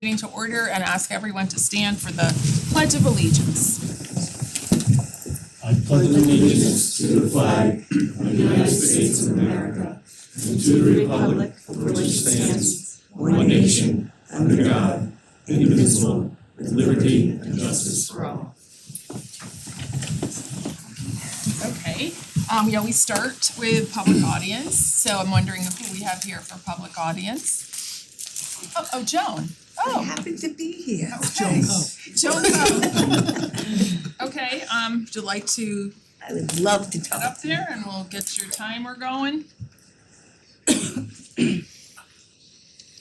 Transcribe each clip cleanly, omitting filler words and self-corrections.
Meeting to order and ask everyone to stand for the Pledge of Allegiance. I pledge allegiance to the flag of the United States of America and to the republic for which it stands, one nation, under God, indivisible, with liberty and justice for all. Okay, we start with public audience, so I'm wondering who we have here for public audience. Oh, Joan. I happen to be here. Okay. Joan Coe. Okay, would you like to I would love to get talk. up there and we'll get your timer going? You're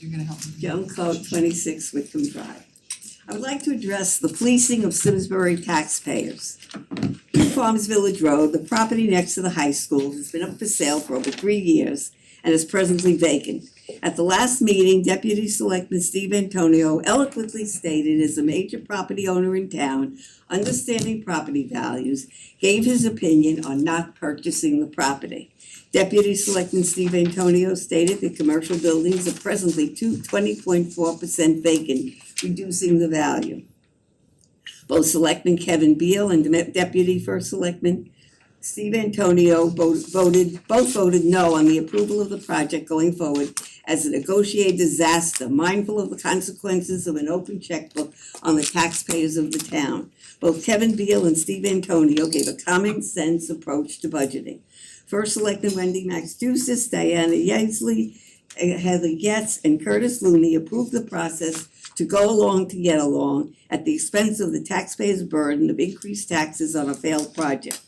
gonna help me. Joan Coe, 26 Whitcomb Drive. I would like to address the fleecing of Simsbury taxpayers. Farms Village Road, the property next to the high school, has been up for sale for over 3 years and is presently vacant. At the last meeting, Deputy Selectman Steve Antonio eloquently stated, as a major property owner in town, understanding property values, gave his opinion on not purchasing the property. Deputy Selectman Steve Antonio stated that commercial buildings are presently 20.4% vacant, reducing the value. Both Selectman Kevin Beal and Deputy First Selectman Steve Antonio both voted no on the approval of the project going forward as a negotiated disaster, mindful of the consequences of an open checkbook on the taxpayers of the town. Both Kevin Beal and Steve Antonio gave a common sense approach to budgeting. First Selectman Wendy Maxdusis, Diana Yeasley, Heather Getz, and Curtis Looney approved the process to go along to get along at the expense of the taxpayers' burden of increased taxes on a failed project.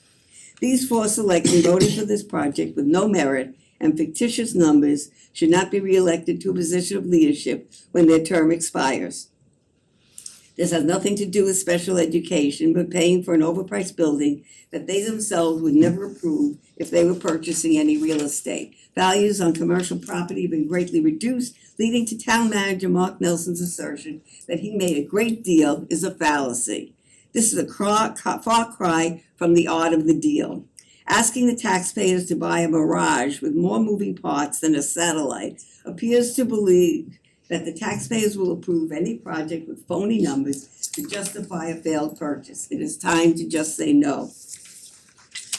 These 4 selectmen voted for this project with no merit, and fictitious numbers should not be reelected to a position of leadership when their term expires. This has nothing to do with special education, but paying for an overpriced building that they themselves would never approve if they were purchasing any real estate. Values on commercial property have been greatly reduced, leading to town manager Mark Nelson's assertion that he made a great deal is a fallacy. This is a far cry from the art of the deal. Asking the taxpayers to buy a mirage with more moving parts than a satellite appears to believe that the taxpayers will approve any project with phony numbers to justify a failed purchase. It is time to just say no.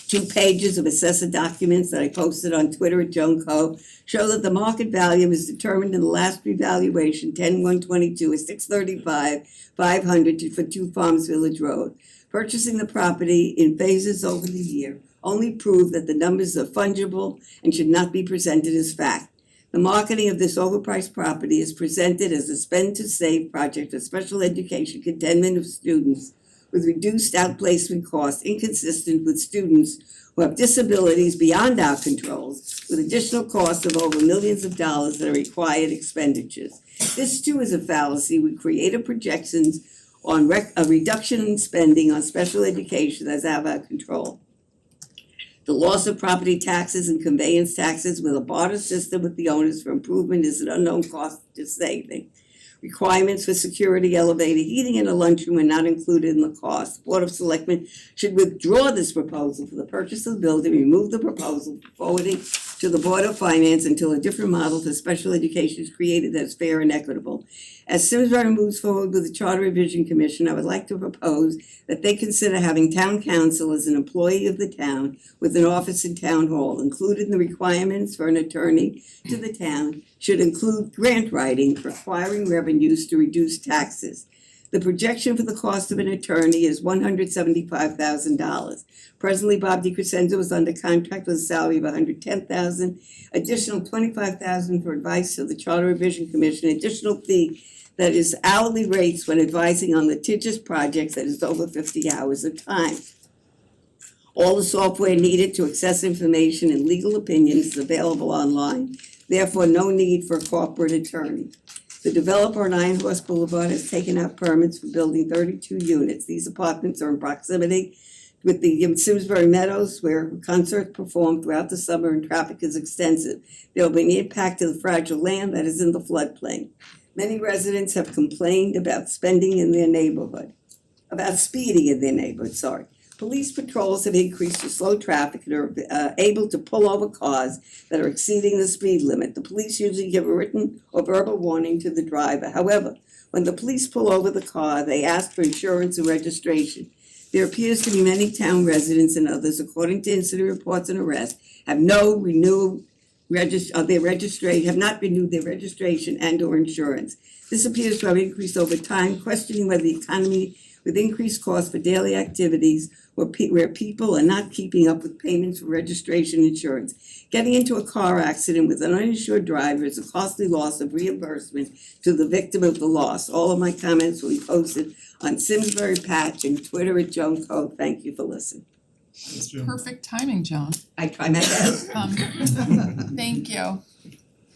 2 pages of assessor documents that I posted on Twitter at Joan Coe show that the market value is determined in the last revaluation, 10/1/22, is $635,500 for 2 Farms Village Road. Purchasing the property in phases over the year only prove that the numbers are fungible and should not be presented as fact. The marketing of this overpriced property is presented as a spend-to-save project for special education containment of students with reduced outplacement costs inconsistent with students who have disabilities beyond our controls, with additional costs of over millions of dollars that are required expenditures. This too is a fallacy with creative projections on a reduction in spending on special education that's out of our control. The loss of property taxes and conveyance taxes with a barter system with the owners for improvement is an unknown cost to saving. Requirements for security, elevated heating, and a lunchroom are not included in the cost. The Board of Selectmen should withdraw this proposal for the purchase of the building, remove the proposal, forwarding to the Board of Finance until a different model for special education is created that is fair and equitable. As Simsbury moves forward with the Charter Revision Commission, I would like to propose that they consider having town council as an employee of the town with an office in town hall. Included in the requirements for an attorney to the town should include grant writing for acquiring revenues to reduce taxes. The projection for the cost of an attorney is $175,000. Presently, Bob DiCrescenzo is under contract with a salary of $110,000. Additional $25,000 for advice to the Charter Revision Commission. Additional fee that is hourly rates when advising on litigious projects that is over 50 hours of time. All the software needed to access information and legal opinions is available online. Therefore, no need for a corporate attorney. The developer on Iron Horse Boulevard has taken out permits for building 32 units. These apartments are in proximity with the Simsbury Meadows, where concerts perform throughout the summer and traffic is extensive. There will be an impact to the fragile land that is in the floodplain. Many residents have complained about speeding in their neighborhood. Police patrols have increased to slow traffic and are able to pull over cars that are exceeding the speed limit. The police usually give a written or verbal warning to the driver. However, When the police pull over the car, they ask for insurance and registration. There appears to be many town residents and others, according to incident reports and arrests, have not renewed their registration and or insurance. This appears to have increased over time, questioning whether the economy with increased costs for daily activities where people are not keeping up with payments for registration and insurance. Getting into a car accident with an uninsured driver is a costly loss of reimbursement to the victim of the loss. All of my comments will be posted on Simsbury Patch and Twitter at Joan Code. Thank you for listening. Perfect timing, Joan. I try my best. Thank you.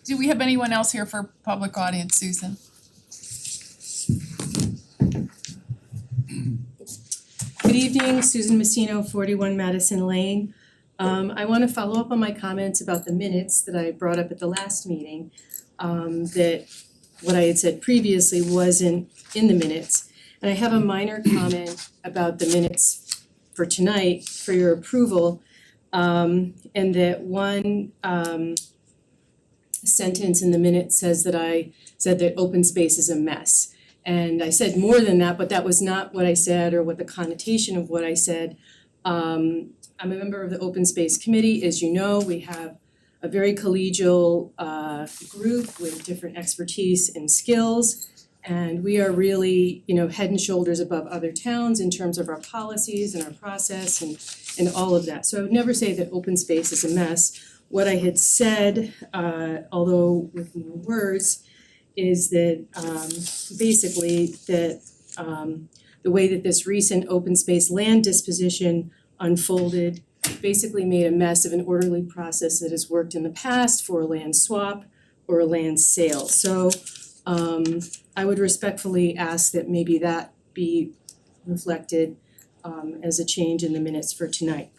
Do we have anyone else here for public audience, Susan? Good evening, Susan Messino, 41 Madison Lane. I want to follow up on my comments about the minutes that I brought up at the last meeting. That what I had said previously wasn't in the minutes. And I have a minor comment about the minutes for tonight for your approval. And that one sentence in the minute says that I said that open space is a mess. And I said more than that, but that was not what I said or what the connotation of what I said. I'm a member of the Open Space Committee. As you know, we have a very collegial group with different expertise and skills. And we are really, head and shoulders above other towns in terms of our policies and our process and all of that. So I would never say that open space is a mess. What I had said, although with more words, is that basically that the way that this recent open space land disposition unfolded basically made a mess of an orderly process that has worked in the past for a land swap or a land sale. So I would respectfully ask that maybe that be reflected as a change in the minutes for tonight.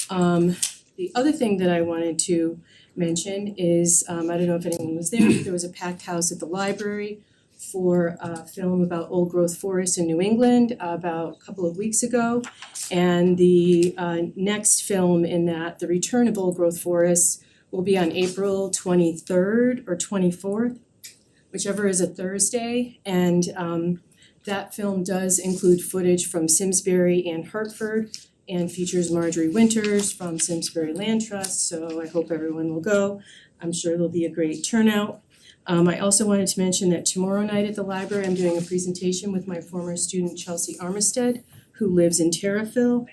The other thing that I wanted to mention is, I don't know if anyone was there was a packed house at the library for a film about old growth forests in New England about a couple of weeks ago. And the next film in that, The Return of Old Growth Forests, will be on April 23rd or 24th, whichever is a Thursday. And that film does include footage from Simsbury and Hartford and features Marjorie Winters from Simsbury Land Trust, so I hope everyone will go. I'm sure there'll be a great turnout. I also wanted to mention that tomorrow night at the library, I'm doing a presentation with my former student Chelsea Armistead, who lives in Terriffill.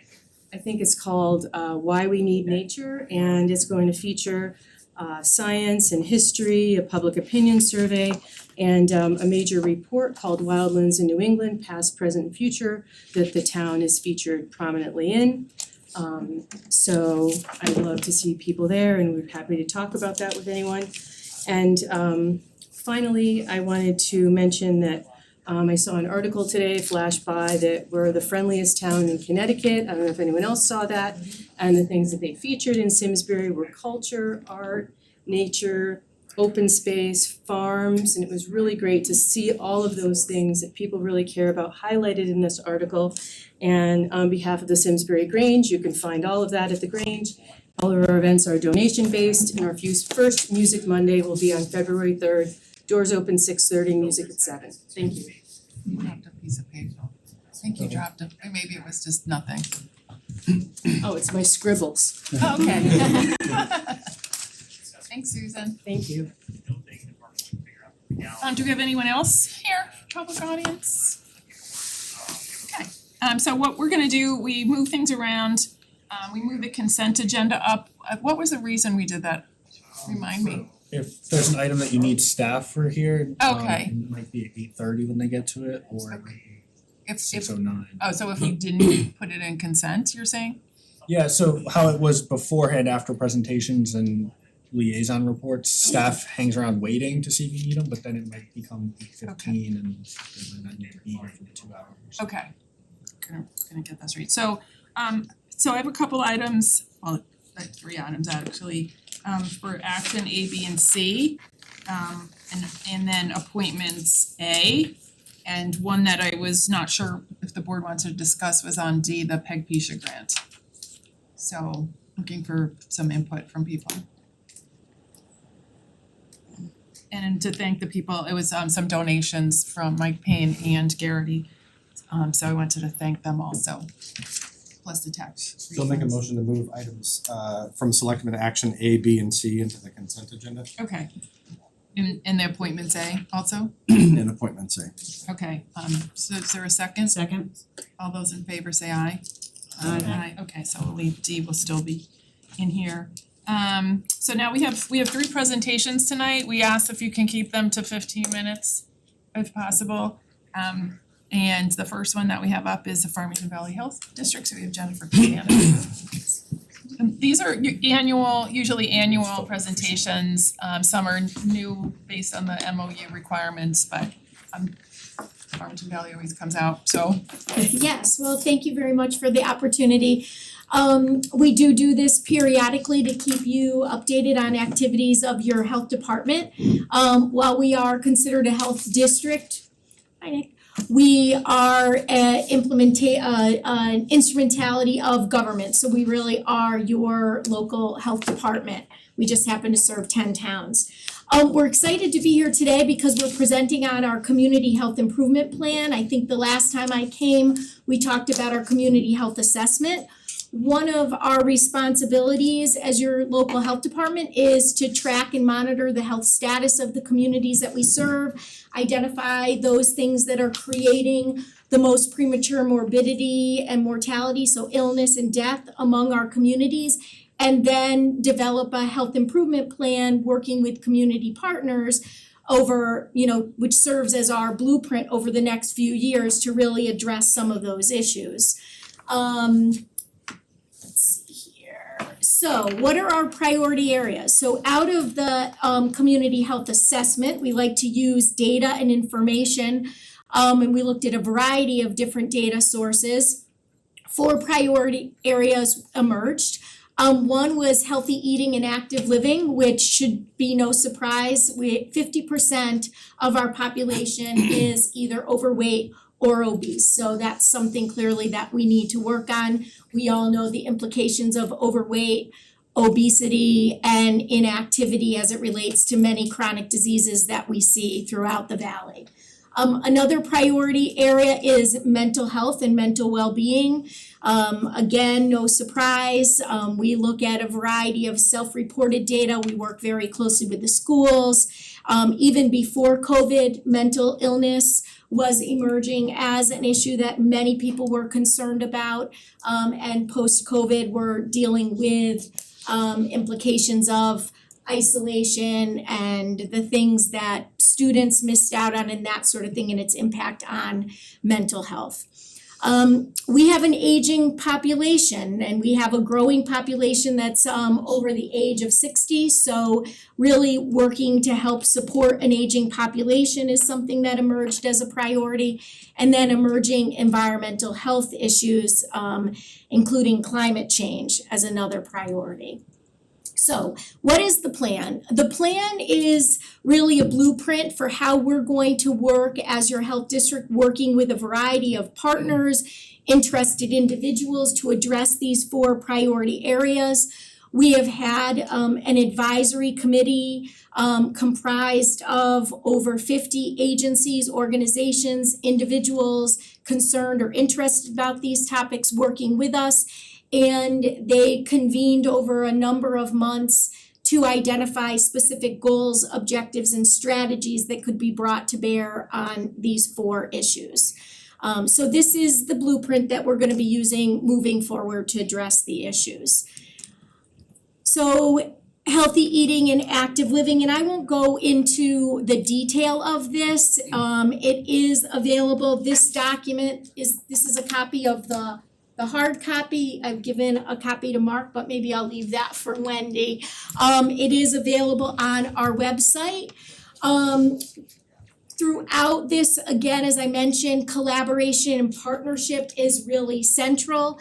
I think it's called Why We Need Nature, and it's going to feature science and history, a public opinion survey, and a major report called Wildlands in New England, Past, Present, and Future, that the town is featured prominently in. So I'd love to see people there, and we're happy to talk about that with anyone. And finally, I wanted to mention that I saw an article today flash by that we're the friendliest town in Connecticut. I don't know if anyone else saw that. And the things that they featured in Simsbury were culture, art, nature, open space, farms, and it was really great to see all of those things that people really care about highlighted in this article. And on behalf of the Simsbury Grange, you can find all of that at the Grange. All of our events are donation-based, and our first Music Monday will be on February 3rd. Doors open 6:30, music at 7. Thank you. You dropped a piece of paper. I think you dropped it, or maybe it was just nothing. Oh, it's my scribbles. Oh, okay. Thanks, Susan. Thank you. Do we have anyone else here, public audience? Okay, so what we're gonna do, we move things around. We move the consent agenda up. What was the reason we did that? Remind me. If there's an item that you need staff for here, Okay. it might be at 8:30 when they get to it, or it might be If 6:09. so if we didn't put it in consent, you're saying? Yeah, so how it was beforehand after presentations and liaison reports, staff hangs around waiting to see if you need them, but then it might become 8:15 and they might not be here for the 2 hours. Okay. Gonna get that straight. So I have a couple items, well, like 3 items actually, for action A, B, and C. And then appointments A. And one that I was not sure if the board wants to discuss was on D, the Peg Pisha grant. So looking for some input from people. and to thank the people. It was some donations from Mike Payne and Garrity. So I wanted to thank them also, plus the tax refunds. So I'll make a motion to move items from Selectmen action A, B, and C into the consent agenda Okay. And the appointments A also? and appointments A. Okay, so is there a second? Second. All those in favor say aye. Aye. Okay, so we'll leave D will still be in here. So now we have 3 presentations tonight. We asked if you can keep them to 15 minutes if possible. And the first one that we have up is the Farmington Valley Health District, so we have Jennifer Canada. These are usually annual presentations. Some are new based on the MOU requirements, but Farmington Valley always comes out, so. Yes, well, thank you very much for the opportunity. We do this periodically to keep you updated on activities of your health department. While we are considered a health district, hi Nick, we are an instrumentality of government, so we really are your local health department. We just happen to serve 10 towns. We're excited to be here today because we're presenting on our community health improvement plan. I think the last time I came, we talked about our community health assessment. One of our responsibilities as your local health department is to track and monitor the health status of the communities that we serve, identify those things that are creating the most premature morbidity and mortality, so illness and death among our communities, and then develop a health improvement plan working with community partners over, which serves as our blueprint over the next few years to really address some of those issues. So what are our priority areas? So out of the community health assessment, we like to use data and information, and we looked at a variety of different data sources. 4 priority areas emerged. One was healthy eating and active living, which should be no surprise. 50% of our population is either overweight or obese. So that's something clearly that we need to work on. We all know the implications of overweight, obesity, and inactivity as it relates to many chronic diseases that we see throughout the valley. Another priority area is mental health and mental well-being. Again, no surprise, we look at a variety of self-reported data. We work very closely with the schools. Even before COVID, mental illness was emerging as an issue that many people were concerned about. And post-COVID, we're dealing with implications of isolation and the things that students missed out on and that sort of thing and its impact on mental health. We have an aging population and we have a growing population that's over the age of 60. So really working to help support an aging population is something that emerged as a priority. And then emerging environmental health issues, including climate change as another priority. So what is the plan? The plan is really a blueprint for how we're going to work as your health district, working with a variety of partners, interested individuals to address these 4 priority areas. We have had an advisory committee comprised of over 50 agencies, organizations, individuals concerned or interested about these topics working with us. And they convened over a number of months to identify specific goals, objectives, and strategies that could be brought to bear on these 4 issues. So this is the blueprint that we're going to be using moving forward to address the issues. So healthy eating and active living, and I won't go into the detail of this. It is available. This document is a copy of the hard copy. I've given a copy to Mark, but maybe I'll leave that for Wendy. It is available on our website. Throughout this, again, as I mentioned, collaboration and partnership is really central.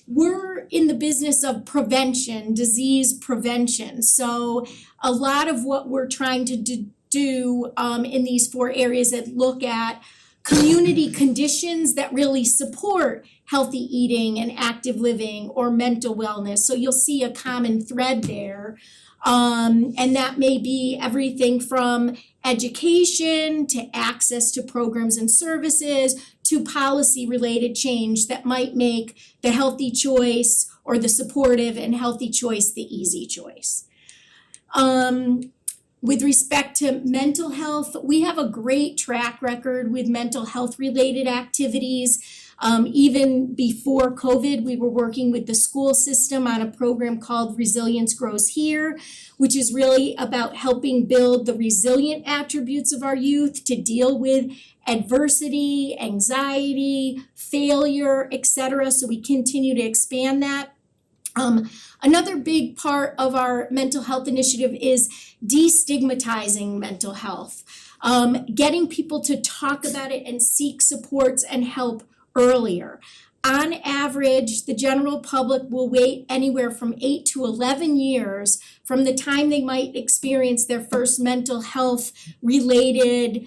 We're in the business of prevention, disease prevention. So a lot of what we're trying to do in these 4 areas that look at community conditions that really support healthy eating and active living or mental wellness. So you'll see a common thread there. And that may be everything from education to access to programs and services to policy related change that might make the healthy choice or the supportive and healthy choice the easy choice. With respect to mental health, we have a great track record with mental health related activities. Even before COVID, we were working with the school system on a program called Resilience Grows Here, which is really about helping build the resilient attributes of our youth to deal with adversity, anxiety, failure, etc. So we continue to expand that. Another big part of our mental health initiative is destigmatizing mental health, getting people to talk about it and seek supports and help earlier. On average, the general public will wait anywhere from 8 to 11 years from the time they might experience their first mental health related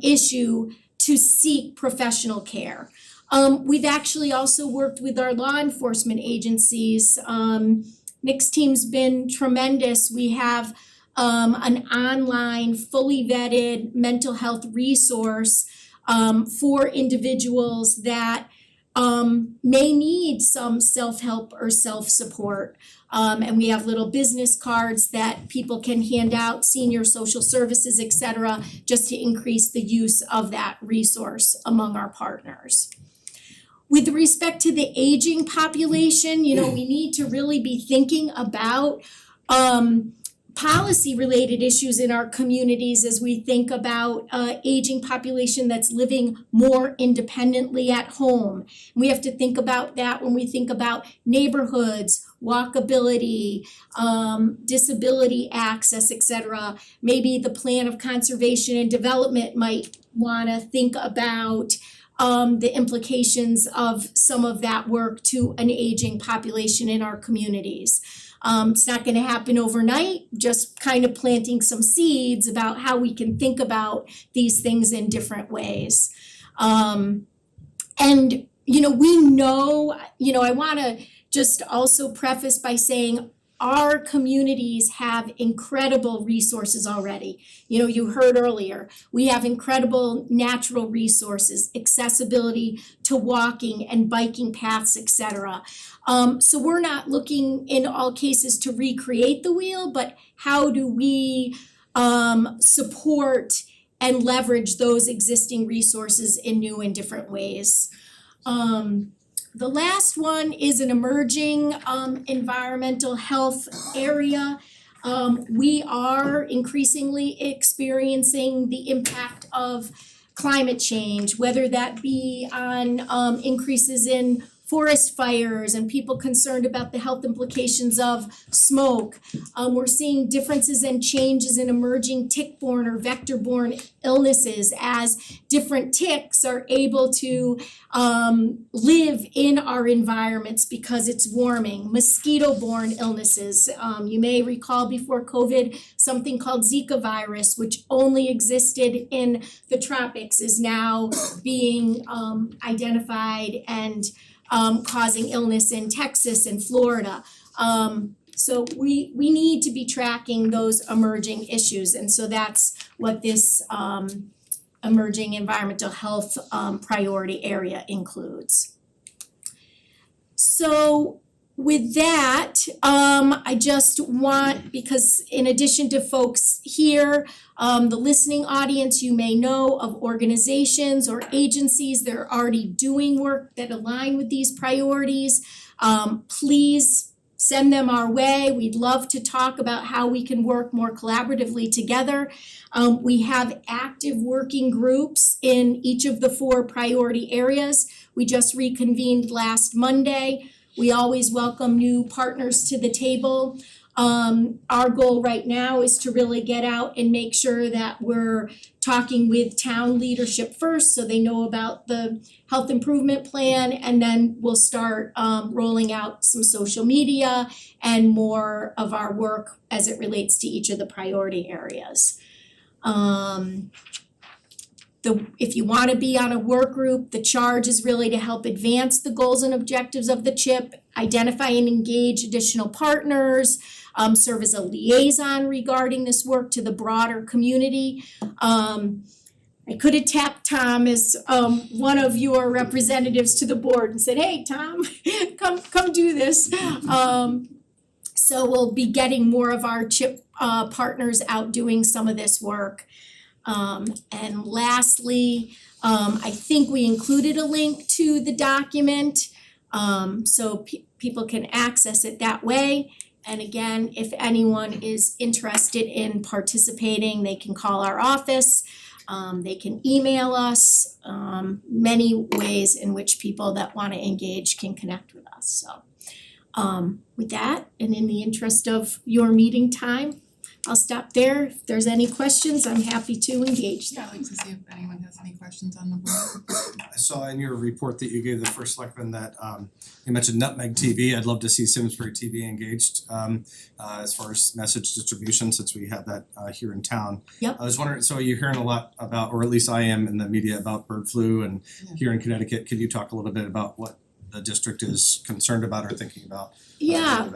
issue to seek professional care. We've actually also worked with our law enforcement agencies. Nick's team's been tremendous. We have an online, fully vetted mental health resource for individuals that may need some self-help or self-support. And we have little business cards that people can hand out, senior social services, etc., just to increase the use of that resource among our partners. With respect to the aging population, we need to really be thinking about policy related issues in our communities as we think about aging population that's living more independently at home. We have to think about that when we think about neighborhoods, walkability, disability access, etc. Maybe the plan of conservation and development might want to think about the implications of some of that work to an aging population in our communities. It's not going to happen overnight, just kind of planting some seeds about how we can think about these things in different ways. And we know, I want to just also preface by saying our communities have incredible resources already. You heard earlier, we have incredible natural resources, accessibility to walking and biking paths, etc. So we're not looking in all cases to recreate the wheel, but how do we support and leverage those existing resources in new and different ways. The last one is an emerging environmental health area. We are increasingly experiencing the impact of climate change, whether that be on increases in forest fires and people concerned about the health implications of smoke. We're seeing differences and changes in emerging tick-borne or vector-borne illnesses as different ticks are able to live in our environments because it's warming. Mosquito-borne illnesses. You may recall before COVID, something called Zika virus, which only existed in the tropics, is now being identified and causing illness in Texas and Florida. So we need to be tracking those emerging issues, and so that's what this emerging environmental health priority area includes. So with that, I just want, because in addition to folks here, the listening audience, you may know of organizations or agencies that are already doing work that align with these priorities. Please send them our way. We'd love to talk about how we can work more collaboratively together. We have active working groups in each of the 4 priority areas. We just reconvened last Monday. We always welcome new partners to the table. Our goal right now is to really get out and make sure that we're talking with town leadership first so they know about the health improvement plan, and then we'll start rolling out some social media and more of our work as it relates to each of the priority areas. if you wanna be on a work group, the charge is really to help advance the goals and objectives of the CHIP, identify and engage additional partners, serve as a liaison regarding this work to the broader community. I could have tapped Tom as one of your representatives to the board and said, hey, Tom, come do this. So we'll be getting more of our CHIP partners out doing some of this work. And lastly, I think we included a link to the document, so people can access it that way. And again, if anyone is interested in participating, they can call our office, they can email us, many ways in which people that wanna engage can connect with us, so. With that, and in the interest of your meeting time, I'll stop there. If there's any questions, I'm happy to engage them. Yeah, I'd like to see if anyone has any questions on the board. I saw in your report that you gave the first selectman that you mentioned Nutmeg TV. I'd love to see Simsbury TV engaged as far as message distribution, since we have that here in town. Yep. I was wondering, so you're hearing a lot about, or at least I am in the media, about bird flu, and here in Connecticut, could you talk a little bit about what the district is concerned about or thinking about? Yeah,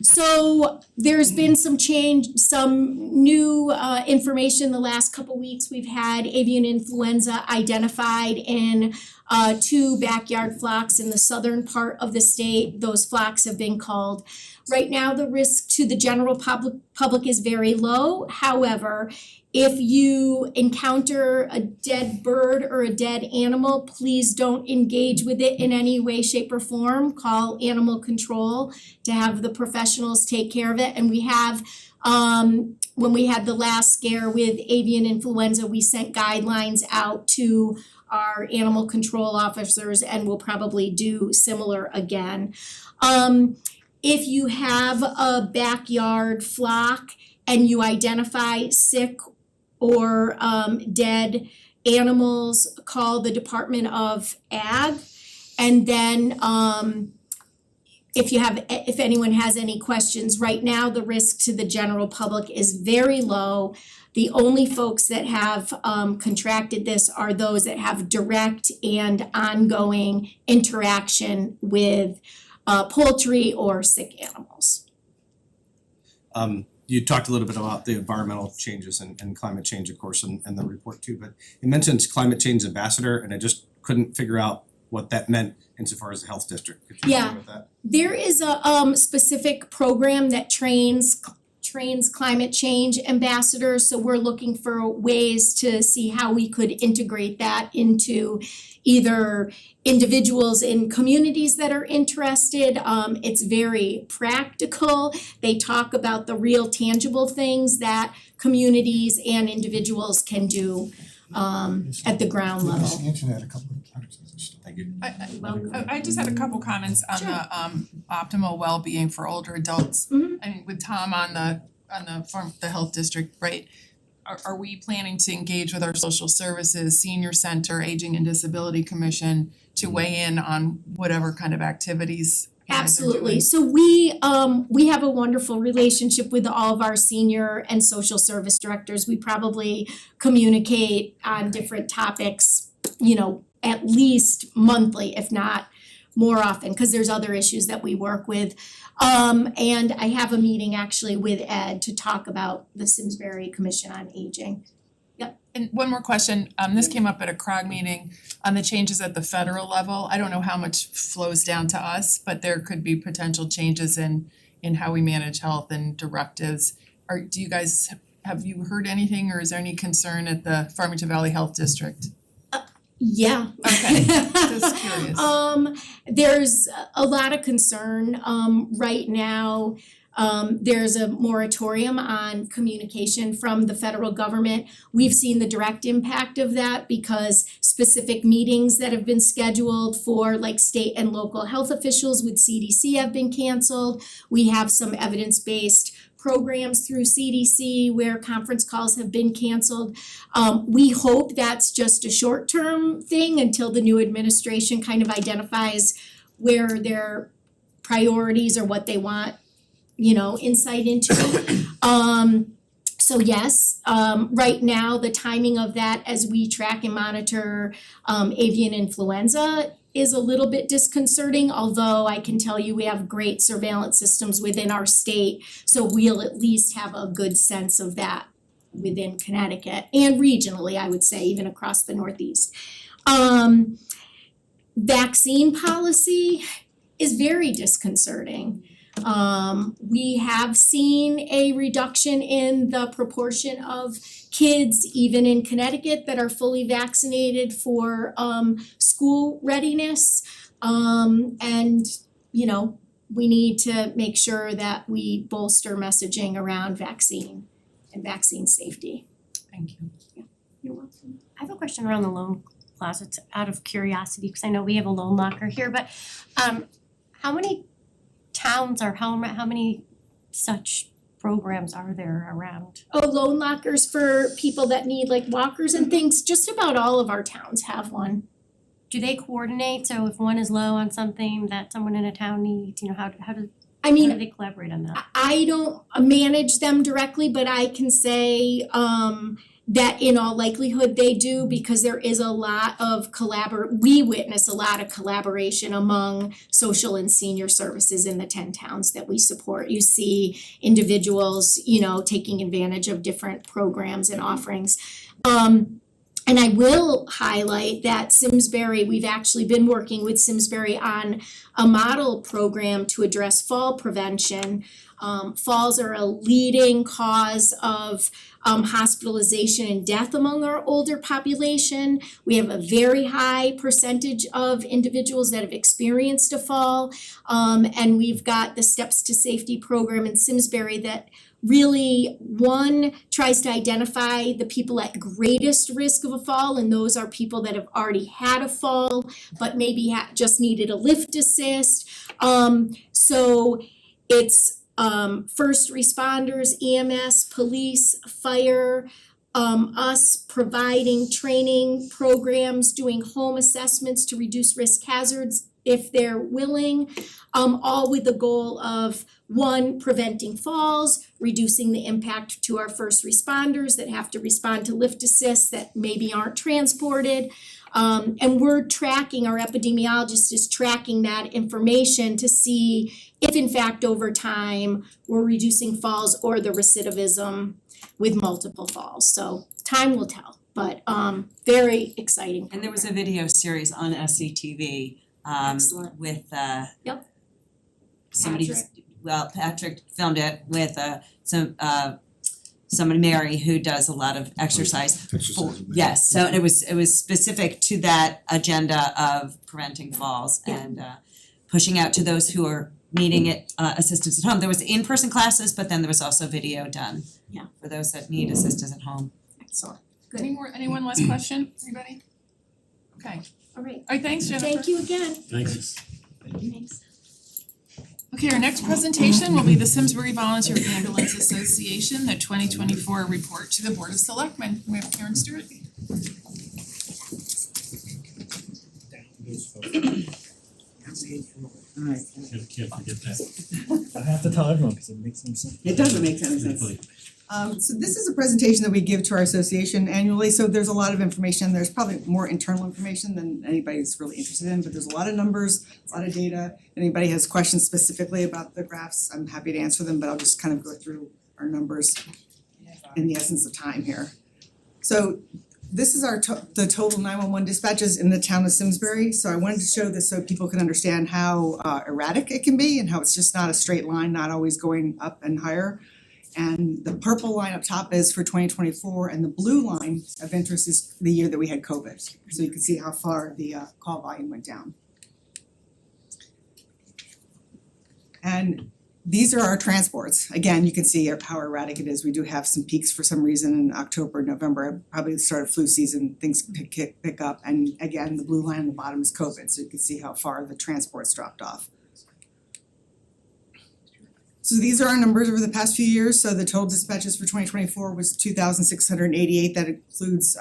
so there's been some change, some new information the last couple weeks. We've had avian influenza identified in 2 backyard flocks in the southern part of the state. Those flocks have been culled. Right now, the risk to the general public is very low. However, if you encounter a dead bird or a dead animal, please don't engage with it in any way, shape, or form. Call animal control to have the professionals take care of it. And we have, when we had the last scare with avian influenza, we sent guidelines out to our animal control officers, and we'll probably do similar again. If you have a backyard flock and you identify sick or dead animals, call the Department of Ag. And then if anyone has any questions, right now the risk to the general public is very low. The only folks that have contracted this are those that have direct and ongoing interaction with poultry or sick animals. You talked a little bit about the environmental changes and climate change, of course, in the report too, but it mentions climate change ambassador, and I just couldn't figure out what that meant insofar as the health district. Could you help me with that? There is a specific program that trains climate change ambassadors, so we're looking for ways to see how we could integrate that into either individuals in communities that are interested. It's very practical. They talk about the real tangible things that communities and individuals can do at the ground level. Internet a couple of times. Thank you. I just had a couple comments on the optimal well-being for older adults. Mhm. I mean, with Tom on the the health district, right? Are we planning to engage with our social services, senior center, aging and disability commission to weigh in on whatever kind of activities you guys are doing? Absolutely. So we have a wonderful relationship with all of our senior and social service directors. We probably communicate on different topics, you know, at least monthly, if not more often, because there's other issues that we work with. And I have a meeting actually with Ed to talk about the Simsbury Commission on Aging. And one more question, this came up at a CROG meeting on the changes at the federal level. I don't know how much flows down to us, but there could be potential changes in how we manage health and directives. Do you guys, have you heard anything, or is there any concern at the Farmington Valley Health District? Yeah. Okay, just curious. There's a lot of concern right now. There's a moratorium on communication from the federal government. We've seen the direct impact of that because specific meetings that have been scheduled for like state and local health officials with CDC have been canceled. We have some evidence-based programs through CDC where conference calls have been canceled. We hope that's just a short-term thing until the new administration kind of identifies where their priorities or what they want, you know, insight into. So yes, right now, the timing of that as we track and monitor avian influenza is a little bit disconcerting, although I can tell you we have great surveillance systems within our state, so we'll at least have a good sense of that within Connecticut and regionally, I would say, even across the Northeast. Vaccine policy is very disconcerting. We have seen a reduction in the proportion of kids, even in Connecticut, that are fully vaccinated for school readiness. And, you know, we need to make sure that we bolster messaging around vaccine and vaccine safety. Thank you. You're welcome. I have a question around the loan closets out of curiosity, because I know we have a loan locker here, but how many towns or how many such programs are there around? Oh, loan lockers for people that need like walkers and things, just about all of our towns have one. Do they coordinate, so if one is low on something that someone in a town needs, you know, how do I mean, they collaborate on that? I don't manage them directly, but I can say that in all likelihood they do, because there is a lot of we witness a lot of collaboration among social and senior services in the 10 towns that we support. You see individuals, you know, taking advantage of different programs and offerings. And I will highlight that Simsbury, we've actually been working with Simsbury on a model program to address fall prevention. Falls are a leading cause of hospitalization and death among our older population. We have a very high percentage of individuals that have experienced a fall. And we've got the Steps to Safety program in Simsbury that really, one, tries to identify the people at greatest risk of a fall, and those are people that have already had a fall, but maybe just needed a lift assist. So it's first responders, EMS, police, fire, us providing training programs, doing home assessments to reduce risk hazards if they're willing, all with the goal of, one, preventing falls, reducing the impact to our first responders that have to respond to lift assists that maybe aren't transported. And we're tracking, our epidemiologist is tracking that information to see if in fact over time we're reducing falls or the recidivism with multiple falls. So time will tell, but very exciting. And there was a video series on SCTV Excellent. with Yep. somebody Patrick. Patrick filmed it with someone, Mary, who does a lot of exercise. Yes, so it was specific to that agenda of preventing falls and pushing out to those who are needing it assistance at home. There was in-person classes, but then there was also video done for those that need assistance at home. Excellent. Anyone last question, anybody? Okay, All right. alright, thanks Jennifer. Thank you again. Thanks. Thanks. Okay, our next presentation will be the Simsbury Volunteer Ambulance Association, the 2024 report to the Board of Selectmen. We have Karen Stewart. Alright. Can't forget that. I have to tell everyone because it makes no sense. It doesn't make sense. So this is a presentation that we give to our association annually, so there's a lot of information, there's probably more internal information than anybody's really interested in, but there's a lot of numbers, a lot of data. If anybody has questions specifically about the graphs, I'm happy to answer them, but I'll just kind of go through our numbers in the essence of time here. So this is the total 911 dispatches in the town of Simsbury, so I wanted to show this so people can understand how erratic it can be and how it's just not a straight line, not always going up and higher. And the purple line up top is for 2024, and the blue line of interest is the year that we had COVID. So you can see how far the call volume went down. And these are our transports. Again, you can see how erratic it is. We do have some peaks for some reason in October, November, probably the start of flu season, things pick up. And again, the blue line on the bottom is COVID, so you can see how far the transports dropped off. So these are our numbers over the past few years. So the total dispatches for 2024 was 2,688. That includes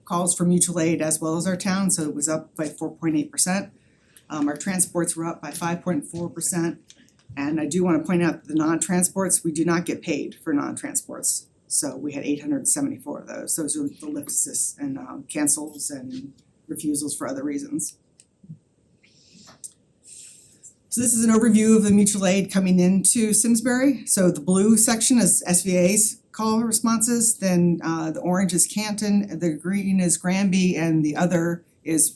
calls for mutual aid as well as our town, so it was up by 4.8%. Our transports were up by 5.4%. And I do want to point out the non-transports, we do not get paid for non-transports. So we had 874 of those. Those are the lift assists and cancels and refusals for other reasons. So this is an overview of the mutual aid coming into Simsbury. So the blue section is SVA's call responses, then the orange is Canton, the green is Granby, and the other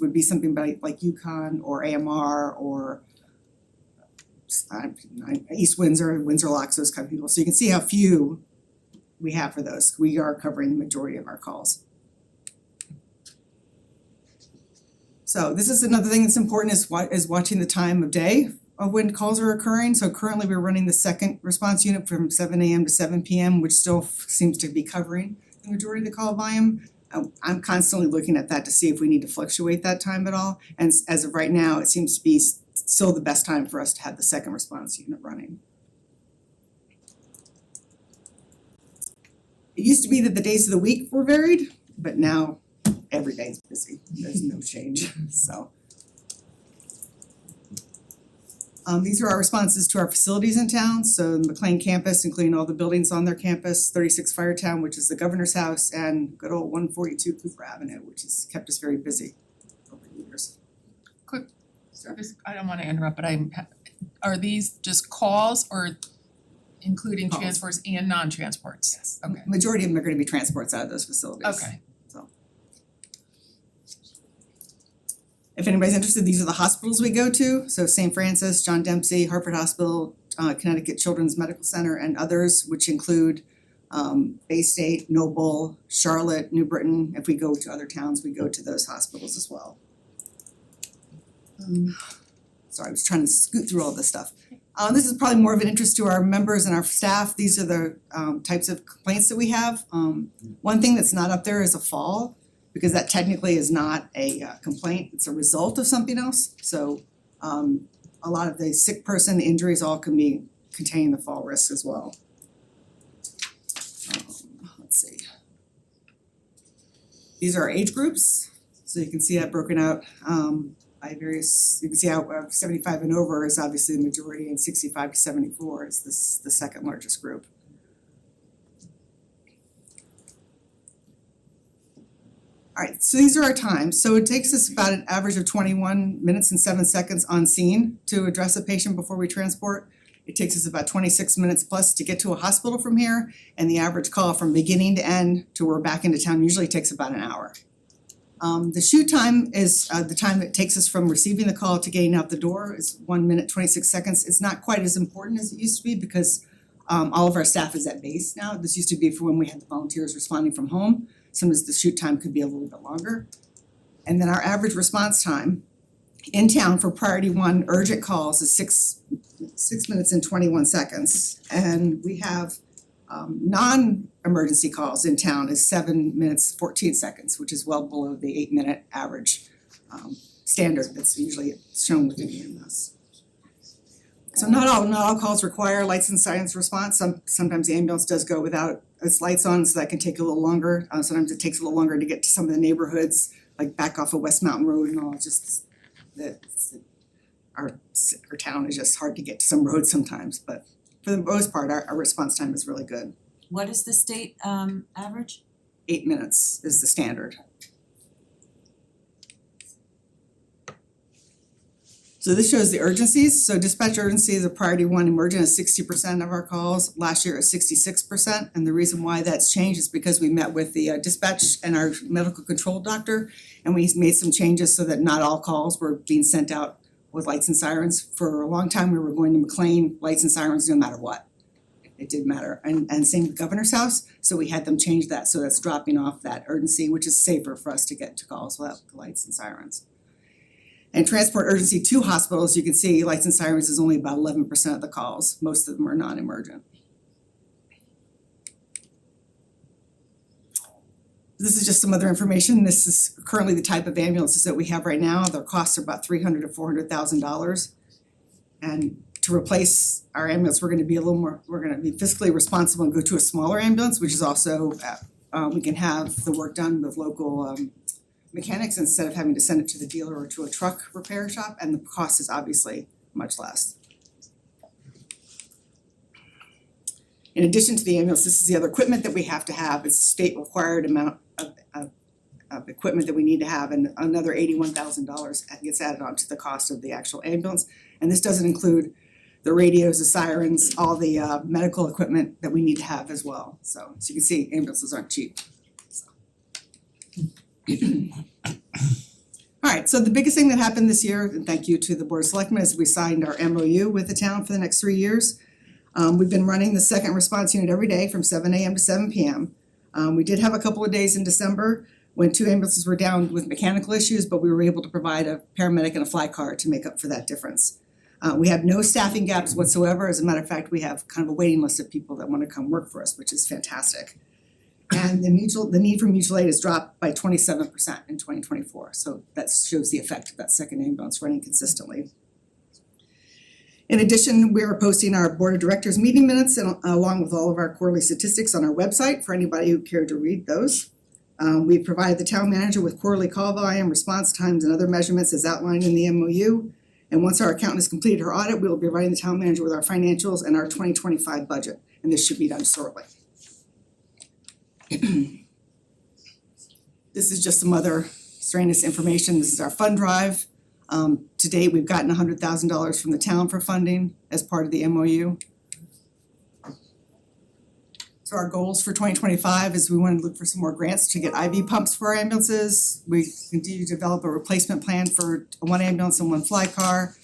would be something like Yukon or AMR or East Windsor, Windsor Locks, those kind of people. So you can see how few we have for those. We are covering the majority of our calls. So this is another thing that's important is watching the time of day of when calls are occurring. So currently we're running the second response unit from 7 a.m. to 7 p.m., which still seems to be covering the majority of the call volume. I'm constantly looking at that to see if we need to fluctuate that time at all. And as of right now, it seems to be still the best time for us to have the second response unit running. It used to be that the days of the week were varied, but now every day is busy. There's no change, so. These are our responses to our facilities in town. So the McLean campus, including all the buildings on their campus, 36 Firetown, which is the governor's house, and good old 142 Cooper Avenue, which has kept us very busy over the years. Service, I don't wanna interrupt, but are these just calls or including Calls. transports and non-transports? Yes. Okay. Majority of them are gonna be transports out of those facilities. Okay. If anybody's interested, these are the hospitals we go to. So St. Francis, John Dempsey, Hartford Hospital, Connecticut Children's Medical Center, and others, which include Bay State, Noble, Charlotte, New Britain. If we go to other towns, we go to those hospitals as well. Sorry, I was trying to scoot through all this stuff. This is probably more of an interest to our members and our staff. These are the types of complaints that we have. One thing that's not up there is a fall, because that technically is not a complaint, it's a result of something else. So a lot of the sick person injuries all can be contain the fall risk as well. Let's see. These are our age groups, so you can see that broken out by various, you can see how 75 and over is obviously the majority, and 65 to 74 is the second largest group. Alright, so these are our times. So it takes us about an average of 21 minutes and 7 seconds on scene to address a patient before we transport. It takes us about 26 minutes plus to get to a hospital from here, and the average call from beginning to end to we're back into town usually takes about an hour. The shoot time is the time it takes us from receiving the call to getting out the door is 1 minute 26 seconds. It's not quite as important as it used to be because all of our staff is at base now. This used to be for when we had the volunteers responding from home. Sometimes the shoot time could be a little bit longer. And then our average response time in town for priority 1 urgent calls is 6 minutes and 21 seconds. And we have non-emergency calls in town is 7 minutes 14 seconds, which is well below the 8-minute average standard that's usually shown within EMS. So not all calls require lights and sirens response. Sometimes the ambulance does go without its lights on, so that can take a little longer. Sometimes it takes a little longer to get to some of the neighborhoods, like back off of West Mountain Road and all. Just our town is just hard to get to some roads sometimes, but for the most part, our response time is really good. What is the state average? 8 minutes is the standard. So this shows the urgencies. So dispatch urgency is a priority 1 emergent is 60% of our calls. Last year it was 66%. And the reason why that's changed is because we met with the dispatch and our medical control doctor, and we made some changes so that not all calls were being sent out with lights and sirens. For a long time, we were going to McLean, lights and sirens no matter what. It didn't matter. And same with governor's house. So we had them change that. So that's dropping off that urgency, which is safer for us to get to calls without the lights and sirens. And transport urgency to hospitals, you can see lights and sirens is only about 11% of the calls. Most of them are non-emergent. This is just some other information. This is currently the type of ambulances that we have right now. Their costs are about $300,000 to $400,000. And to replace our ambulance, we're gonna be fiscally responsible and go to a smaller ambulance, which is also, we can have the work done with local mechanics instead of having to send it to the dealer or to a truck repair shop, and the cost is obviously much less. In addition to the ambulance, this is the other equipment that we have to have. It's a state required amount of equipment that we need to have, and another $81,000 gets added on to the cost of the actual ambulance. And this doesn't include the radios, the sirens, all the medical equipment that we need to have as well. So as you can see, ambulances aren't cheap. Alright, so the biggest thing that happened this year, and thank you to the Board of Selectmen, is we signed our MOU with the town for the next 3 years. We've been running the second response unit every day from 7 AM to 7 PM. We did have a couple of days in December when 2 ambulances were down with mechanical issues, but we were able to provide a paramedic and a fly car to make up for that difference. We have no staffing gaps whatsoever. As a matter of fact, we have kind of a waiting list of people that wanna come work for us, which is fantastic. And the need for mutual aid has dropped by 27% in 2024, so that shows the effect of that second ambulance running consistently. In addition, we are posting our Board of Directors meeting minutes and along with all of our quarterly statistics on our website for anybody who cared to read those. We provide the town manager with quarterly call volume, response times, and other measurements as outlined in the MOU. And once our accountant has completed her audit, we will be providing the town manager with our financials and our 2025 budget, and this should be done shortly. This is just some other extraneous information. This is our fund drive. To date, we've gotten $100,000 from the town for funding as part of the MOU. So our goals for 2025 is we want to look for some more grants to get IV pumps for our ambulances. We continue to develop a replacement plan for 1 ambulance and 1 fly car.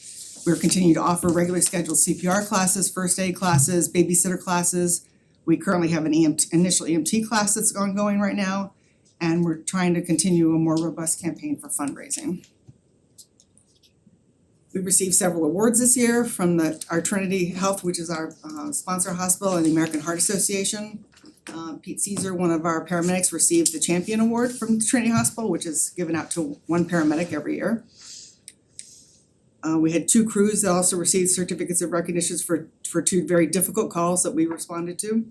We're continuing to offer regularly scheduled CPR classes, first aid classes, babysitter classes. We currently have an initial EMT class that's ongoing right now, and we're trying to continue a more robust campaign for fundraising. We've received several awards this year from our Trinity Health, which is our sponsor hospital, and the American Heart Association. Pete Caesar, one of our paramedics, received the Champion Award from Trinity Hospital, which is given out to 1 paramedic every year. We had 2 crews that also received certificates of recognitions for 2 very difficult calls that we responded to.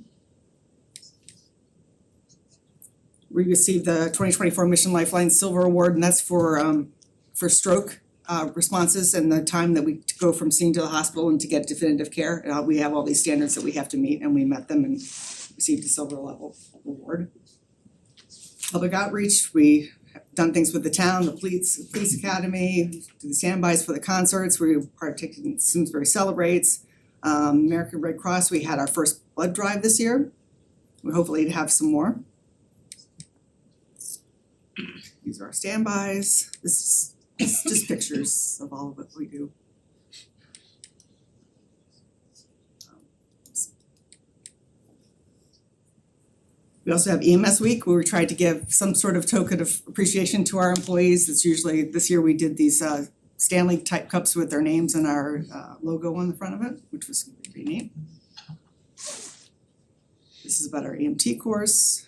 We received the 2024 Mission Lifeline Silver Award, and that's for stroke responses and the time that we go from scene to the hospital and to get definitive care. We have all these standards that we have to meet, and we met them and received a silver level award. Public outreach, we have done things with the town, the police academy, do the standbys for the concerts. We participated in Simsbury Celebrates. American Red Cross, we had our first blood drive this year. We hopefully have some more. These are our standbys. This is just pictures of all of what we do. We also have EMS Week, where we tried to give some sort of token of appreciation to our employees. It's usually, this year we did these Stanley type cups with their names and our logo on the front of it, which was pretty neat. This is about our EMT course.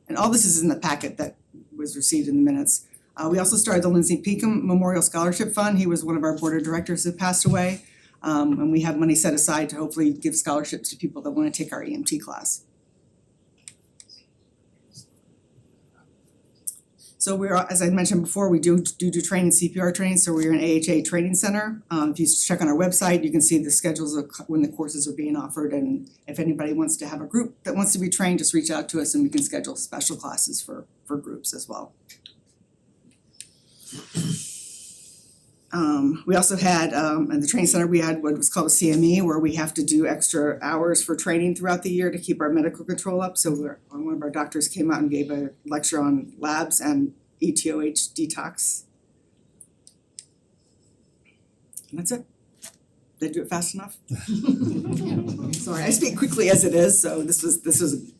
And all this is in the packet that was received in the minutes. We also started the Lindsay Peakham Memorial Scholarship Fund. He was one of our board of directors that passed away. And we have money set aside to hopefully give scholarships to people that want to take our EMT class. So we're, as I mentioned before, we do training, CPR training, so we're an AHA training center. If you check on our website, you can see the schedules of when the courses are being offered, and if anybody wants to have a group that wants to be trained, just reach out to us and we can schedule special classes for groups as well. We also had, in the training center, we had what was called a CME, where we have to do extra hours for training throughout the year to keep our medical control up. So one of our doctors came out and gave a lecture on labs and ETOH detox. And that's it. Did I do it fast enough? Sorry, I speak quickly as it is, so this was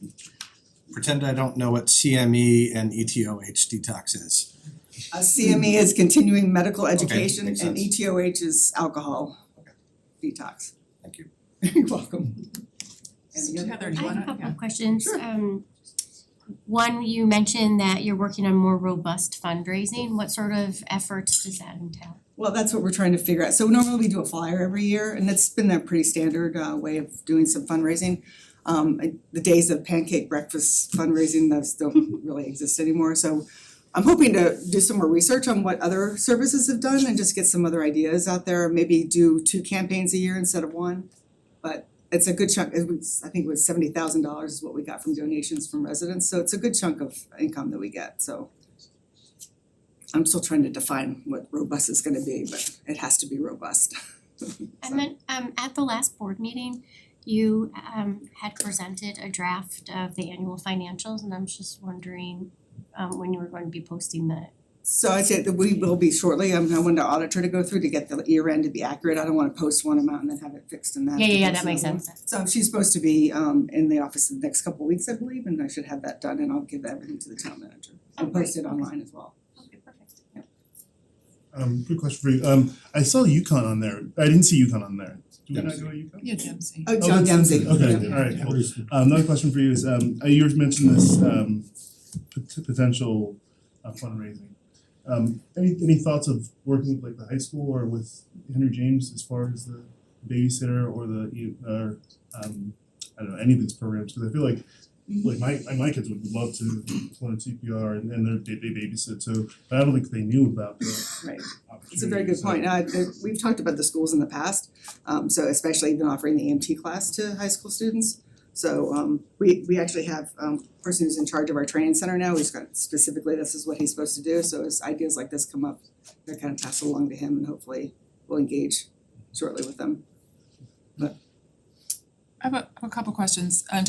Pretend I don't know what CME and ETOH detox is. CME is continuing medical education, makes and sense. ETOH is alcohol detox. Thank you. You're welcome. Any other Heather, do I you have a wanna, couple yeah. of questions. Sure. One, you mentioned that you're working on more robust fundraising. What sort of efforts does that entail? Well, that's what we're trying to figure out. So normally we do a flyer every year, and that's been a pretty standard way of doing some fundraising. The days of pancake breakfast fundraising, those don't really exist anymore. So I'm hoping to do some more research on what other services have done and just get some other ideas out there. Maybe do 2 campaigns a year instead of 1. But it's a good chunk, I think it was $70,000 is what we got from donations from residents, so it's a good chunk of income that we get, so. I'm still trying to define what robust is gonna be, but it has to be robust. And then at the last board meeting, you had presented a draft of the annual financials, and I'm just wondering when you were going to be posting that. So I'd say that we will be shortly, I want our auditor to go through to get the year end to be accurate, I don't wanna post one amount and then have it fixed and then. Yeah, that makes sense. So she's supposed to be in the office in the next couple of weeks, I believe, and I should have that done and I'll give everything to the town manager and post it online as well. Okay, perfect. Quick question for you. I saw UConn on there. I didn't see UConn on there. Do we not go to UConn? Yeah, Dempsey. Oh, John Dempsey. Okay, Yeah. alright, cool. Another question for you is, you mentioned this potential fundraising. Any thoughts of working with like the high school or with Henry James as far as the babysitter or I don't know, any of these programs? Cause I feel like my kids would love to learn CPR and they babysit, so but I don't think they knew about the Right. opportunity. It's a very good point. We've talked about the schools in the past, so especially even offering the EMT class to high school students. So we actually have a person who's in charge of our training center now, he's got specifically this is what he's supposed to do, so as ideas like this come up, they're kind of passed along to him and hopefully we'll engage shortly with them. I have a couple questions, I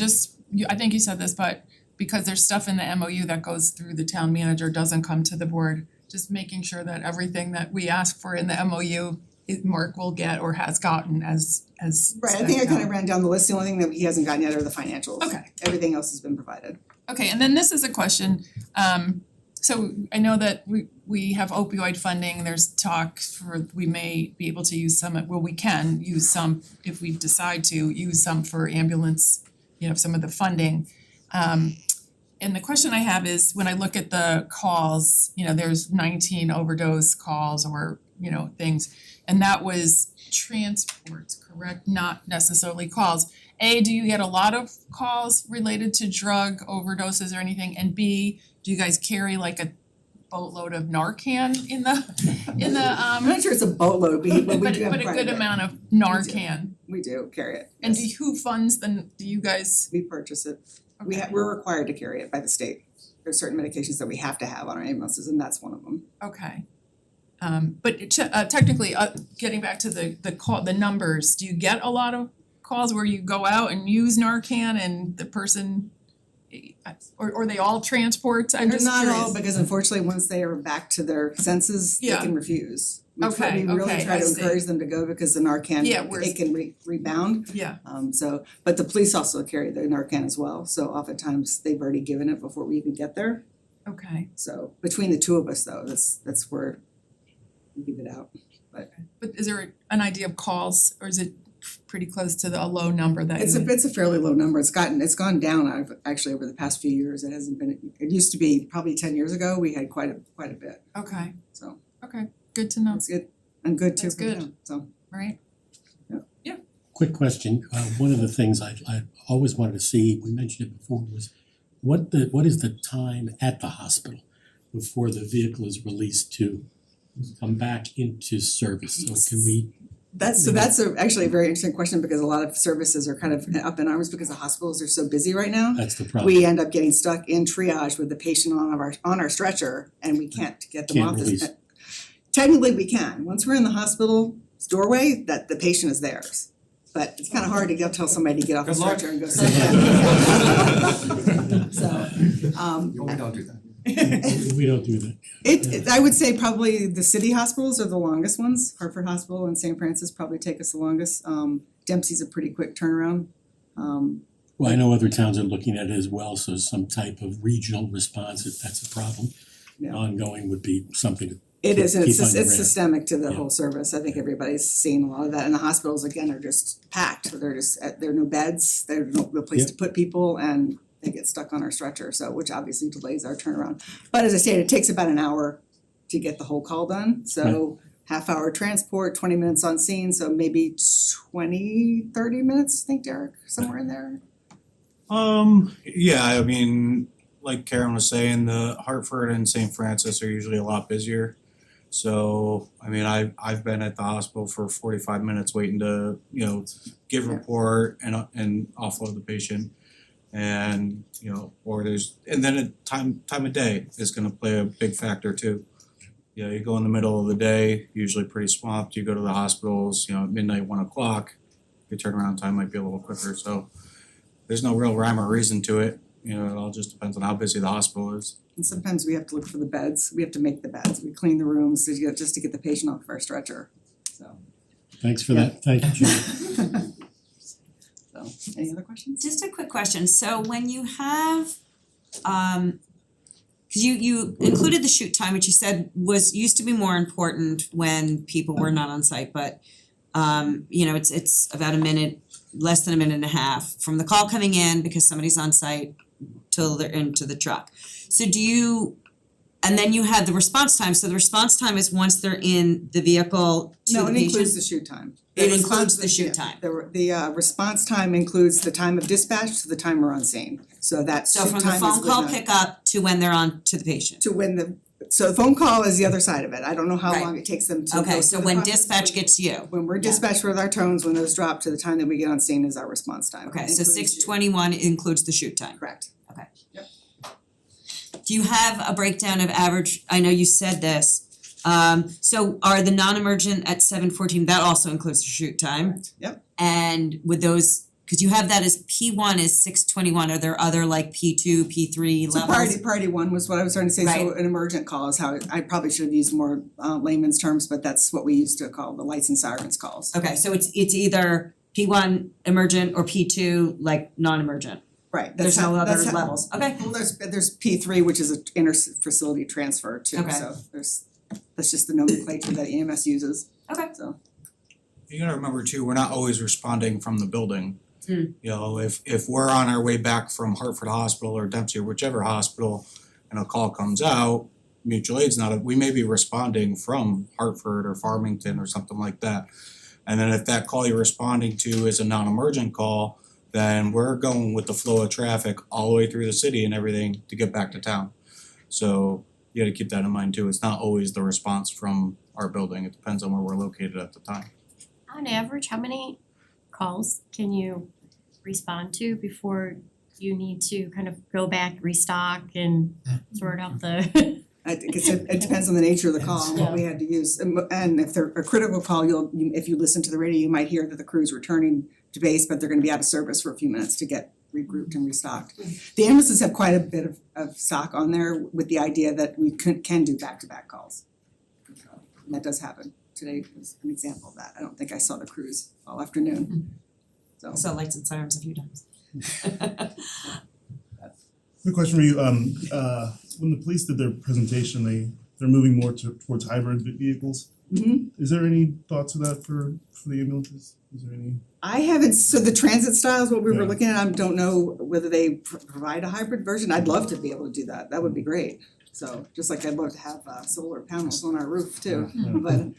think you said this, but because there's stuff in the MOU that goes through the town manager, doesn't come to the board, just making sure that everything that we ask for in the MOU, Mark will get or has gotten as Right, I think I kind of ran down the list, the only thing that he hasn't gotten yet are the financials. Okay. Everything else has been provided. Okay, and then this is a question, so I know that we have opioid funding, there's talk for, we may be able to use some, we can use some if we decide to use some for ambulance, some of the funding. And the question I have is, when I look at the calls, there's 19 overdose calls or, things, and that was transports, correct? Not necessarily calls. A, do you get a lot of calls related to drug overdoses or anything? And B, do you guys carry like a boatload of Narcan in the I'm not sure it's a boatload, but we do have but a quite good bit. amount of Narcan. We do carry it, And yes. who funds do you guys? We purchase it. Okay. We're required to carry it by the state. There's certain medications that we have to have on our ambulances and that's one of them. Okay. But technically, getting back to the numbers, do you get a lot of calls where you go out and use Narcan and the person, or they all transports? I'm just Not curious. all, because unfortunately, once they are back to their senses, they Yeah. can refuse. Okay, We really okay, try I to see. encourage them to go because the Narcan, Yeah, we're- it can rebound. Yeah, But the police also carry the Narcan as well, so oftentimes they've already given it before we even get there. okay. So between the two of us though, that's where we give it out. But is there an idea of calls, or is it pretty close to a low number that It's a fairly low number. It's gone down actually over the past few years. It hasn't been, it used to be probably 10 years ago, we had quite a bit, Okay, so okay, good to know, it's good and good too That's for the good. town, so. right? Quick question, one of the things I always wanted to see, we mentioned it before, was what is the time at the hospital before the vehicle is released to come back into service? So can we, That's actually a very interesting question because a lot of services are kind of up in arms because the hospitals are so busy right now. that's the problem. We end up getting stuck in triage with the patient on our stretcher and we can't get them Can't off release. Technically, we can. Once we're in the hospital's doorway, that the patient is theirs. But it's kind of hard to tell somebody to get off the Good luck. stretcher and go sit down. So, We don't do that. We don't do that. I would say probably the city hospitals are the longest ones. Hartford Hospital and St. Francis probably take us the longest. Dempsey's a pretty quick turnaround. Well, I know other towns are looking at it as well, so some type of regional response, if that's a problem, Yeah. ongoing would be something to It is, and keep on your it's radar. systemic to the Yeah. whole service. I think everybody's seeing a lot of that. And the hospitals, again, are just packed. There are no beds, there's no place to put people, and they get stuck on our stretcher, so which obviously delays our turnaround. But as I said, it takes about an hour to get the whole call done, so half-hour transport, 20 minutes on scene, so maybe 20-30 minutes, I think, Derek, somewhere in there. Yeah, I mean, like Karen was saying, the Hartford and St. Francis are usually a lot busier. So, I mean, I've been at the hospital for 45 minutes waiting to, give a report and offload the patient. And, or and then time of day is gonna play a big factor too. You go in the middle of the day, usually pretty swamped, you go to the hospitals, at midnight, 1:00, your turnaround time might be a little quicker, so there's no real rhyme or reason to it, it all just depends on how busy the hospital is. And sometimes we have to look for the beds, we have to make the beds, we clean the rooms just to get the patient off of our stretcher, so. Thanks for that, thank you, Judy. So, any other questions? Just a quick question, so when you have cause you included the shoot time, which you said used to be more important when people were not on site, but it's about a minute, less than a minute and a half from the call coming in because somebody's on site till they're into the truck. So and then you had the response time, so the response time is once they're in the vehicle to the No, it patient? includes the shoot time. It includes the shoot time. The response time includes the time of dispatch to the time we're on scene, so that shoot So time from is the phone call within- pickup to when they're on to the patient? to when so the phone call is the other side of it, I don't know how Right. long it takes them to go Okay, through so the when process. dispatch gets you, When we're dispatched with our tones, when those drop to the time that we get on scene is our response time. okay, so including 6:21 includes the shoot time. Correct. Do you have a breakdown of average, I know you said this, so are the non-emergent at 7:14, that also includes the shoot time? Correct. Yep. And with those, cause you have that as P1 is 6:21, are there other like P2, P3 So levels? priority one was what I was trying to say, so Right. an emergent call is how I probably should have used more layman's terms, but that's what we used to call the lights and sirens calls. Okay, so it's either P1 emergent or P2 like non-emergent, Right, there's that's no how, other that's how. levels, okay. Well, there's P3, which is a inter-facility transfer too, Okay. so that's just the nomenclature that EMS uses, Okay. so. You gotta remember too, we're not always responding from the building. Mm. If we're on our way back from Hartford Hospital or Dempsey or whichever hospital and a call comes out, mutual aid's we may be responding from Hartford or Farmington or something like that. And then if that call you're responding to is a non-emergent call, then we're going with the flow of traffic all the way through the city and everything to get back to town. So you gotta keep that in mind too, it's not always the response from our building, it depends on where we're located at the time. On average, how many calls can you respond to before you need to kind of go back, restock and sort out the I think it depends on the nature of the call and what we had to use, and if they're a critical call, if you listen to the radio, you might hear that the crew's returning to base, but they're gonna be out of service for a few minutes to get regrouped and restocked. The ambulances have quite a bit of stock on there with the idea that we can do back-to-back calls. And that does happen. Today was an example of that. I don't think I saw the crews all afternoon. So. So lights and sirens a few times. Quick question for you, when the police did their presentation, they're moving more towards hybrid vehicles. Is there any thoughts of that for the ambulances? Is there any? I haven't, so the transit style is what we were Yeah. looking at, I don't know whether they provide a hybrid version, I'd love to be able to do that, that would be great. So, just like I'd love to have solar panels on our roof too, but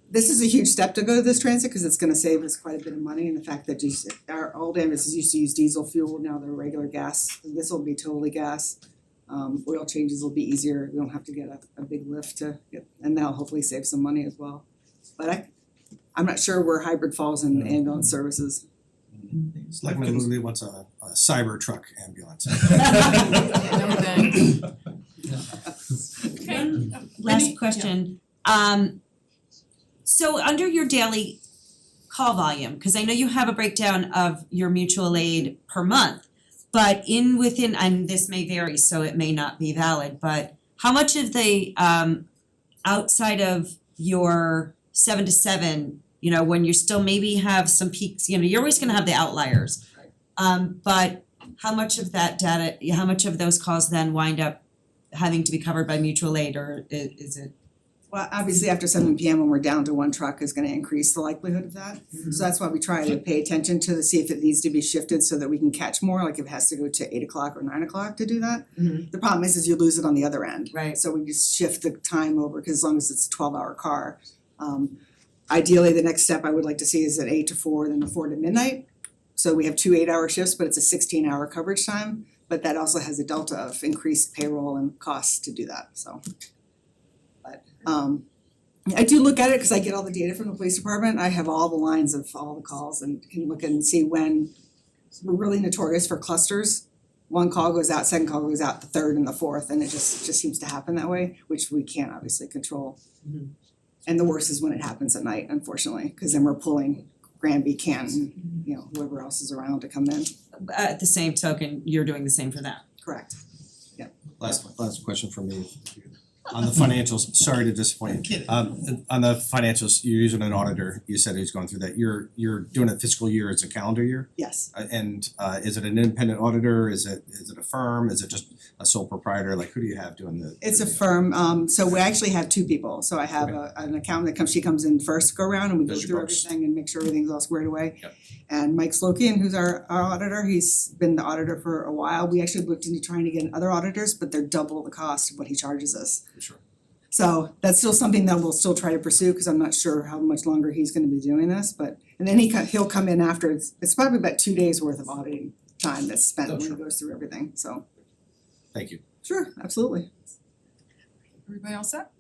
this is a huge step to go to this transit, cause it's gonna save us quite a bit of money, and the fact that our old ambulances used to use diesel fuel, now they're regular gas, this will be totally gas. Oil changes will be easier, we don't have to get a big lift to get, and that'll hopefully save some money as well. But I'm not sure where hybrid falls in ambulance services. Selectmen literally wants a cyber truck ambulance. No thanks. Okay. Last question, so under your daily call volume, cause I know you have a breakdown of your mutual aid per month, but within, and this may vary, so it may not be valid, but how much of the outside of your 7 to 7, when you still maybe have some peaks, you're always gonna have the outliers. But how much of that data, how much of those calls then wind up having to be covered by mutual aid, or is it? Well, obviously after 7 PM when we're down to one truck is gonna increase the likelihood of that. So that's why we try to pay attention to see if it needs to be shifted so that we can catch more, like if it has to go to 8 o'clock or 9 o'clock to do that. The problem is you lose it on the other end. Right. So we just shift the time over, cause as long as it's a 12-hour car. Ideally, the next step I would like to see is at 8 to 4, then the 4 to midnight. So we have 2 8-hour shifts, but it's a 16-hour coverage time, but that also has a delta of increased payroll and costs to do that, so. But I do look at it because I get all the data from the police department. I have all the lines of all the calls and can look and see when we're really notorious for clusters. One call goes out, second call goes out, the third and the fourth, and it just seems to happen that way, which we can't obviously control. And the worst is when it happens at night, unfortunately, because then we're pulling Granby, Canton, you know, whoever else is around to come in. At the same token, you're doing the same for them. Correct. Last question from me. On the financials, sorry to disappoint you. On the financials, you're using an auditor, you said he's going through that. You're doing a fiscal year as a calendar year? Yes. And is it an independent auditor? Is it a firm? Is it just a sole proprietor? Like who do you have doing the? It's a firm, so we actually have two people. So I have an accountant that she comes in first go around and we go Does your through books. everything and make sure everything's all squared away. Yep. And Mike Slokian, who's our auditor, he's been the auditor for a while. We actually looked into trying to get other auditors, but they're double the cost of what he charges us. Sure. So that's still something that we'll still try to pursue because I'm not sure how much longer he's gonna be doing this, but and then he'll come in after, it's probably about 2 days worth of auditing time that's spent when he sure. goes through everything, so. Thank you. Sure, absolutely. Everybody all set?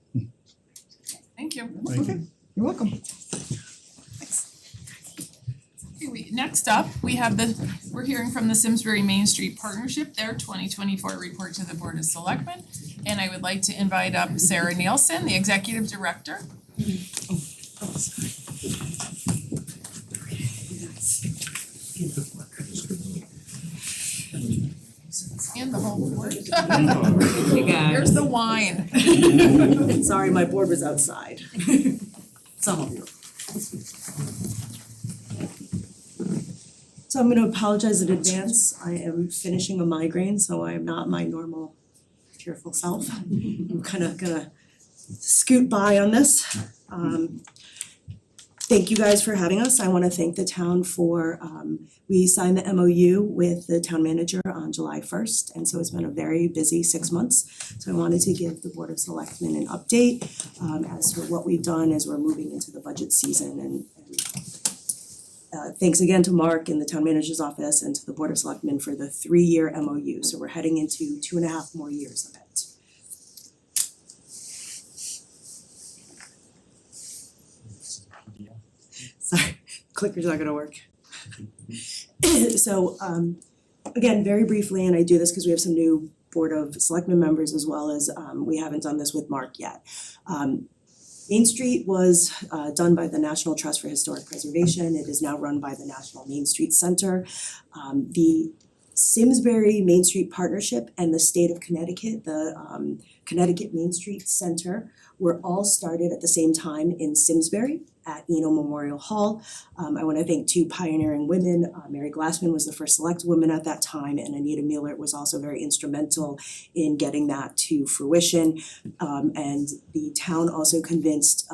Thank you. Okay, you're welcome. Okay, next up, we're hearing from the Simsbury Main Street Partnership, their 2024 report to the Board of Selectmen. And I would like to invite up Sarah Nielsen, the Executive Director. And the whole board. Here's the wine. Sorry, my board was outside. Some of you. So I'm gonna apologize in advance. I am finishing a migraine, so I am not my normal cheerful self. I'm kinda gonna scoot by on this. Thank you guys for having us. I wanna thank the town for, we signed the MOU with the town manager on July 1st, and so it's been a very busy 6 months. So I wanted to give the Board of Selectmen an update as to what we've done as we're moving into the budget season and thanks again to Mark in the town manager's office and to the Board of Selectmen for the 3-year MOU. So we're heading into 2.5 more years of it. Sorry, clicker's not gonna work. So again, very briefly, and I do this because we have some new Board of Selectmen members as well as we haven't done this with Mark yet. Main Street was done by the National Trust for Historic Preservation. It is now run by the National Main Street Center. The Simsbury Main Street Partnership and the state of Connecticut, the Connecticut Main Street Center, were all started at the same time in Simsbury at Eno Memorial Hall. I wanna thank 2 pioneering women. Mary Glassman was the first select woman at that time, and Anita Mueller was also very instrumental in getting that to fruition. And the town also convinced,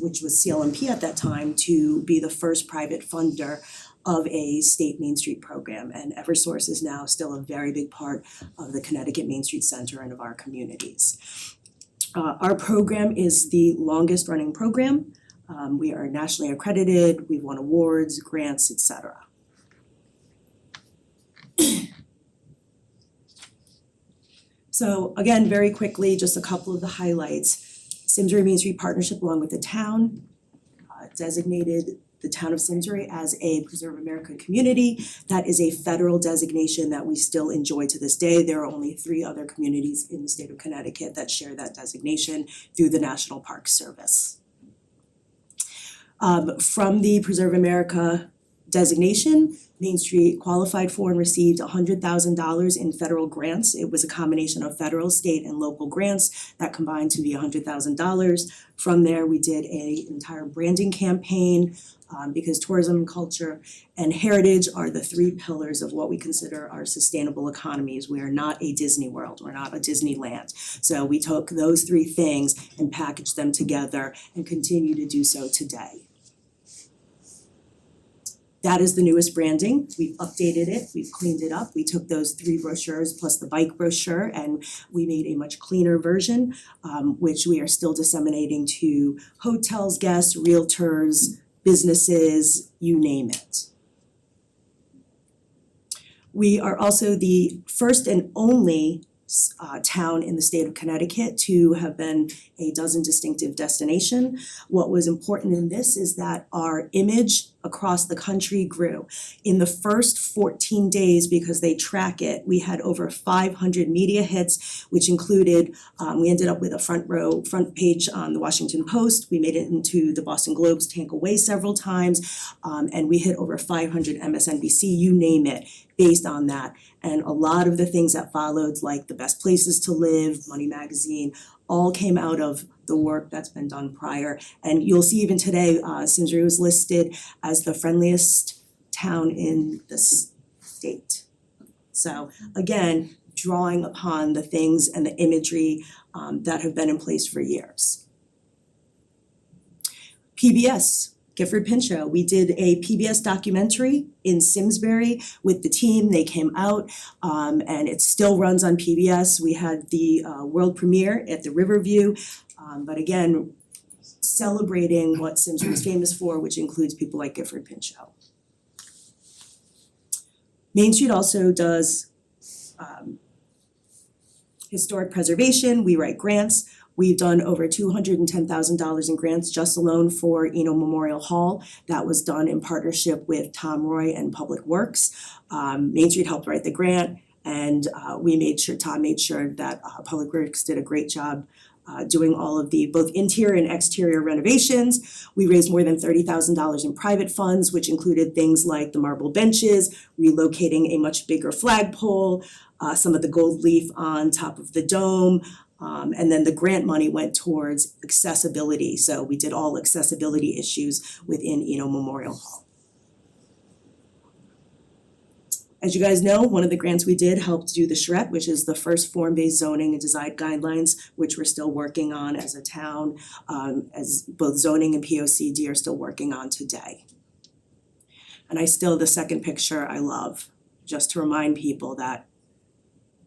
which was CLMP at that time, to be the first private funder of a state Main Street program, and Eversource is now still a very big part of the Connecticut Main Street Center and of our communities. Our program is the longest running program. We are nationally accredited, we've won awards, grants, etc. So again, very quickly, just a couple of the highlights. Simsbury Main Street Partnership, along with the town, designated the town of Simsbury as a Preserve America community. That is a federal designation that we still enjoy to this day. There are only 3 other communities in the state of Connecticut that share that designation through the National Park Service. From the Preserve America designation, Main Street qualified for and received $100,000 in federal grants. It was a combination of federal, state, and local grants that combined to be $100,000. From there, we did an entire branding campaign because tourism, culture, and heritage are the 3 pillars of what we consider our sustainable economies. We are not a Disney World, we're not a Disneyland. So we took those 3 things and packaged them together and continue to do so today. That is the newest branding. We've updated it, we've cleaned it up. We took those 3 brochures plus the bike brochure and we made a much cleaner version, which we are still disseminating to hotels, guests, realtors, businesses, you name it. We are also the first and only town in the state of Connecticut to have been a dozen distinctive destination. What was important in this is that our image across the country grew. In the first 14 days, because they track it, we had over 500 media hits, which included, we ended up with a front page on the Washington Post. We made it into the Boston Globe's Tank Away several times, and we hit over 500 MSNBC, you name it, based on that. And a lot of the things that followed, like the best places to live, Money Magazine, all came out of the work that's been done prior. And you'll see even today, Simsbury was listed as the friendliest town in the state. So again, drawing upon the things and the imagery that have been in place for years. PBS. Gifford Pinchot, we did a PBS documentary in Simsbury with the team. They came out and it still runs on PBS. We had the world premiere at the Riverview, but again, celebrating what Simsbury is famous for, which includes people like Gifford Pinchot. Main Street also does historic preservation. We write grants. We've done over $210,000 in grants just alone for Eno Memorial Hall. That was done in partnership with Tom Roy and Public Works. Main Street helped write the grant, and Tom made sure that Public Works did a great job doing all of the both interior and exterior renovations. We raised more than $30,000 in private funds, which included things like the marble benches, relocating a much bigger flagpole, some of the gold leaf on top of the dome. And then the grant money went towards accessibility. So we did all accessibility issues within Eno Memorial Hall. As you guys know, one of the grants we did helped do the charrette, which is the first form-based zoning and design guidelines, which we're still working on as a town, as both zoning and POCD are still working on today. And the second picture I love, just to remind people that,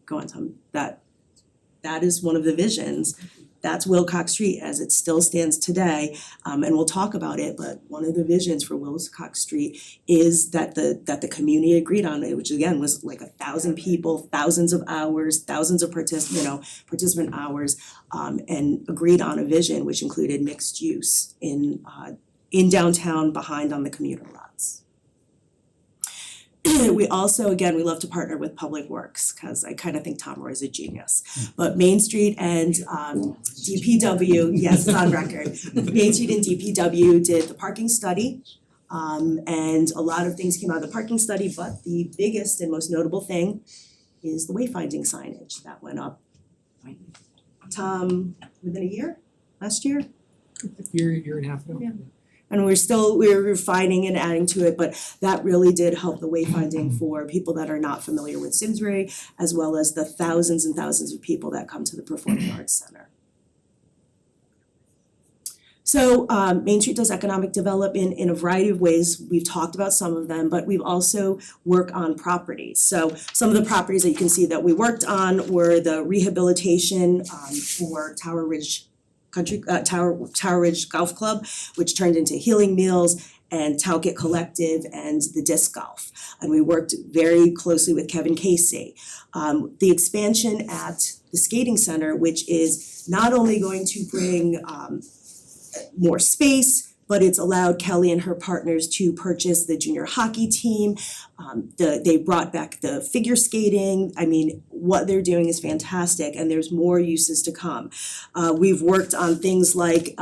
go on Tom, that is one of the visions. That's Wilcox Street as it still stands today, and we'll talk about it, but one of the visions for Wilcox Street is that the community agreed on it, which again was like 1,000 people, thousands of hours, thousands of participant hours, and agreed on a vision which included mixed use in downtown behind on the commuter lots. We also, again, we love to partner with Public Works because I kind of think Tom Roy is a genius. But Main Street and DPW, yes, it's on record. Main Street and DPW did the parking study. And a lot of things came out of the parking study, but the biggest and most notable thing is the wayfinding signage that went up. Tom, within a year, last year? Year and a half ago. Yeah. And we're refining and adding to it, but that really did help the wayfinding for people that are not familiar with Simsbury, as well as the thousands and thousands of people that come to the Performing Arts Center. So Main Street does economic development in a variety of ways. We've talked about some of them, but we've also worked on properties. So some of the properties that you can see that we worked on were the rehabilitation for Tower Ridge Golf Club, which turned into Healing Meals, and Talcott Collective and the disc golf. And we worked very closely with Kevin Casey. The expansion at the skating center, which is not only going to bring more space, but it's allowed Kelly and her partners to purchase the junior hockey team. They brought back the figure skating. I mean, what they're doing is fantastic, and there's more uses to come. We've worked on things like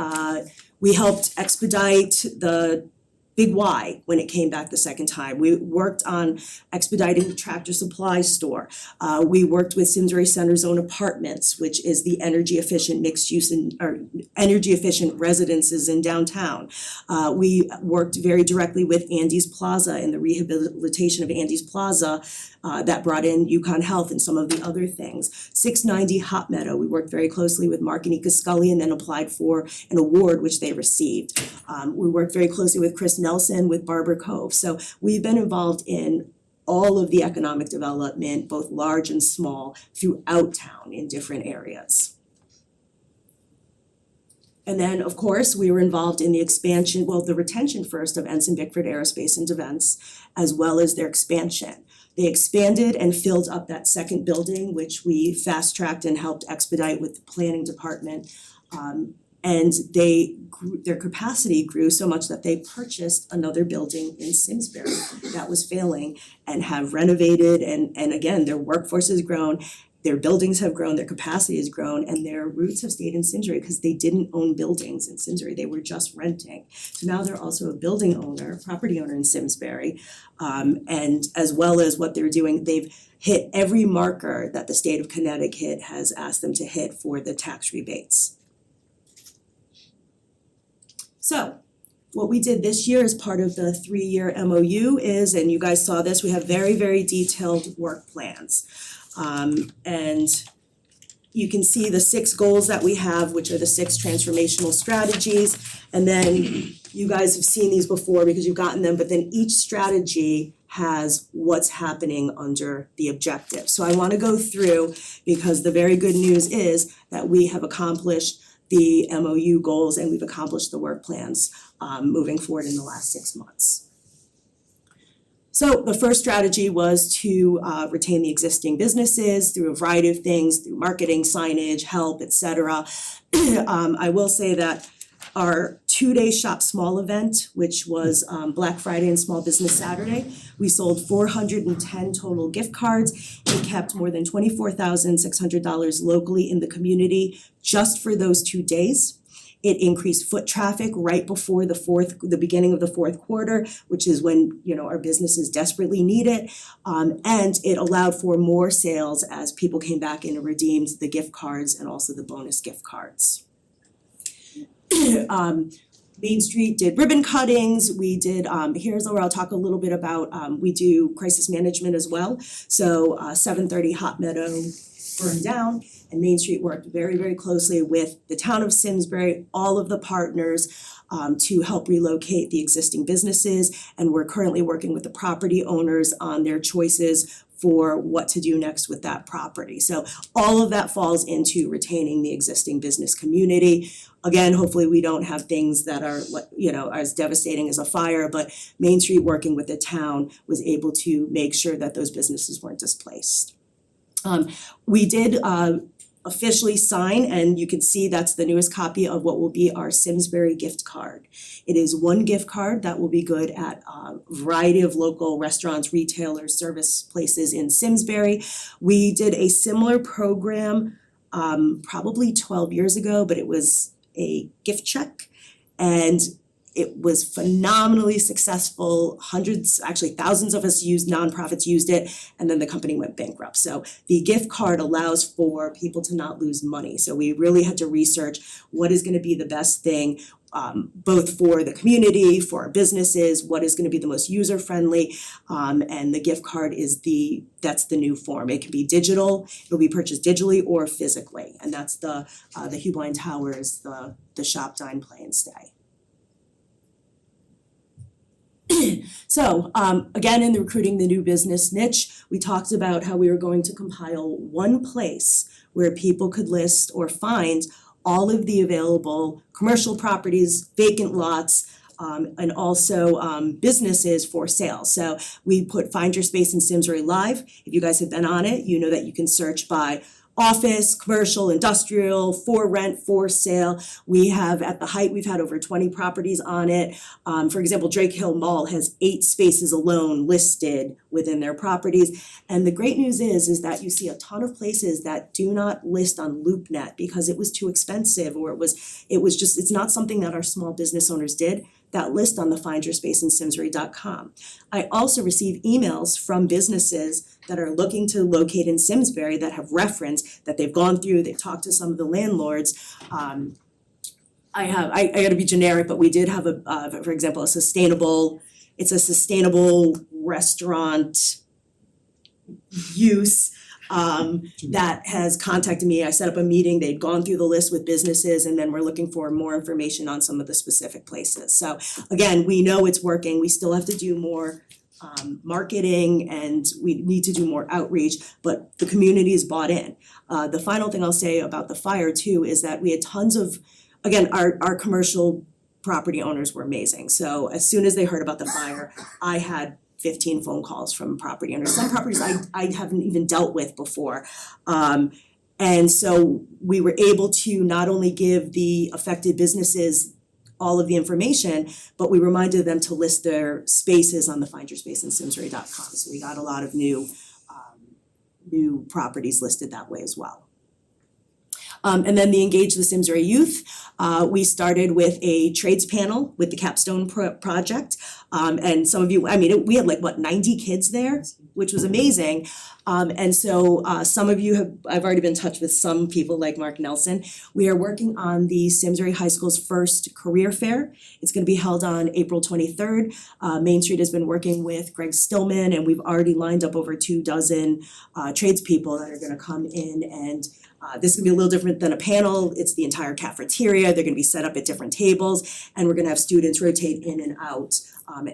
we helped expedite the Big Y when it came back the second time. We worked on expediting the Tractor Supply store. We worked with Simsbury Center's own apartments, which is the energy efficient mixed use or energy efficient residences in downtown. We worked very directly with Andy's Plaza and the rehabilitation of Andy's Plaza that brought in Yukon Health and some of the other things. 690 Hot Meadow, we worked very closely with Mark and Nika Scully and then applied for an award which they received. We worked very closely with Chris Nelson with Barber Cove. So we've been involved in all of the economic development, both large and small, throughout town in different areas. And then, of course, we were involved in the expansion, the retention first of Ensign Bickford Aerospace and Defense, as well as their expansion. They expanded and filled up that second building, which we fast-tracked and helped expedite with the planning department. And their capacity grew so much that they purchased another building in Simsbury that was failing and have renovated and again, their workforce has grown, their buildings have grown, their capacity has grown, and their roots have stayed in Simsbury because they didn't own buildings in Simsbury, they were just renting. So now they're also a building owner, property owner in Simsbury. And as well as what they're doing, they've hit every marker that the state of Connecticut has asked them to hit for the tax rebates. So, what we did this year as part of the 3-year MOU is, and you guys saw this, we have very, very detailed work plans. And you can see the 6 goals that we have, which are the 6 transformational strategies. And then you guys have seen these before because you've gotten them, but then each strategy has what's happening under the objective. So I wanna go through because the very good news is that we have accomplished the MOU goals and we've accomplished the work plans moving forward in the last 6 months. So the first strategy was to retain the existing businesses through a variety of things, through marketing, signage, help, etc. I will say that our 2-day Shop Small event, which was Black Friday and Small Business Saturday, we sold 410 total gift cards. We kept more than $24,600 locally in the community just for those 2 days. It increased foot traffic right before the beginning of the fourth quarter, which is when, you know, our businesses desperately need it. And it allowed for more sales as people came back and redeemed the gift cards and also the bonus gift cards. Main Street did ribbon cuttings, we did, here's where I'll talk a little bit about, we do crisis management as well. So 730 Hot Meadow burned down and Main Street worked very, very closely with the town of Simsbury, all of the partners to help relocate the existing businesses. And we're currently working with the property owners on their choices for what to do next with that property. So all of that falls into retaining the existing business community. Again, hopefully we don't have things that are, you know, as devastating as a fire, but Main Street working with the town was able to make sure that those businesses weren't displaced. We did officially sign, and you can see that's the newest copy of what will be our Simsbury gift card. It is 1 gift card that will be good at a variety of local restaurants, retailers, service places in Simsbury. We did a similar program probably 12 years ago, but it was a gift check and it was phenomenally successful. Hundreds, actually thousands of us nonprofits used it, and then the company went bankrupt. So the gift card allows for people to not lose money. So we really had to research what is gonna be the best thing, both for the community, for our businesses, what is gonna be the most user-friendly, and the gift card is that's the new form. It can be digital, it'll be purchased digitally or physically, and that's the Hugh Blind Towers, the Shop, Dine, Play, and Stay. So again, in the recruiting the new business niche, we talked about how we were going to compile one place where people could list or find all of the available commercial properties, vacant lots, and also businesses for sale. So we put Find Your Space in Simsbury live. If you guys have been on it, you know that you can search by office, commercial, industrial, for rent, for sale. We have, at the height, we've had over 20 properties on it. For example, Drake Hill Mall has 8 spaces alone listed within their properties. And the great news is that you see a ton of places that do not list on LoopNet because it was too expensive, or it's not something that our small business owners did. That list on the findyourspaceInSimsbury.com. I also receive emails from businesses that are looking to locate in Simsbury that have referenced that they've gone through, they've talked to some of the landlords. I gotta be generic, but we did have for example, a sustainable restaurant use that has contacted me. I set up a meeting, they'd gone through the list with businesses, and then we're looking for more information on some of the specific places. So again, we know it's working, we still have to do more marketing and we need to do more outreach, but the community is bought in. The final thing I'll say about the fire too is that we had tons of, again, our commercial property owners were amazing. So as soon as they heard about the fire, I had 15 phone calls from property owners. Some properties I haven't even dealt with before. And so we were able to not only give the affected businesses all of the information, but we reminded them to list their spaces on the Find Your Space in Simsbury.com. So we got a lot of new properties listed that way as well. And then the Engage the Simsbury Youth, we started with a trades panel with the Capstone project. And some of you, we had 90 kids there, which was amazing. And so some of you I've already been in touch with some people like Mark Nelson. We are working on the Simsbury High School's first career fair. It's gonna be held on April 23rd. Main Street has been working with Greg Stillman, and we've already lined up over 24 tradespeople that are gonna come in, and this is gonna be a little different than a panel. It's the entire cafeteria. They're gonna be set up at different tables, and we're gonna have students rotate in and out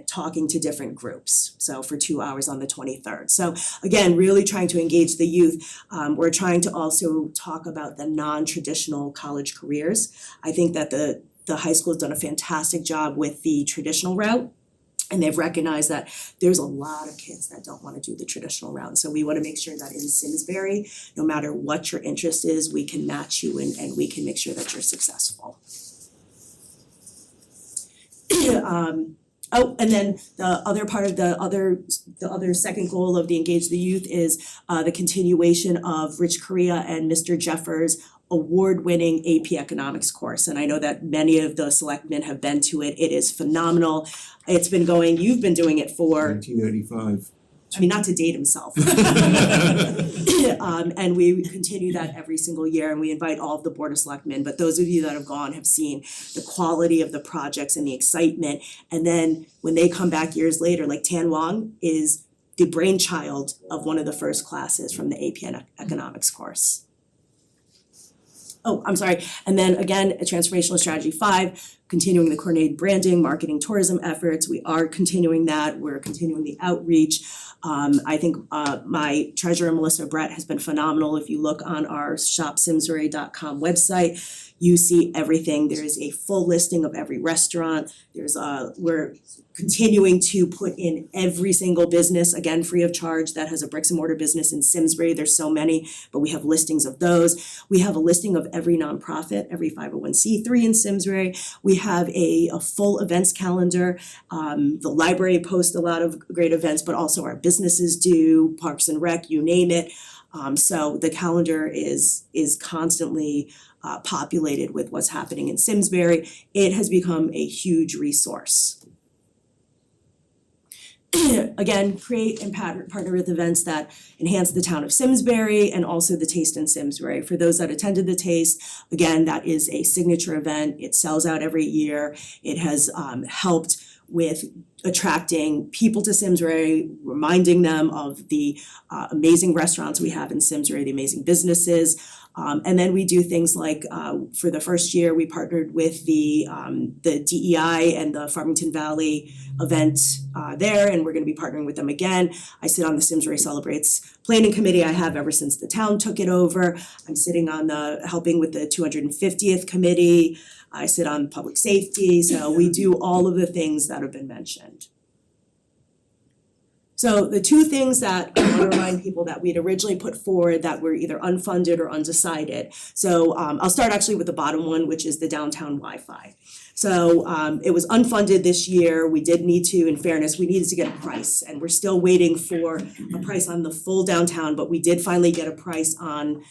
talking to different groups. So for 2 hours on the 23rd. So again, really trying to engage the youth. We're trying to also talk about the non-traditional college careers. I think that the high school has done a fantastic job with the traditional route. And they've recognized that there's a lot of kids that don't want to do the traditional route. So we want to make sure that in Simsbury, no matter what your interest is, we can match you and we can make sure that you're successful. And then the other part of the other second goal of the Engage the Youth is the continuation of Rich Correa and Mr. Jeffers' award-winning AP Economics course. And I know that many of the selectmen have been to it. It is phenomenal. It's been going, you've been doing it for 1985. Not to date himself. And we continue that every single year, and we invite all of the Board of Selectmen, but those of you that have gone have seen the quality of the projects and the excitement. And then when they come back years later, like Tan Wong is the brainchild of one of the first classes from the AP Economics course. Oh, I'm sorry. And then again, a Transformational Strategy 5, continuing the coordinated branding, marketing, tourism efforts. We are continuing that. We're continuing the outreach. I think my treasurer, Melissa Brett, has been phenomenal. If you look on our shopsimsbury.com website, you see everything. There is a full listing of every restaurant. We're continuing to put in every single business, again, free of charge, that has a bricks and mortar business in Simsbury. There's so many, but we have listings of those. We have a listing of every nonprofit, every 501c3 in Simsbury. We have a full events calendar. The library posts a lot of great events, but also our businesses do, Parks and Rec, you name it. So the calendar is constantly populated with what's happening in Simsbury. It has become a huge resource. Again, create and partner with events that enhance the town of Simsbury and also the Taste in Simsbury. For those that attended the Taste, again, that is a signature event. It sells out every year. It has helped with attracting people to Simsbury, reminding them of the amazing restaurants we have in Simsbury, the amazing businesses. And then we do things like, for the first year, we partnered with the DEI and the Farmington Valley event there, and we're gonna be partnering with them again. I sit on the Simsbury Celebrates Planning Committee. I have ever since the town took it over. I'm sitting on helping with the 250th committee. I sit on public safety, so we do all of the things that have been mentioned. So the two things that I want to remind people that we'd originally put forward that were either unfunded or undecided. So I'll start actually with the bottom one, which is the downtown Wi-Fi. So it was unfunded this year. We did need to, in fairness, we needed to get a price, and we're still waiting for a price on the full downtown, but we did finally get a price on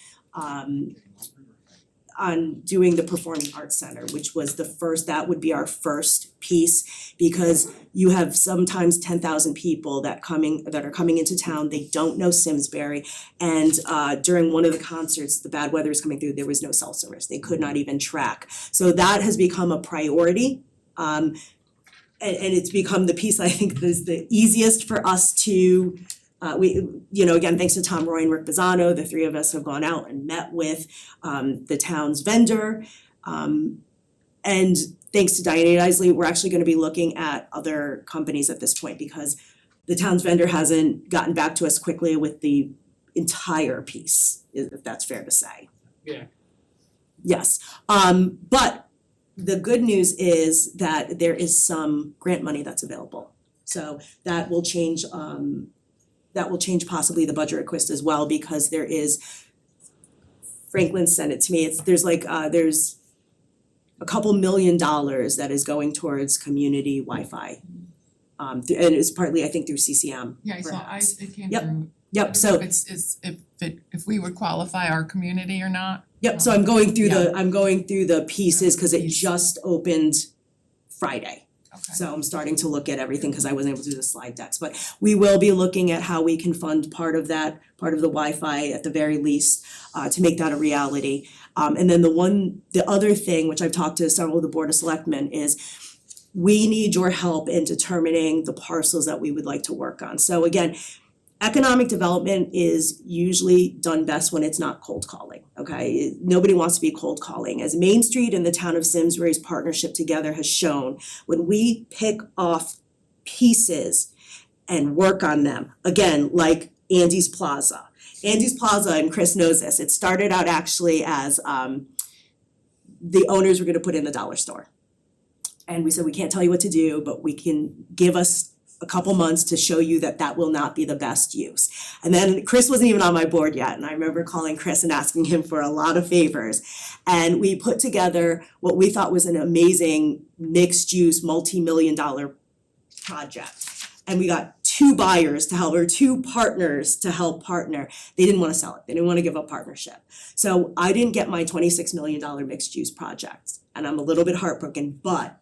doing the Performing Arts Center, which was that would be our first piece, because you have sometimes 10,000 people that are coming into town, they don't know Simsbury, and during one of the concerts, the bad weather is coming through, there was no cell service, they could not even track. So that has become a priority, and it's become the piece I think is the easiest for us to again, thanks to Tom Roy and Rick Bizzano, the three of us have gone out and met with the town's vendor. And thanks to Diane Isley, we're actually gonna be looking at other companies at this point because the town's vendor hasn't gotten back to us quickly with the entire piece, if that's fair to say. Yeah. Yes, but the good news is that there is some grant money that's available. So that will change possibly the budget request as well, because there is, Franklin sent it to me, there's a couple $1 million that is going towards community Wi-Fi. And it's partly, I think, through CCM. Yeah, I saw, perhaps. it came Yep. through. Yep, so If we would qualify our community or not. Yep, so I'm going through the pieces, cause it just opened Friday. Okay. So I'm starting to look at everything, cause I wasn't able to do the slide decks, but we will be looking at how we can fund part of the Wi-Fi at the very least, to make that a reality. And then the other thing, which I've talked to several of the Board of Selectmen, is we need your help in determining the parcels that we would like to work on. So again, economic development is usually done best when it's not cold calling, okay? Nobody wants to be cold calling. As Main Street and the town of Simsbury's partnership together has shown, when we pick off pieces and work on them, again, like Andy's Plaza. Andy's Plaza, and Chris knows this, it started out actually as the owners were gonna put in the dollar store. And we said, we can't tell you what to do, but we can give us a couple months to show you that that will not be the best use. And then Chris wasn't even on my board yet, and I remember calling Chris and asking him for a lot of favors. And we put together what we thought was an amazing mixed-use, multi-million-dollar project. And we got two buyers to help, or two partners to help partner. They didn't wanna sell it, they didn't wanna give up partnership. So I didn't get my $26 million mixed-use project, and I'm a little bit heartbroken, but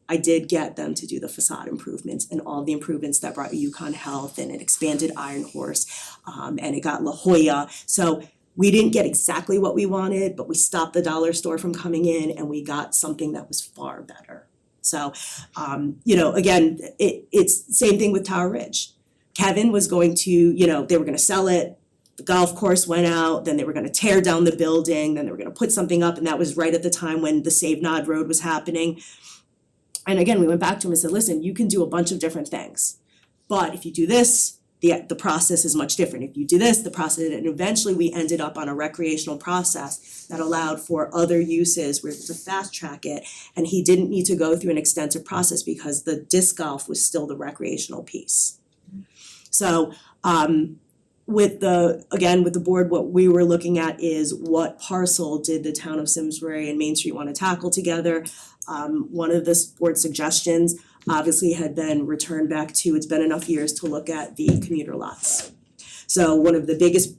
I did get them to do the facade improvements and all the improvements that brought Yukon Health, and it expanded Iron Horse, and it got La Jolla. So we didn't get exactly what we wanted, but we stopped the dollar store from coming in, and we got something that was far better. So, again, it's same thing with Tower Ridge. Kevin was going to, they were gonna sell it, the golf course went out, then they were gonna tear down the building, then they were gonna put something up, and that was right at the time when the Save Nod Road was happening. And again, we went back to him and said, listen, you can do a bunch of different things, but if you do this, the process is much different. If you do this, the process, and eventually we ended up on a recreational process that allowed for other uses. We were able to fast track it, and he didn't need to go through an extensive process because the disc golf was still the recreational piece. So with the board, what we were looking at is what parcel did the town of Simsbury and Main Street want to tackle together. One of the board suggestions obviously had been returned back to, it's been enough years to look at the commuter lots. So one of the biggest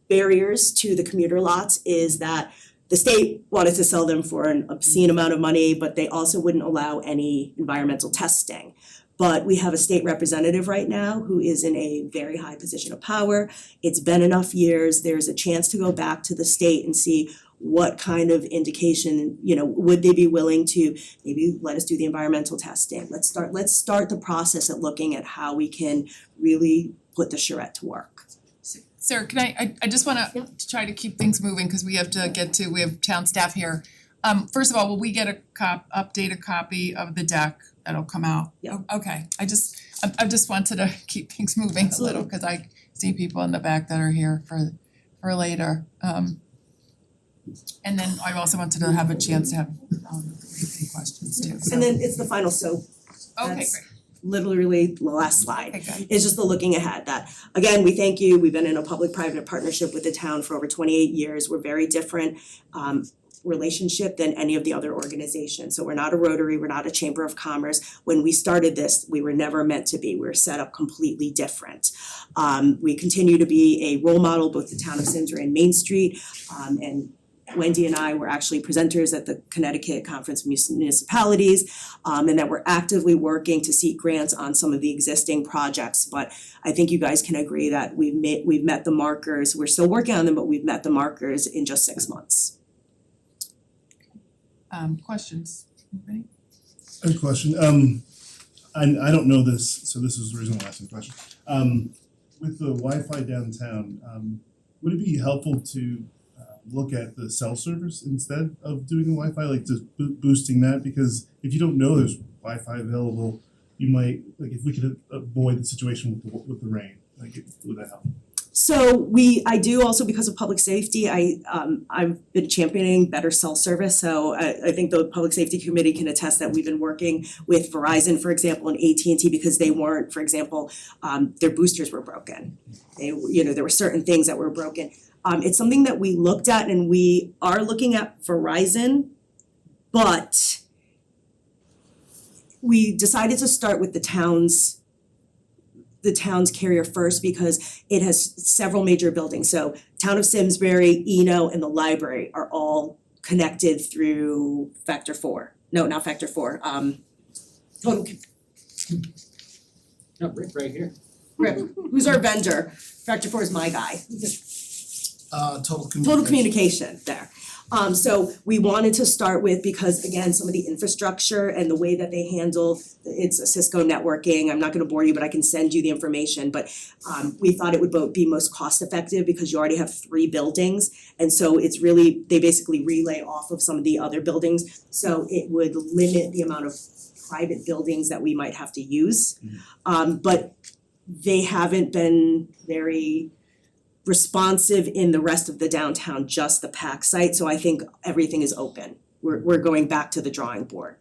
barriers to the commuter lots is that the state wanted to sell them for an obscene amount of money, but they also wouldn't allow any environmental testing. But we have a state representative right now who is in a very high position of power. It's been enough years, there's a chance to go back to the state and see what kind of indication, would they be willing to maybe let us do the environmental testing? Let's start the process at looking at how we can really put the charrette to work. Sarah, can I just wanna try to keep things moving, because we have town staff here. First of all, will we get a updated copy of the deck that'll come out? Yeah. Okay, I just wanted to keep things moving a little, because I see people in the back that are here for later. And then I also wanted to have a chance to have any questions too, so. And then it's the final, so Okay, that's great. literally the last slide. Okay, good. It's just the looking ahead that, again, we thank you, we've been in a public-private partnership with the town for over 28 years, we're very different relationship than any of the other organizations. So we're not a Rotary, we're not a Chamber of Commerce. When we started this, we were never meant to be, we were set up completely different. We continue to be a role model, both the town of Simsbury and Main Street, and Wendy and I were actually presenters at the Connecticut Conference of Municipalities, and that we're actively working to seek grants on some of the existing projects. But I think you guys can agree that we've met the markers, we're still working on them, but we've met the markers in just 6 months. Questions, anybody? I have a question. I don't know this, so this is the reason I'm asking the question. With the Wi-Fi downtown, would it be helpful to look at the cell service instead of doing the Wi-Fi, like just boosting that? Because if you don't know there's Wi-Fi available, you might, like if we could avoid the situation with the rain, would that help? So I do also, because of public safety, I've been championing better cell service, so I think the Public Safety Committee can attest that we've been working with Verizon, for example, and AT&T because they weren't, for example, their boosters were broken. There were certain things that were broken. It's something that we looked at and we are looking at Verizon, but we decided to start with the town's carrier first because it has several major buildings. So Town of Simsbury, Eno, and the library are all connected through Factor 4. No, not Factor 4. Total. No, Rick right here. Rip, who's our vendor? Factor 4 is my guy. Total Communication, there. So we wanted to start with, because again, some of the infrastructure and the way that they handle, it's a Cisco networking, I'm not gonna bore you, but I can send you the information, but we thought it would be most cost effective because you already have 3 buildings, and so it's really, they basically relay off of some of the other buildings, so it would limit the amount of private buildings that we might have to use. But they haven't been very responsive in the rest of the downtown, just the PAC site, so I think everything is open. We're going back to the drawing board.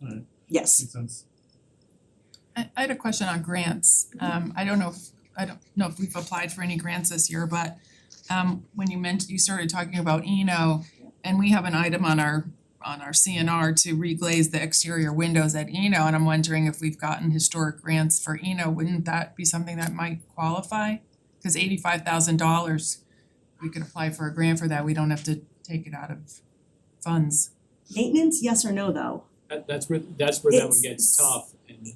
Alright. Yes. Makes sense. I had a question on grants. I don't know if we've applied for any grants this year, but when you started talking about Eno, and we have an item on our CNR to reglaze the exterior windows at Eno, and I'm wondering if we've gotten historic grants for Eno, wouldn't that be something that might qualify? Cause $85,000, we could apply for a grant for that, we don't have to take it out of funds. Maintenance, yes or no though? That's where that one It's- gets tough and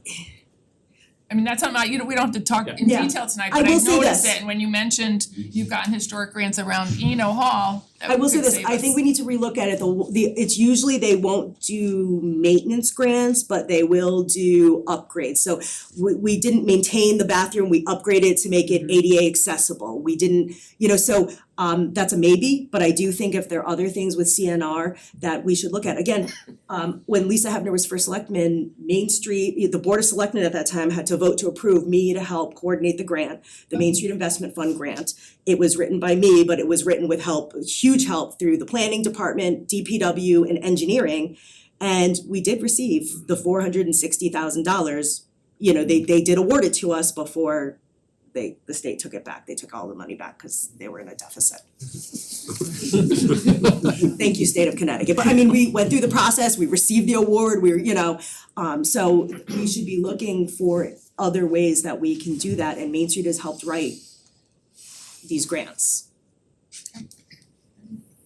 I mean, that's not, we don't have to talk in Yeah. detail tonight, I but I will say noticed this. it, and when you mentioned you've gotten historic grants around Eno Hall, that I will say could this, save I us. think we need to relook at it, it's usually they won't do maintenance grants, but they will do upgrades. So we didn't maintain the bathroom, we upgraded to make it ADA accessible. We didn't, so that's a maybe, but I do think if there are other things with CNR that we should look at. Again, when Lisa Hebner was first selectman, Main Street, the Board of Selectmen at that time had to vote to approve me to help coordinate the grant, the Main Street Investment Fund grant. It was written by me, but it was written with huge help through the planning department, DPW, and engineering. And we did receive the $460,000. They did award it to us before the state took it back. They took all the money back because they were in a deficit. Thank you, state of Connecticut. But I mean, we went through the process, we received the award, so we should be looking for other ways that we can do that, and Main Street has helped write these grants.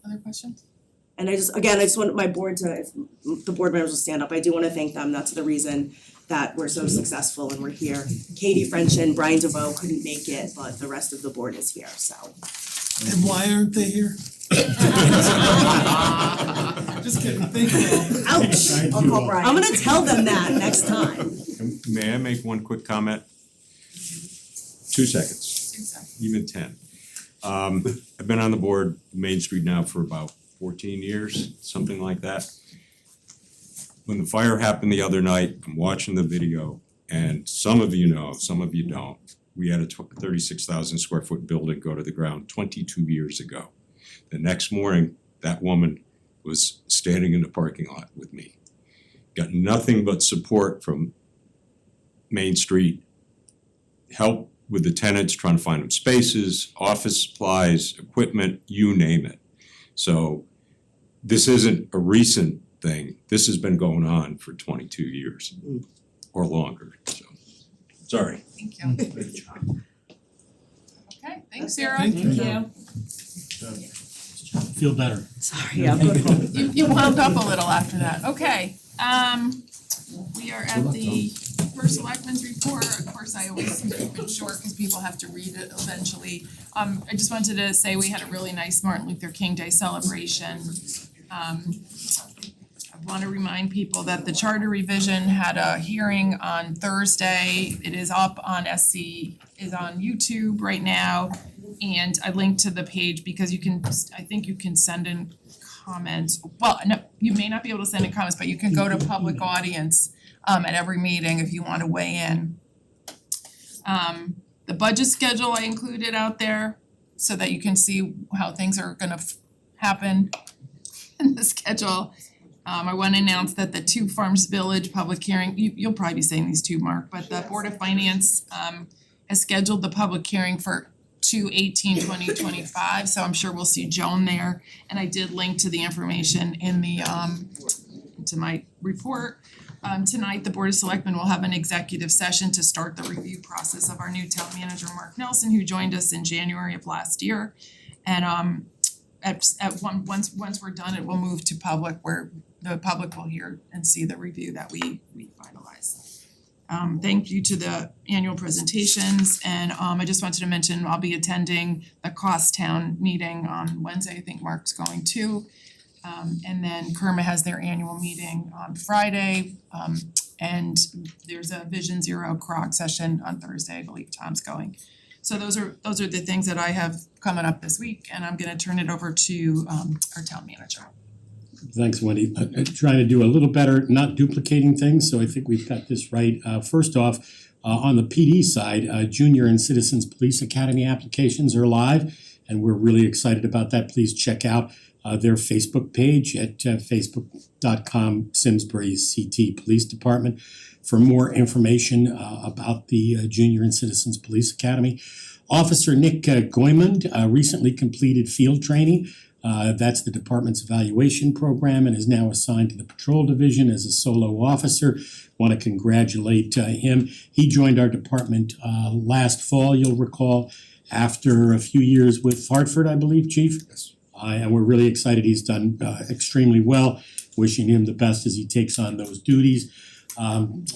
Other questions? And I just want my board to, if the board members will stand up, I do wanna thank them, that's the reason that we're so successful and we're here. Katie French and Brian DeVoe couldn't make it, but the rest of the board is here, so. And why aren't they here? Just kidding, thank you. Ouch, I'll call Brian. I'm gonna tell them that next time. May I make one quick comment? 2 seconds, even 10. I've been on the board Main Street now for about 14 years, something like that. When the fire happened the other night, I'm watching the video, and some of you know, some of you don't. We had a 36,000 square foot building go to the ground 22 years ago. The next morning, that woman was standing in the parking lot with me. Got nothing but support from Main Street, help with the tenants, trying to find them spaces, office supplies, equipment, you name it. So this isn't a recent thing, this has been going on for 22 years or longer, so, sorry. Thank you. Okay, thanks, Sarah. Thank you. Feel better. Sorry, I'll go to home. You wound up a little after that, okay. We are at the first selectmen's report, of course, I always keep it short because people have to read it eventually. I just wanted to say we had a really nice Martin Luther King Day celebration. I wanna remind people that the charter revision had a hearing on Thursday. It is up on is on YouTube right now. And I linked to the page because I think you can send in comments. Well, no, you may not be able to send in comments, but you can go to public audience at every meeting if you wanna weigh in. The budget schedule I included out there so that you can see how things are gonna happen in the schedule. I wanna announce that the Two Farms Village public hearing, you'll probably be saying these too, Mark, but the Board of Finance has scheduled the public hearing for 2/18/2025, so I'm sure we'll see Joan there. And I did link to the information in the to my report. Tonight, the Board of Selectmen will have an executive session to start the review process of our new town manager, Mark Nelson, who joined us in January of last year. And once we're done, it will move to public, where the public will hear and see the review that we finalized. Thank you to the annual presentations, and I just wanted to mention I'll be attending the Crosstown meeting on Wednesday. I think Mark's going too. And then Kerma has their annual meeting on Friday, and there's a Vision Zero CROG session on Thursday, I believe Tom's going. So those are the things that I have coming up this week, and I'm gonna turn it over to our town manager. Thanks, Wendy. Trying to do a little better, not duplicating things, so I think we've got this right. First off, on the PD side, Junior and Citizens Police Academy applications are live, and we're really excited about that. Please check out their Facebook page at facebook.com Simsbury CT Police Department for more information about the Junior and Citizens Police Academy. Officer Nick Goymond recently completed field training. That's the department's evaluation program, and is now assigned to the patrol division as a solo officer. Want to congratulate him. He joined our department last fall, you'll recall, after a few years with Hartford, I believe, Chief? Yes. And we're really excited. He's done extremely well. Wishing him the best as he takes on those duties.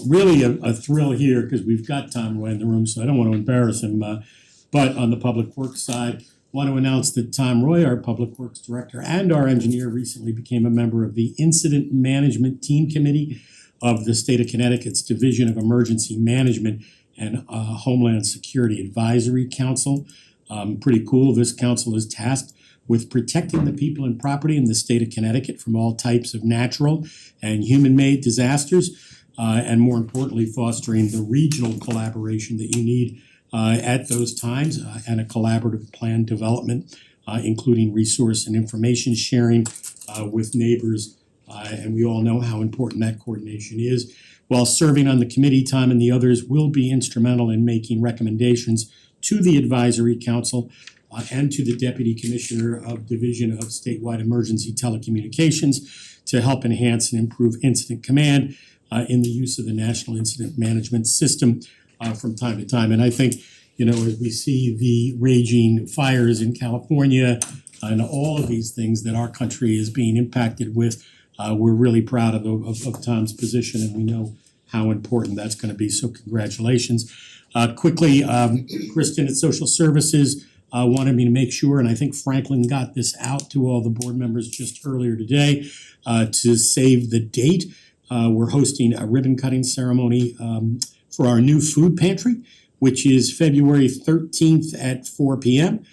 Really a thrill here, because we've got Tom Roy in the room, so I don't want to embarrass him. But on the public works side, want to announce that Tom Roy, our public works director and our engineer, recently became a member of the Incident Management Team Committee of the State of Connecticut's Division of Emergency Management and Homeland Security Advisory Council. Pretty cool. This council is tasked with protecting the people and property in the state of Connecticut from all types of natural and human-made disasters, and more importantly, fostering the regional collaboration that you need at those times, and a collaborative plan development, including resource and information sharing with neighbors, and we all know how important that coordination is. While serving on the committee, Tom and the others will be instrumental in making recommendations to the advisory council and to the Deputy Commissioner of Division of Statewide Emergency Telecommunications to help enhance and improve incident command in the use of the National Incident Management System from time to time. And I think, you know, as we see the raging fires in California and all of these things that our country is being impacted with, we're really proud of Tom's position, and we know how important that's gonna be, so congratulations. Quickly, Kristen at Social Services wanted me to make sure, and I think Franklin got this out to all the board members just earlier today, to save the date. We're hosting a ribbon cutting ceremony for our new food pantry, which is February 13th at 4 p.m.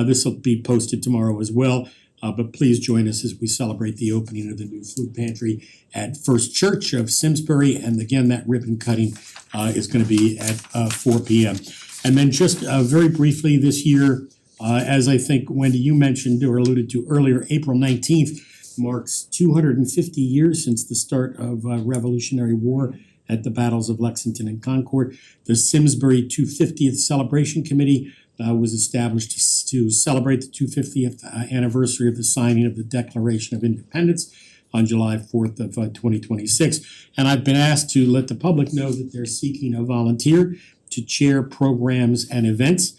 This will be posted tomorrow as well, but please join us as we celebrate the opening of the new food pantry at First Church of Simsbury, and again, that ribbon cutting is gonna be at 4 p.m. And then just very briefly this year, as I think Wendy you mentioned or alluded to earlier, April 19th marks 250 years since the start of Revolutionary War at the battles of Lexington and Concord. The Simsbury 250th Celebration Committee was established to celebrate the 250th anniversary of the signing of the Declaration of Independence on July 4th of 2026. And I've been asked to let the public know that they're seeking a volunteer to chair programs and events.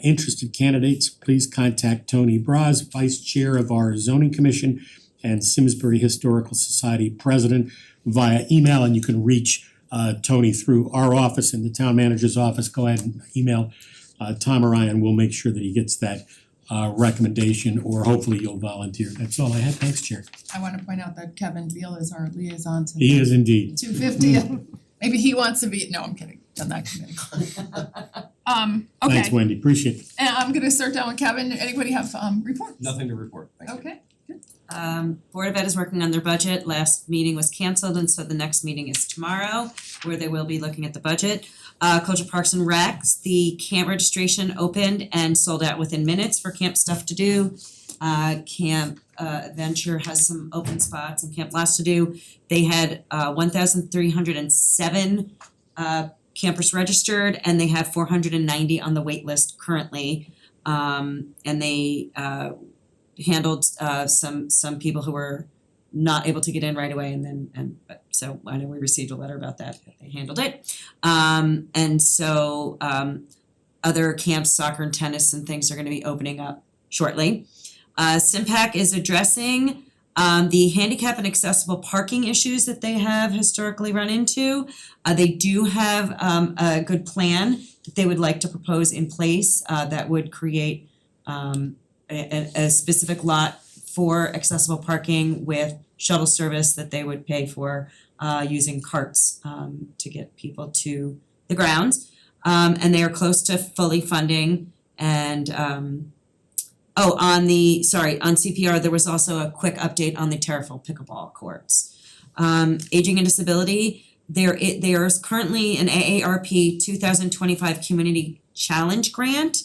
Interested candidates, please contact Tony Braz, Vice Chair of our Zoning Commission and Simsbury Historical Society President, via email, and you can reach Tony through our office and the town manager's office. Go ahead and email Tom or I, and we'll make sure that he gets that recommendation, or hopefully you'll volunteer. That's all I have. Thanks, Chair. I wanna point out that Kevin Beal is our liaison to He is indeed. 250. Maybe he wants to be, no, I'm kidding, on that committee. Okay. Thanks, Wendy. Appreciate it. And I'm gonna start down with Kevin. Anybody have report? Nothing to report. Okay, good. Board of Ed is working on their budget. Last meeting was canceled, and so the next meeting is tomorrow, where they will be looking at the budget. Culture Parks and Recs, the camp registration opened and sold out within minutes for Camp Stuff to Do. Camp Adventure has some open spots, and Camp Blast to Do. They had 1,307 campers registered, and they have 490 on the wait list currently. And they handled some people who were not able to get in right away, but so I know we received a letter about that they handled it. And so other camps, soccer and tennis and things are gonna be opening up shortly. SIMPAC is addressing the handicap and accessible parking issues that they have historically run into. They do have a good plan that they would like to propose in place that would create a specific lot for accessible parking with shuttle service that they would pay for using carts to get people to the grounds. And they are close to fully funding and on CPR, there was also a quick update on the Terriffill pickleball courts. Aging and disability, there is currently an AARP 2025 Community Challenge grant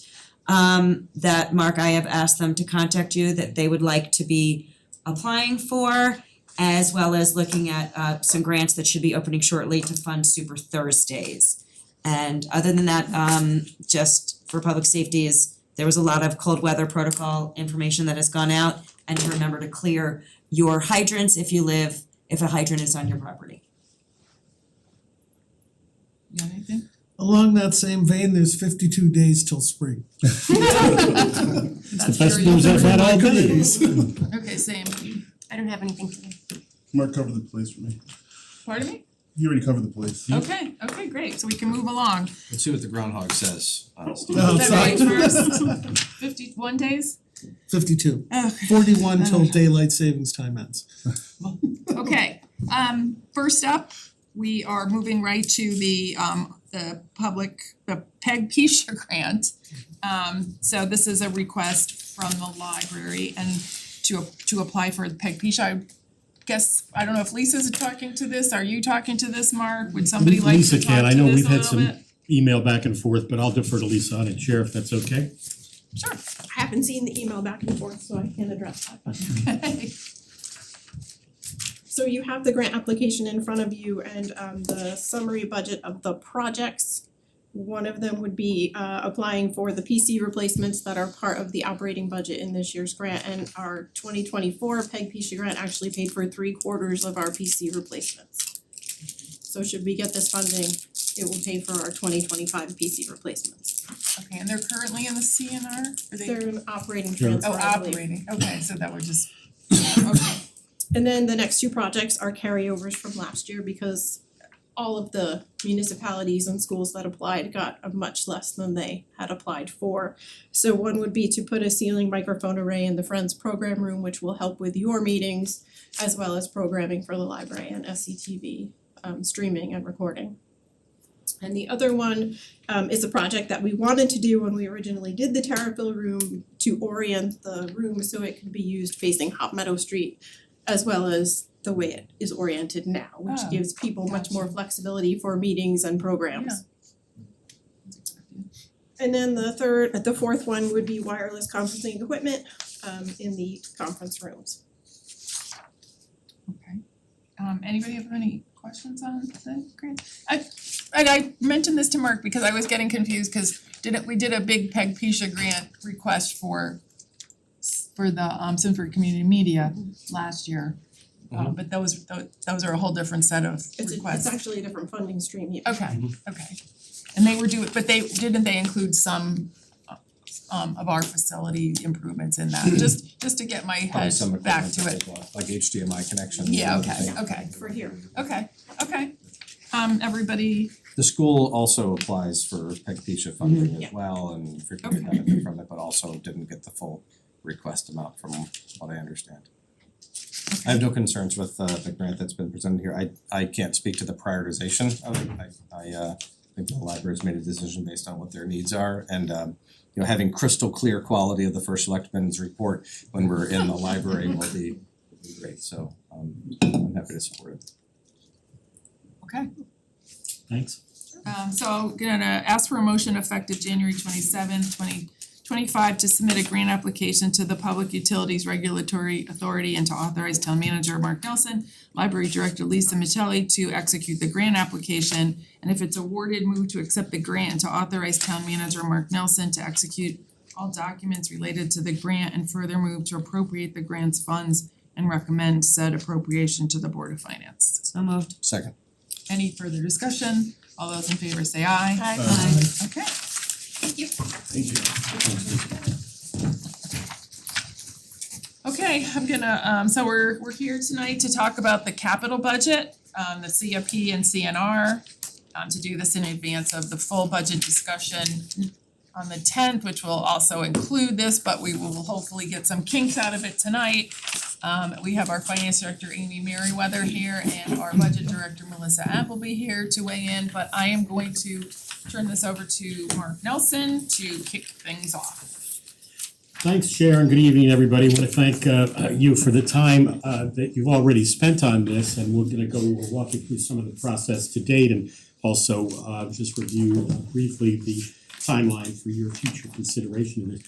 that Mark, I have asked them to contact you that they would like to be applying for, as well as looking at some grants that should be opening shortly to fund Super Thursdays. And other than that, just for public safety there was a lot of cold weather protocol information that has gone out, and to remember to clear your hydrants if a hydrant is on your property. You got anything? Along that same vein, there's 52 days till spring. It's the best news I've had all day. Okay, same. I don't have anything today. Mark covered the place for me. Pardon me? You already covered the place. Okay, great, so we can move along. Let's see what the groundhog says. Is that right first? 51 days? 52. Okay. 41 till daylight savings time ends. Okay, first up, we are moving right to the PEG PISA grant. So this is a request from the library and to apply for the PEG PISA. I guess, I don't know if Lisa's talking to this, are you talking to this, Mark? Would somebody like to talk to this a little bit? Lisa can, I know we've had some email back and forth, but I'll defer to Lisa on it, Chair, if that's okay. Sure. I haven't seen the email back and forth, so I can't address that, but. Okay. So you have the grant application in front of you and the summary budget of the projects. One of them would be applying for the PC replacements that are part of the operating budget in this year's grant, and our 2024 PEG PISA grant actually paid for 3/4 of our PC replacements. So should we get this funding, it will pay for our 2025 PC replacements. Okay, and they're currently in the CNR? Are they? They're an operating transfer, I believe. Operating, okay, so that would just, okay. And then the next two projects are carryovers from last year because all of the municipalities and schools that applied got a much less than they had applied for. So one would be to put a ceiling microphone array in the Friends program room, which will help with your meetings, as well as programming for the library and SCTV, streaming and recording. And the other one is a project that we wanted to do when we originally did the Terriffill room, to orient the room so it could be used facing Hop Meadow Street, as well as the way it is oriented now, which gives people much more flexibility for meetings and programs. And then the fourth one would be wireless conferencing equipment in the conference rooms. Okay. Anybody have any questions on the grant? I mentioned this to Mark because I was getting confused because we did a big PEG PISA grant request for the Simsbury Community Media last year. But those are a whole different set of requests. It's actually a different funding stream, yeah. Okay. And they were but didn't they include some of our facility improvements in that? Just to get my head back to it. Like HDMI connections. Yeah, and okay, everything. okay. For here. Okay. Everybody, The school also applies for PEG PISA funding as well and frequently benefit from it, but also didn't get the full request amount from what I understand. I have no concerns with the grant that's been presented here. I can't speak to the prioritization of it. I think the library's made a decision based on what their needs are, and having crystal clear quality of the first selectman's report when we're in the library will be be great, so I'm happy to support it. Okay. Thanks. So I'm gonna ask for a motion effective January 27th, 2025 to submit a grant application to the Public Utilities Regulatory Authority and to authorize Town Manager Mark Nelson, Library Director Lisa Michelli to execute the grant application. And if it's awarded, move to accept the grant and to authorize Town Manager Mark Nelson to execute all documents related to the grant and further move to appropriate the grant's funds and recommend said appropriation to the Board of Finance. So moved. Second. Any further discussion? All those in favor say aye. Aye. Okay. Thank you. Thank you. Okay, I'm gonna, so we're here tonight to talk about the capital budget, the CIP and CNR. To do this in advance of the full budget discussion on the 10th, which will also include this, but we will hopefully get some kinks out of it tonight. We have our finance director Amy Merriweather here and our budget director Melissa Appleby here to weigh in, but I am going to turn this over to Mark Nelson to kick things off. Thanks, Chair, and good evening, everybody. I want to thank you for the time that you've already spent on this, and we'll walk you through some of the process to date and also just review briefly the timeline for your future consideration of this.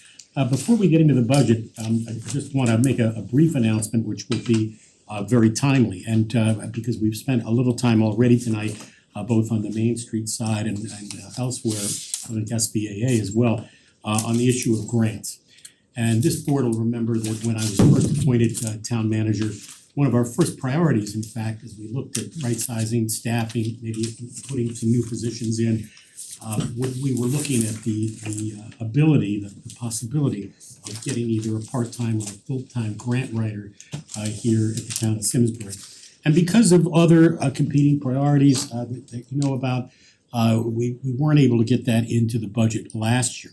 Before we get into the budget, I just want to make a brief announcement which will be very timely, and because we've spent a little time already tonight both on the Main Street side and elsewhere, I think SBAA as well, on the issue of grants. And this board will remember that when I was first appointed town manager, one of our first priorities, in fact, as we looked at right sizing, staffing, maybe putting some new positions in, we were looking at the ability, the possibility of getting either a part-time or a full-time grant writer here at the town of Simsbury. And because of other competing priorities that you know about, we weren't able to get that into the budget last year.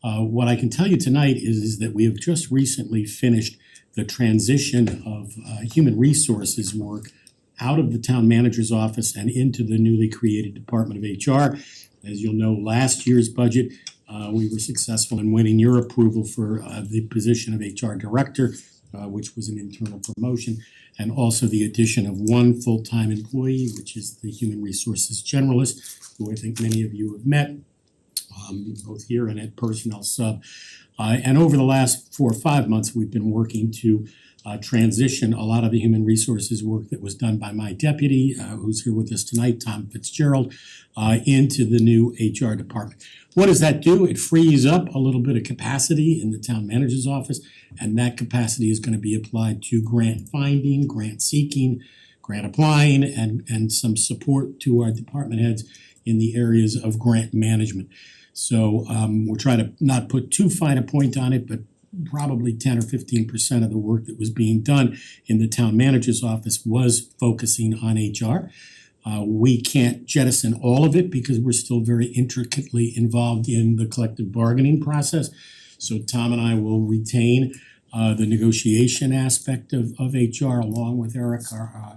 What I can tell you tonight is that we have just recently finished the transition of human resources work out of the town manager's office and into the newly created Department of HR. As you'll know, last year's budget, we were successful in winning your approval for the position of HR director, which was an internal promotion, and also the addition of one full-time employee, which is the human resources generalist, who I think many of you have met, both here and at Personnel Sub. And over the last 4 or 5 months, we've been working to transition a lot of the human resources work that was done by my deputy, who's here with us tonight, Tom Fitzgerald, into the new HR department. What does that do? It frees up a little bit of capacity in the town manager's office, and that capacity is going to be applied to grant finding, grant seeking, grant applying, and some support to our department heads in the areas of grant management. So we're trying to not put too fine a point on it, but probably 10 or 15% of the work that was being done in the town manager's office was focusing on HR. We can't jettison all of it because we're still very intricately involved in the collective bargaining process. So Tom and I will retain the negotiation aspect of HR along with Eric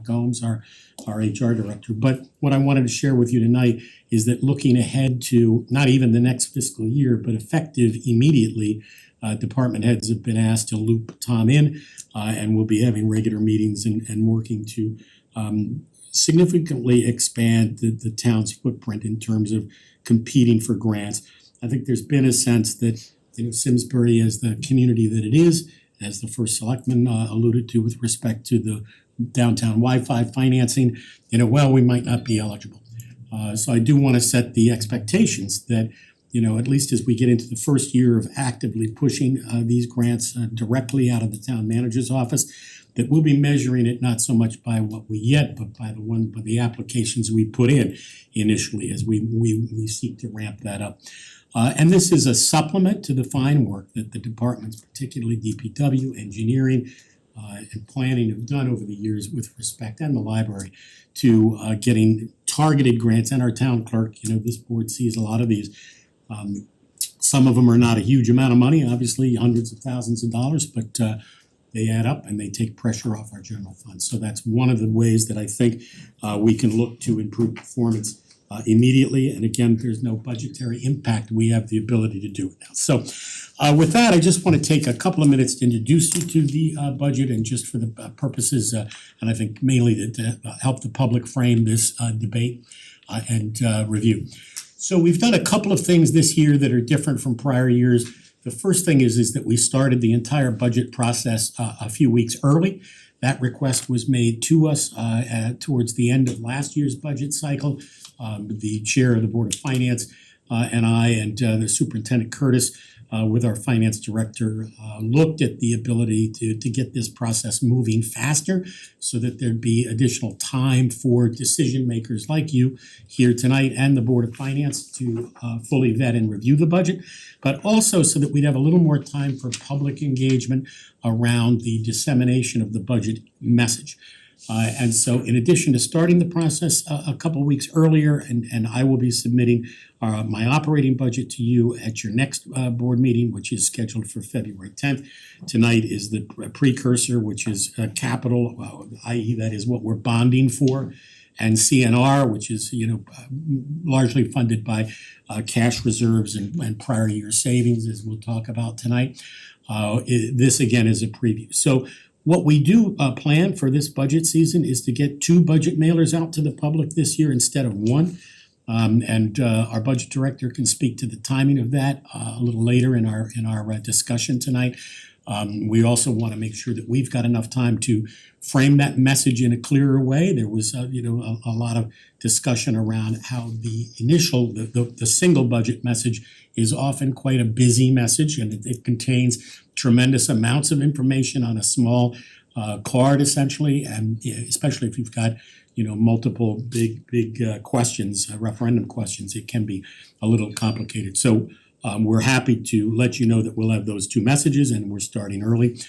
Gomes, our HR director. But what I wanted to share with you tonight is that looking ahead to not even the next fiscal year, but effective immediately, department heads have been asked to loop Tom in, and we'll be having regular meetings and working to significantly expand the town's footprint in terms of competing for grants. I think there's been a sense that, you know, Simsbury as the community that it is, as the first selectman alluded to with respect to the downtown Wi-Fi financing, you know, well, we might not be eligible. So I do want to set the expectations that, you know, at least as we get into the first year of actively pushing these grants directly out of the town manager's office, that we'll be measuring it not so much by what we get, but by the applications we put in initially as we seek to ramp that up. And this is a supplement to the fine work that the departments, particularly DPW, engineering, and planning have done over the years with respect, and the library, to getting targeted grants. And our town clerk, you know, this board sees a lot of these. Some of them are not a huge amount of money, obviously hundreds of thousands of dollars, but they add up and they take pressure off our general fund. So that's one of the ways that I think we can look to improve performance immediately, and again, there's no budgetary impact, we have the ability to do it now. So with that, I just wanna take a couple of minutes to introduce you to the budget, and just for the purposes, and I think mainly to help the public frame this debate and review. So we've done a couple of things this year that are different from prior years. The first thing is that we started the entire budget process a few weeks early. That request was made to us towards the end of last year's budget cycle. The chair of the Board of Finance and I and the Superintendent Curtis with our finance director looked at the ability to get this process moving faster so that there'd be additional time for decision makers like you here tonight and the Board of Finance to fully vet and review the budget, but also so that we'd have a little more time for public engagement around the dissemination of the budget message. And so in addition to starting the process a couple weeks earlier, and I will be submitting my operating budget to you at your next board meeting, which is scheduled for February 10th. Tonight is the precursor, which is capital, i.e. that is what we're bonding for, and CNR, which is largely funded by cash reserves and prior year savings, as we'll talk about tonight. This again is a preview. So what we do plan for this budget season is to get 2 budget mailers out to the public this year instead of 1. And our budget director can speak to the timing of that a little later in our discussion tonight. We also want to make sure that we've got enough time to frame that message in a clearer way. There was a lot of discussion around how the initial the single budget message is often quite a busy message, and it contains tremendous amounts of information on a small card essentially, and especially if you've got multiple big questions, referendum questions, it can be a little complicated. So we're happy to let you know that we'll have those 2 messages, and we're starting early.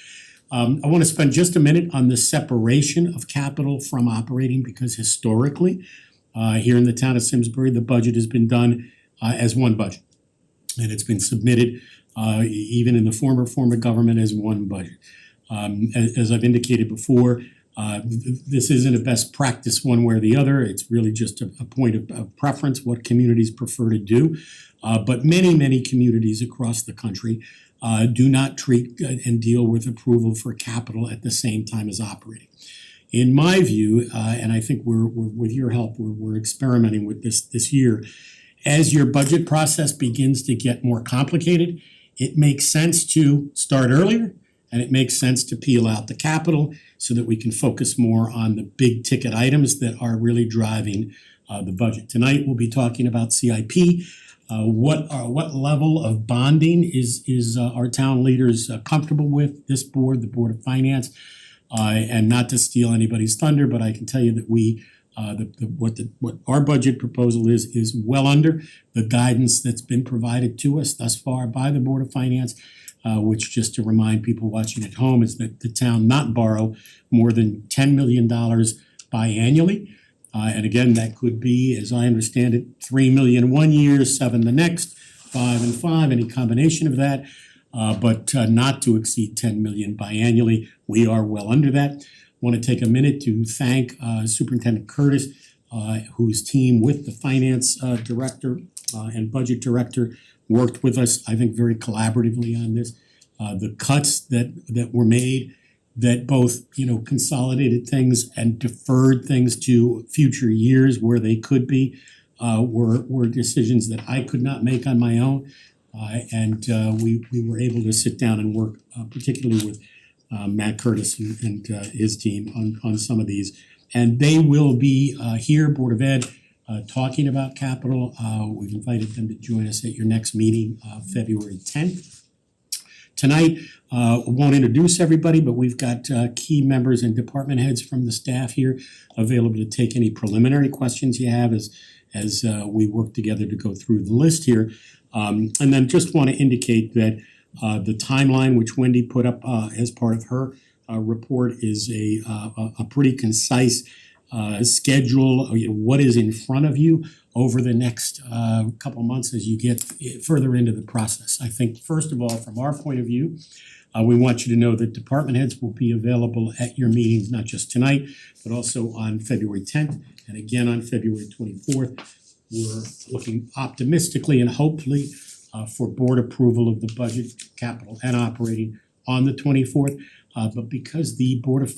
I want to spend just a minute on the separation of capital from operating, because historically here in the town of Simsbury, the budget has been done as one budget, and it's been submitted even in the former form of government as one budget. As I've indicated before, this isn't a best practice one way or the other. It's really just a point of preference, what communities prefer to do. But many communities across the country do not treat and deal with approval for capital at the same time as operating. In my view, and I think we're with your help, we're experimenting with this year. As your budget process begins to get more complicated, it makes sense to start earlier, and it makes sense to peel out the capital so that we can focus more on the big ticket items that are really driving the budget. Tonight, we'll be talking about CIP. What level of bonding is our town leaders comfortable with, this board, the Board of Finance, and not to steal anybody's thunder, but I can tell you that we what our budget proposal is well under the guidance that's been provided to us thus far by the Board of Finance, which, just to remind people watching at home, is that the town not borrow more than $10 million biannually. And again, that could be, as I understand it, $3 million one year, $7 million the next, 5 and 5, any combination of that, but not to exceed $10 million biannually. We are well under that. Want to take a minute to thank Superintendent Curtis, whose team with the finance director and budget director worked with us, I think, very collaboratively on this. The cuts that were made, that both consolidated things and deferred things to future years where they could be, were decisions that I could not make on my own, and we were able to sit down and work particularly with Matt Curtis and his team on some of these, and they will be here, Board of Ed, talking about capital. We've invited them to join us at your next meeting, February 10th. Tonight, won't introduce everybody, but we've got key members and department heads from the staff here available to take any preliminary questions you have as we work together to go through the list here. And then just want to indicate that the timeline which Wendy put up as part of her report is a pretty concise schedule of what is in front of you over the next couple months as you get further into the process. I think, first of all, from our point of view, we want you to know that department heads will be available at your meetings, not just tonight, but also on February 10th and again on February 24th. we're looking optimistically and hopefully for board approval of the budget, capital and operating on the 24th. But because the Board of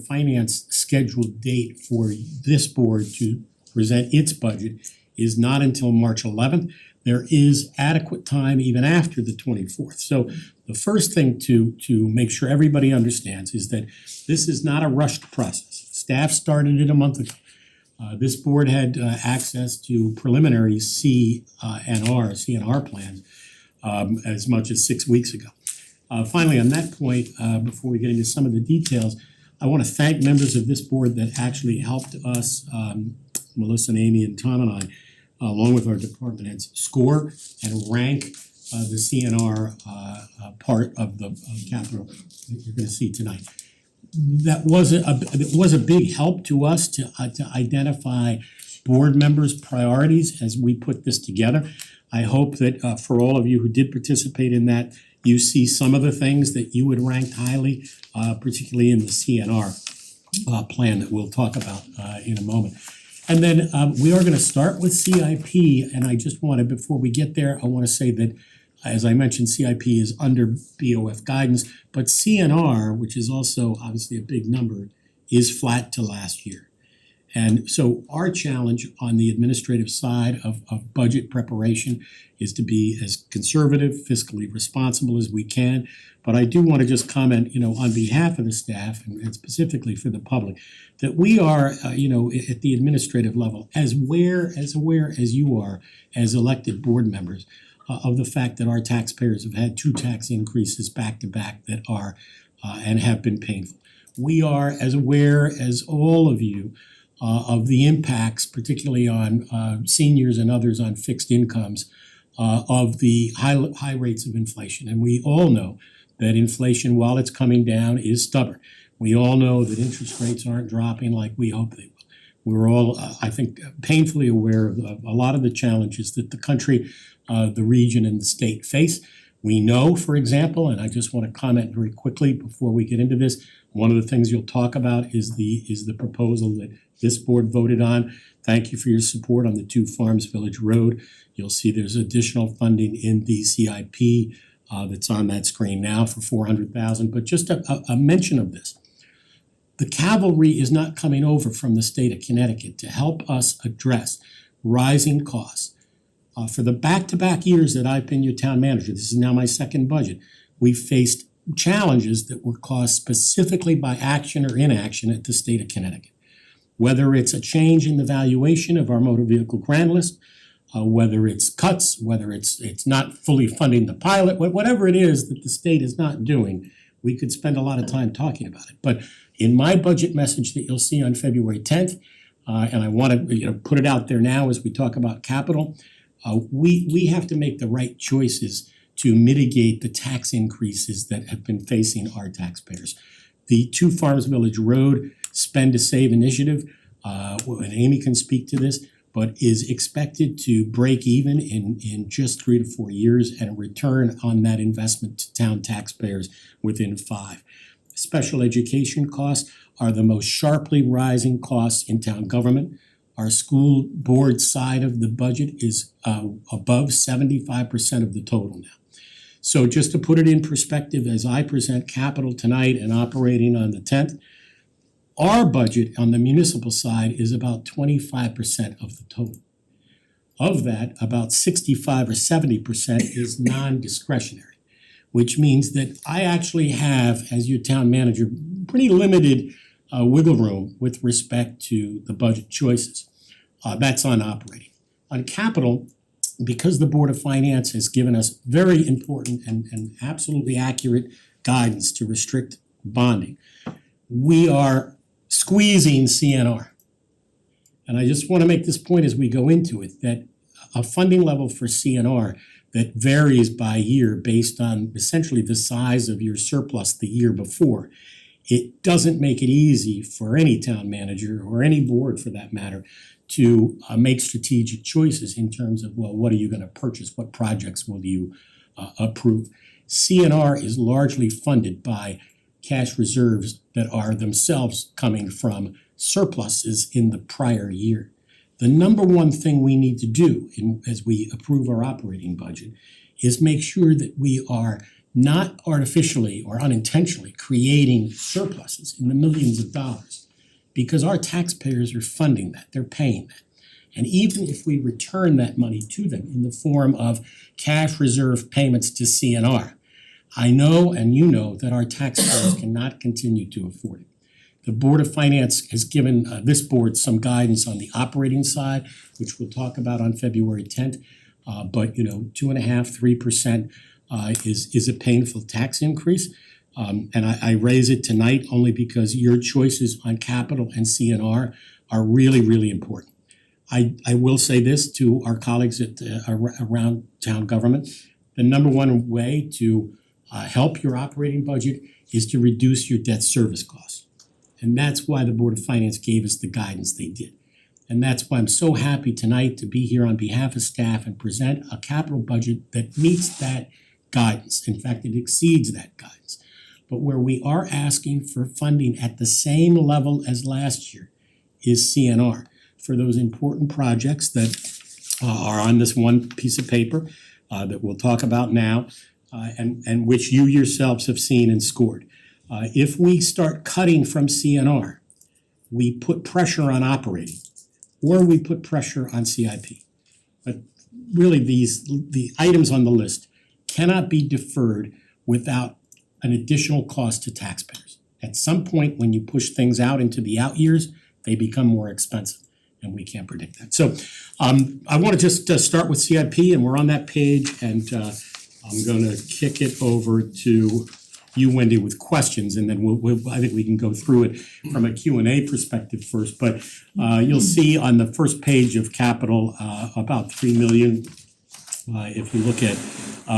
Finance scheduled date for this board to present its budget is not until March 11th, there is adequate time even after the 24th. So the first thing to make sure everybody understands is that this is not a rushed process. Staff started it a month ago. This board had access to preliminary CNR plans as much as 6 weeks ago. Finally, on that point, before we get into some of the details, I wanna thank members of this board that actually helped us, Melissa and Amy and Tom and I, along with our department heads, score and rank the CNR part of the capital that you're gonna see tonight. That was a big help to us to identify board members' priorities as we put this together. I hope that for all of you who did participate in that, you see some of the things that you would rank highly, particularly in the CNR plan that we'll talk about in a moment. And then we are gonna start with CIP, and I just wanted, before we get there, I wanna say that, as I mentioned, CIP is under BOF guidance, but CNR, which is also obviously a big number, is flat to last year. And so our challenge on the administrative side of budget preparation is to be as conservative, fiscally responsible as we can. But I do wanna just comment, on behalf of the staff and specifically for the public, that we are, at the administrative level, as aware as you are as elected board members of the fact that our taxpayers have had 2 tax increases back to back that are and have been painful. We are as aware as all of you of the impacts, particularly on seniors and others on fixed incomes, of the high rates of inflation. And we all know that inflation, while it's coming down, is stubborn. We all know that interest rates aren't dropping like we hope they will. We're all, I think, painfully aware of a lot of the challenges that the country, the region and the state face. We know, for example, and I just want to comment very quickly before we get into this, one of the things you'll talk about is the proposal that this board voted on. Thank you for your support on the 2 Farms Village Road. You'll see there's additional funding in the CIP that's on that screen now for $400,000, but just a mention of this. The cavalry is not coming over from the state of Connecticut to help us address rising costs. For the back-to-back years that I've been your town manager, this is now my second budget, we've faced challenges that were caused specifically by action or inaction at the state of Connecticut. Whether it's a change in the valuation of our motor vehicle grand list, whether it's cuts, whether it's not fully funding the pilot, whatever it is that the state is not doing, we could spend a lot of time talking about it. But in my budget message that you'll see on February 10th, and I wanna put it out there now as we talk about capital, we have to make the right choices to mitigate the tax increases that have been facing our taxpayers. The 2 Farms Village Road Spend to Save initiative, and Amy can speak to this, but is expected to break even in just 3 to 4 years and a return on that investment to town taxpayers within 5. Special education costs are the most sharply rising costs in town government. Our school board side of the budget is above 75% of the total now. So just to put it in perspective, as I present capital tonight and operating on the 10th, our budget on the municipal side is about 25% of the total. Of that, about 65 or 70% is non-discretionary, which means that I actually have, as your town manager, pretty limited wiggle room with respect to the budget choices. That's on operating. On capital, because the Board of Finance has given us very important and absolutely accurate guidance to restrict bonding, we are squeezing CNR. And I just want to make this point as we go into it, that a funding level for CNR that varies by year based on essentially the size of your surplus the year before, it doesn't make it easy for any town manager or any board for that matter to make strategic choices in terms of, well, what are you gonna purchase, what projects will you approve. CNR is largely funded by cash reserves that are themselves coming from surpluses in the prior year. The number one thing we need to do as we approve our operating budget is make sure that we are not artificially or unintentionally creating surpluses in the millions of dollars. Because our taxpayers are funding that, they're paying that. And even if we return that money to them in the form of cash reserve payments to CNR, I know and you know that our taxpayers cannot continue to afford it. The Board of Finance has given this board some guidance on the operating side, which we'll talk about on February 10th. But 2.5%, 3% is a painful tax increase. And I raise it tonight only because your choices on capital and CNR are really, really important. I will say this to our colleagues at around town government. The number one way to help your operating budget is to reduce your debt service costs. And that's why the Board of Finance gave us the guidance they did. And that's why I'm so happy tonight to be here on behalf of staff and present a capital budget that meets that guidance. In fact, it exceeds that guidance. But where we are asking for funding at the same level as last year is CNR for those important projects that are on this one piece of paper that we'll talk about now and which you yourselves have seen and scored. If we start cutting from CNR, we put pressure on operating or we put pressure on CIP. But really the items on the list cannot be deferred without an additional cost to taxpayers. At some point, when you push things out into the out years, they become more expensive, and we can't predict that. So I want to just start with CIP, and we're on that page, and I'm gonna kick it over to you, Wendy, with questions, and then we'll I think we can go through it from a Q&A perspective first. But you'll see on the first page of capital about 3 million. If you look at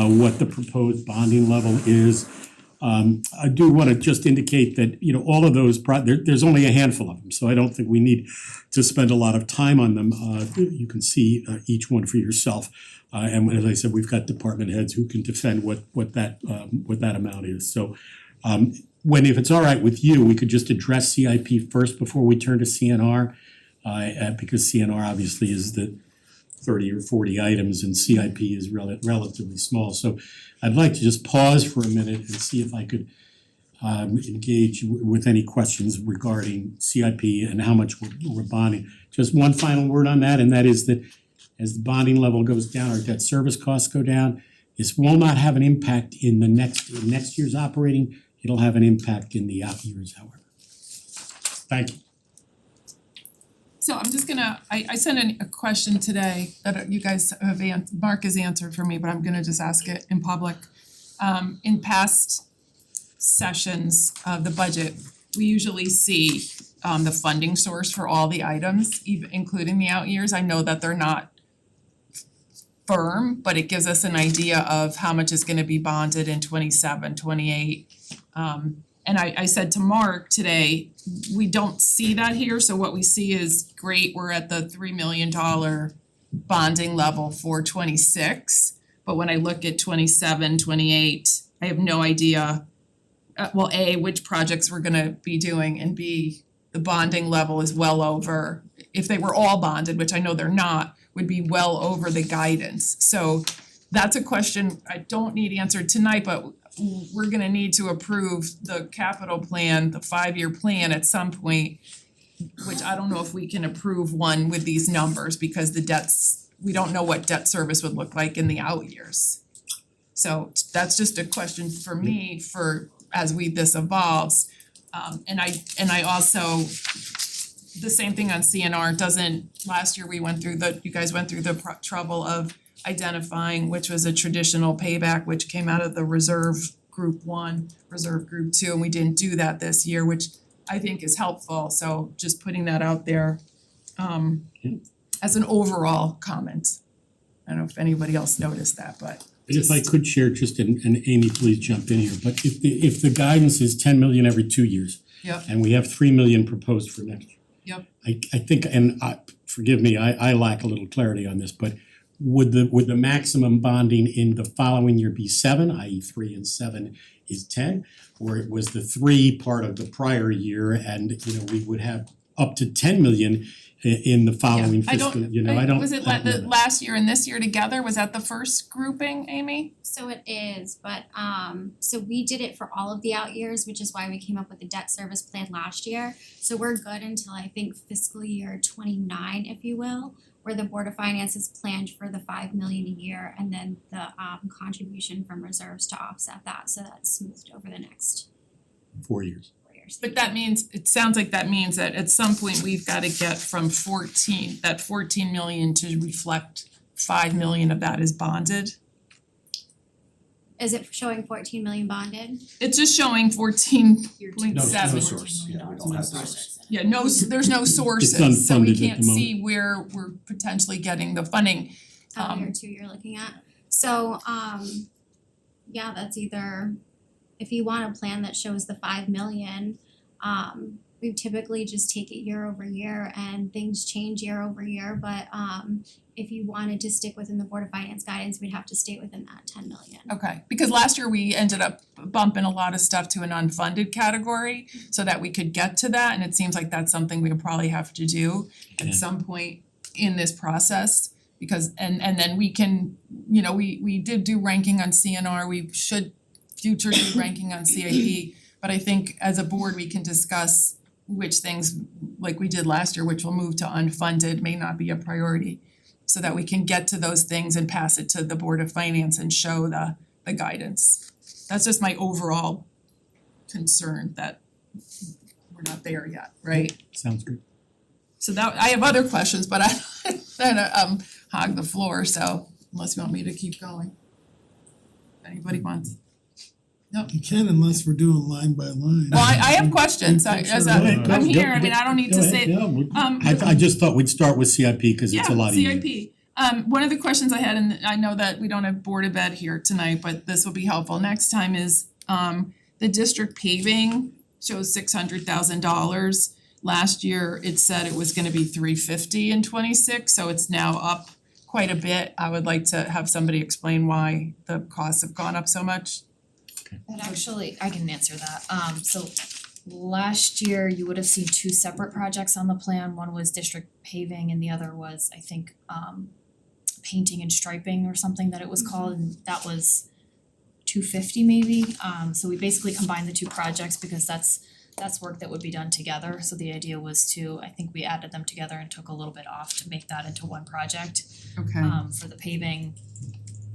what the proposed bonding level is. I do wanna just indicate that, all of those there's only a handful of them, so I don't think we need to spend a lot of time on them. You can see each one for yourself. And as I said, we've got department heads who can defend what that amount is. So Wendy, if it's all right with you, we could just address CIP first before we turn to CNR. Because CNR obviously is the 30 or 40 items and CIP is relatively small. So I'd like to just pause for a minute and see if I could engage with any questions regarding CIP and how much we're bonding. Just one final word on that, and that is that as the bonding level goes down, our debt service costs go down. This will not have an impact in the next year's operating. It'll have an impact in the out years, however. Thank you. So I'm just gonna, I sent a question today that you guys have Mark has answered for me, but I'm gonna just ask it in public. In past sessions of the budget, we usually see the funding source for all the items, even including the out years. I know that they're not firm, but it gives us an idea of how much is gonna be bonded in 27, 28. And I said to Mark today, we don't see that here, so what we see is great, we're at the $3 million bonding level for 26. But when I look at 27, 28, I have no idea, well, A, which projects we're gonna be doing, and B, the bonding level is well over, if they were all bonded, which I know they're not, would be well over the guidance. So that's a question I don't need answered tonight, but we're gonna need to approve the capital plan, the 5-year plan at some point, which I don't know if we can approve one with these numbers because the debts, we don't know what debt service would look like in the out years. So that's just a question for me for as this evolves. And I also, the same thing on CNR last year we went through you guys went through the trouble of identifying which was a traditional payback, which came out of the reserve group 1, reserve group 2, and we didn't do that this year, which I think is helpful, so just putting that out there as an overall comment. I don't know if anybody else noticed that, but If I could share just, and Amy, please jump in here, but if the guidance is 10 million every 2 years. Yep. And we have 3 million proposed for next year. Yep. I think, and forgive me, I lack a little clarity on this, but would the maximum bonding in the following year be 7, i.e. 3 and 7 is 10? Or was the 3 part of the prior year and we would have up to 10 million in the following Yeah, I don't- fiscal, you know, I don't. Was it the last year and this year together, was that the first grouping, Amy? So it is, but so we did it for all of the out years, which is why we came up with the debt service plan last year. So we're good until I think fiscal year 29, if you will, where the Board of Finance is planned for the 5 million a year and then the contribution from reserves to offset that, so that's smoothed over the next 4 years. 4 years. But that means, it sounds like that means that at some point we've gotta get from 14 million to reflect 5 million of that is bonded. Is it showing 14 million bonded? It's just showing 14.7. No source, yeah, we don't have source. Yeah, there's no sources, It's so we unfunded at can't the moment. see where we're potentially getting the funding. Year two you're looking at. So yeah, that's either, if you want a plan that shows the 5 million, we typically just take it year over year and things change year over year, but if you wanted to stick within the Board of Finance guidance, we'd have to stay within that 10 million. Okay, because last year we ended up bumping a lot of stuff to an unfunded category so that we could get to that, and it seems like that's something we'll probably have to do Yeah. at some point in this process. Because and then we can, you know, we did do ranking on CNR, we should future do ranking on CIP, but I think as a board, we can discuss which things, like we did last year, which will move to unfunded, may not be a priority, so that we can get to those things and pass it to the Board of Finance and show the guidance. That's just my overall concern, that we're not there yet, right? Sounds good. So that, I have other questions, but I hog the floor, so unless you want me to keep going. If anybody wants. You can unless we're doing line by line. Well, I have questions, I'm here, I mean, I don't need to say. I just thought we'd start with CIP because it's a lot easier. Yeah, CIP. One of the questions I had, and I know that we don't have Board of Ed here tonight, but this will be helpful next time, is the district paving shows $600,000. Last year, it said it was gonna be $350 in '26, so it's now up quite a bit. I would like to have somebody explain why the costs have gone up so much. And actually, I can answer that. So last year, you would have seen two separate projects on the plan. One was district paving and the other was, I think, painting and striping or something that it was called, and that was $250 maybe. So we basically combined the two projects because that's work that would be done together. So the idea was to, I think we added them together and took a little bit off to make that into one project. Okay. For the paving,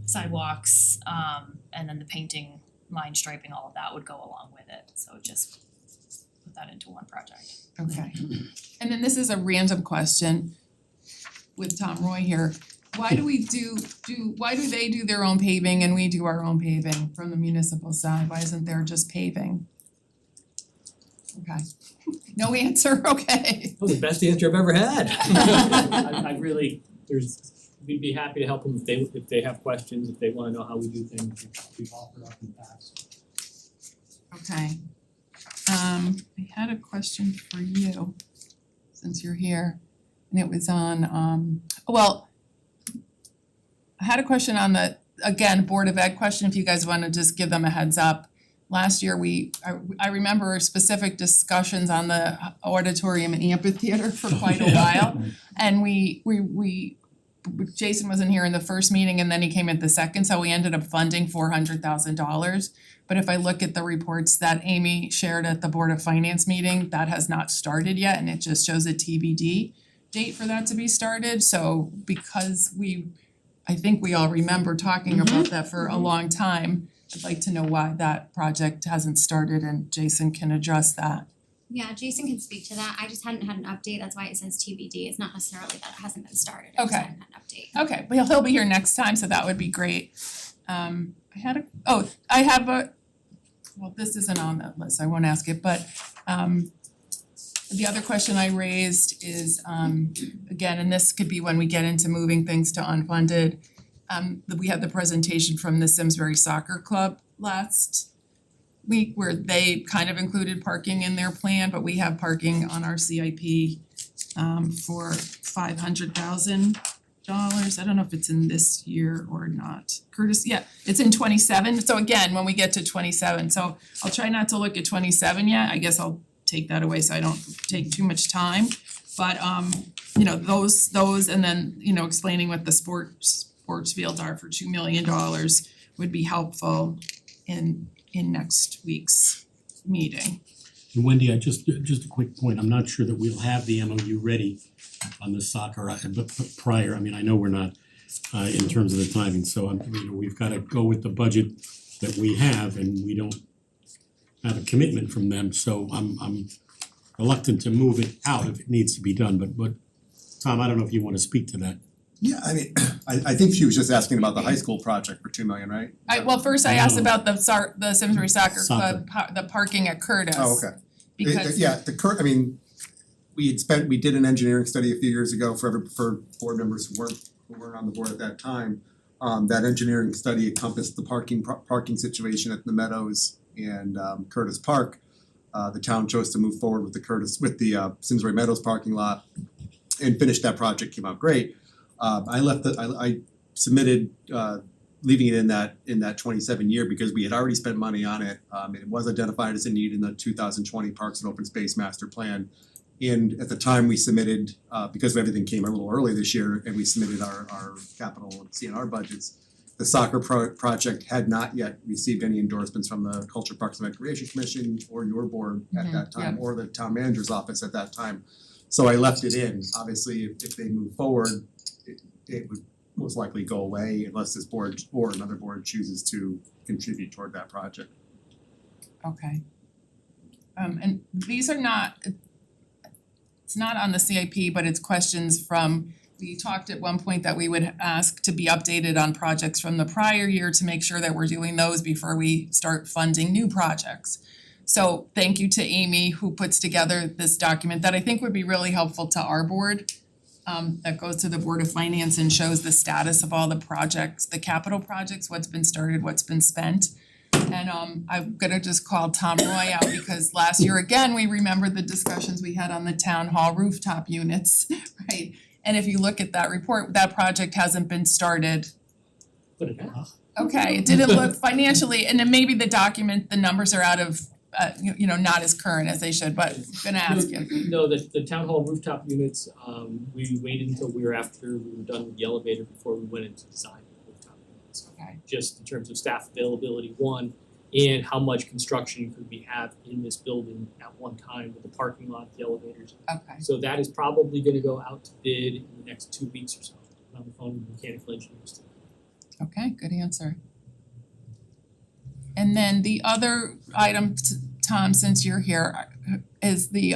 sidewalks, and then the painting, line striping, all of that would go along with it. So just put that into one project. Okay. And then this is a random question with Tom Roy here. Why do we why do they do their own paving and we do our own paving from the municipal side? Why isn't there just paving? Okay. No answer, okay. That was the best answer I've ever had. I really, we'd be happy to help them if they have questions, if they wanna know how we do things, we've offered up in the past. Okay. I had a question for you, since you're here, and it was on, I had a question on the, again, Board of Ed question, if you guys wanna just give them a heads up. Last year, I remember specific discussions on the auditorium and amphitheater for quite a while. And we Jason wasn't here in the first meeting and then he came at the second, so we ended up funding $400,000. But if I look at the reports that Amy shared at the Board of Finance meeting, that has not started yet and it just shows a TBD date for that to be started. So because I think we all remember talking about that for a long time, I'd like to know why that project hasn't started and Jason can address that. Yeah, Jason can speak to that. I just hadn't had an update, that's why it says TBD. It's not necessarily that it hasn't been started, I just Okay. hadn't had an update. Okay, but he'll be here next time, so that would be great. This isn't on that list, I won't ask it, but the other question I raised is again, and this could be when we get into moving things to unfunded. We had the presentation from the Simsbury Soccer Club last week where they kind of included parking in their plan, but we have parking on our CIP for $500,000. I don't know if it's in this year or not. Curtis, yeah, it's in 27. So again, when we get to 27, so I'll try not to look at 27 yet. I guess I'll take that away so I don't take too much time. But you know, those and then, you know, explaining what the sports fields are for $2 million would be helpful in next week's meeting. And Wendy, I just a quick point, I'm not sure that we'll have the MOU ready on the soccer, but prior, I mean, I know we're not in terms of the timing, so we've gotta go with the budget that we have and we don't have a commitment from them, so I'm reluctant to move it out if it needs to be done, but Tom, I don't know if you wanna speak to that. Yeah, I mean, I think she was just asking about the high school project for $2 million, right? Well, first I asked about the Simsbury Soccer Club, the parking at Curtis. Oh, okay. Because I mean, we did an engineering study a few years ago for board members who weren't on the board at that time. That engineering study encompassed the parking situation at the Meadows and Curtis Park. The town chose to move forward with the Simsbury Meadows parking lot and finished that project, came out great. I submitted leaving it in that 27 year because we had already spent money on it. It was identified as a need in the 2020 Parks and Open Space Master Plan. And at the time we submitted, because everything came a little early this year and we submitted our capital and CNR budgets, the soccer project had not yet received any endorsements from the Culture, Parks and Recreation Commission or your board at that time, or the town manager's office at that time. So I left it in. Obviously, if they move forward, it would most likely go away unless this board or another board chooses to contribute toward that project. Okay. And these are not, it's not on the CIP, but it's questions from, we talked at one point that we would ask to be updated on projects from the prior year to make sure that we're doing those before we start funding new projects. So thank you to Amy who puts together this document that I think would be really helpful to our board. That goes to the Board of Finance and shows the status of all the projects, the capital projects, what's been started, what's been spent. And I'm gonna just call Tom Roy out because last year again, we remembered the discussions we had on the town hall rooftop units, right? And if you look at that report, that project hasn't been started. Okay, it didn't look financially, and then maybe the document, the numbers are out of you know, not as current as they should, but I'm gonna ask you. No, the town hall rooftop units, we waited until we were done with the elevator before we went into design of the rooftop units. Okay. Just in terms of staff availability, one, and how much construction could we have in this building at one time with the parking lot, the elevators. Okay. So that is probably gonna go out to bid in the next 2 weeks or so. I'm on the phone with mechanical engineers today. Okay, good answer. And then the other item, Tom, since you're here, is the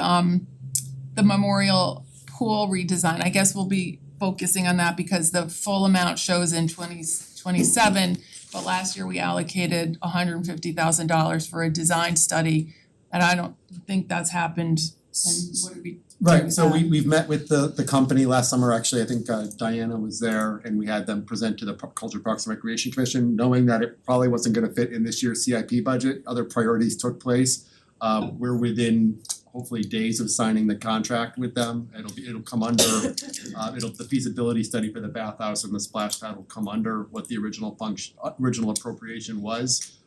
memorial pool redesign. I guess we'll be focusing on that because the full amount shows in 2027, but last year we allocated $150,000 for a design study, and I don't think that's happened. And what did we Right, so we've met with the company last summer, actually, I think Diana was there and we had them present to the Culture, Parks and Recreation Commission, knowing that it probably wasn't gonna fit in this year's CIP budget, other priorities took place. We're within hopefully days of signing the contract with them, it'll come under, the feasibility study for the bathhouse and the splash pad will come under what the original appropriation was.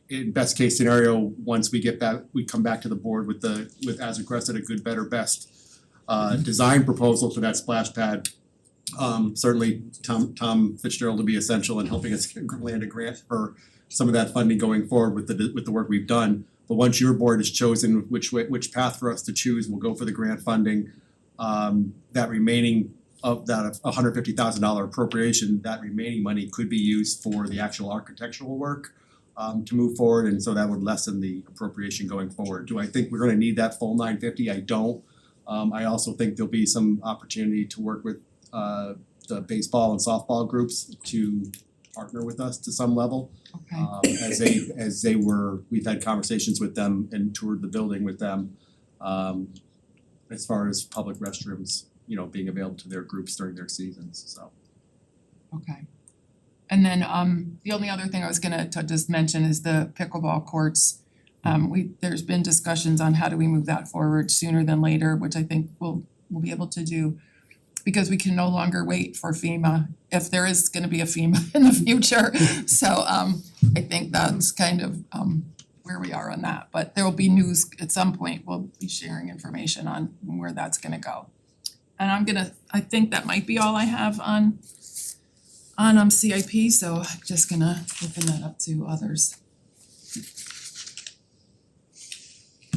In best case scenario, once we get that, we come back to the board with as requested, a good, better, best design proposal for that splash pad. Certainly Tom Fitzgerald will be essential in helping us land a grant for some of that funding going forward with the work we've done. But once your board has chosen which path for us to choose, we'll go for the grant funding. That remaining of that $150,000 appropriation, that remaining money could be used for the actual architectural work. To move forward, and so that would lessen the appropriation going forward. Do I think we're gonna need that full $950? I don't. I also think there'll be some opportunity to work with the baseball and softball groups to partner with us to some level. Okay. We've had conversations with them and toured the building with them as far as public restrooms, you know, being available to their groups during their seasons, so. Okay. And then the only other thing I was gonna just mention is the pickleball courts. There's been discussions on how do we move that forward sooner than later, which I think we'll be able to do. Because we can no longer wait for FEMA, if there is gonna be a FEMA in the future. So I think that's kind of where we are on that, but there will be news at some point, we'll be sharing information on where that's gonna go. And I think that might be all I have on CIP, so I'm just gonna open that up to others.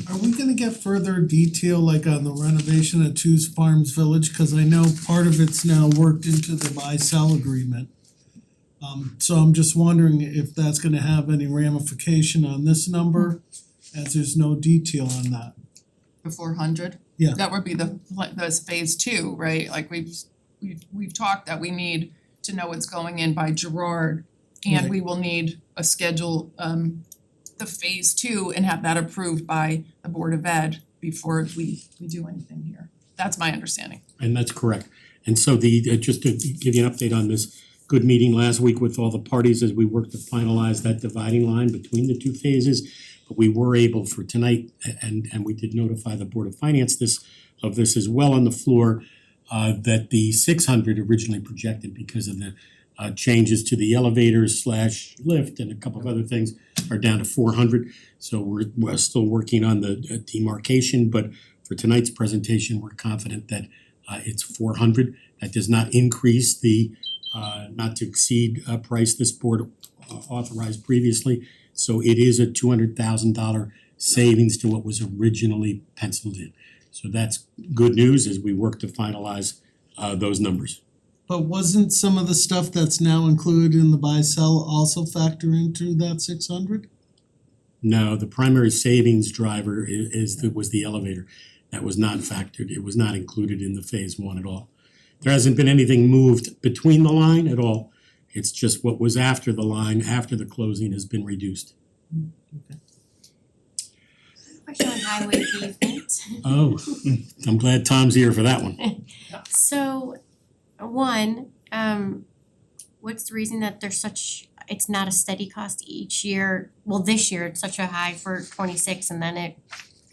Are we gonna get further detail like on the renovation at Two's Farms Village? Cause I know part of it's now worked into the buy-sell agreement. So I'm just wondering if that's gonna have any ramification on this number, as there's no detail on that. The 400? Yeah. That would be the phase 2, right? Like we've talked that we need to know what's going in by Gerard, and Right. we will need a schedule the phase 2 and have that approved by the Board of Ed before we do anything here. That's my understanding. And that's correct. And so just to give you an update on this good meeting last week with all the parties as we worked to finalize that dividing line between the two phases. But we were able for tonight, and we did notify the Board of Finance of this as well on the floor, that the 600 originally projected because of the changes to the elevators / lift and a couple of other things are down to 400. So we're still working on the demarcation, but for tonight's presentation, we're confident that it's 400. That does not increase the not to exceed price this board authorized previously. So it is a $200,000 savings to what was originally penciled in. So that's good news as we work to finalize those numbers. But wasn't some of the stuff that's now included in the buy-sell also factor into that 600? No, the primary savings driver was the elevator. That was not factored, it was not included in the phase 1 at all. There hasn't been anything moved between the line at all. It's just what was after the line, after the closing has been reduced. Question on highway pavement. Oh, I'm glad Tom's here for that one. So, one, what's the reason that it's not a steady cost each year? Well, this year it's such a high for 26 and then it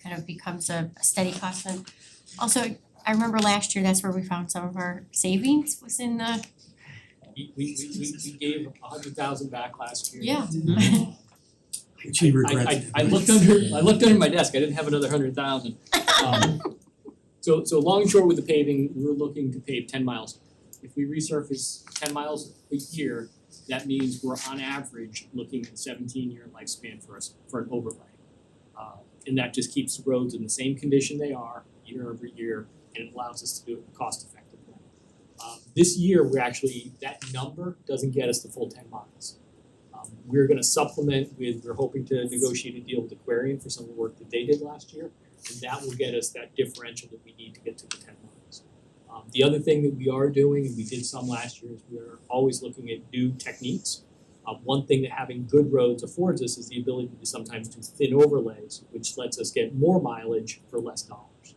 kind of becomes a steady cost. And also, I remember last year, that's where we found some of our savings was in the, We gave 100,000 back last year. Yeah. She regrets it. I looked under my desk, I didn't have another 100,000. So long and short with the paving, we're looking to pave 10 miles. If we resurface 10 miles a year, that means we're on average looking at 17-year lifespan for an overlay. And that just keeps the roads in the same condition they are year over year, and it allows us to do it cost effectively. This year, that number doesn't get us the full 10 miles. We're gonna supplement we're hoping to negotiate a deal with Aquarian for some of the work that they did last year, and that will get us that differential that we need to get to the 10 miles. The other thing that we are doing, and we did some last year, is we are always looking at new techniques. One thing that having good roads affords us is the ability to sometimes do thin overlays, which lets us get more mileage for less dollars.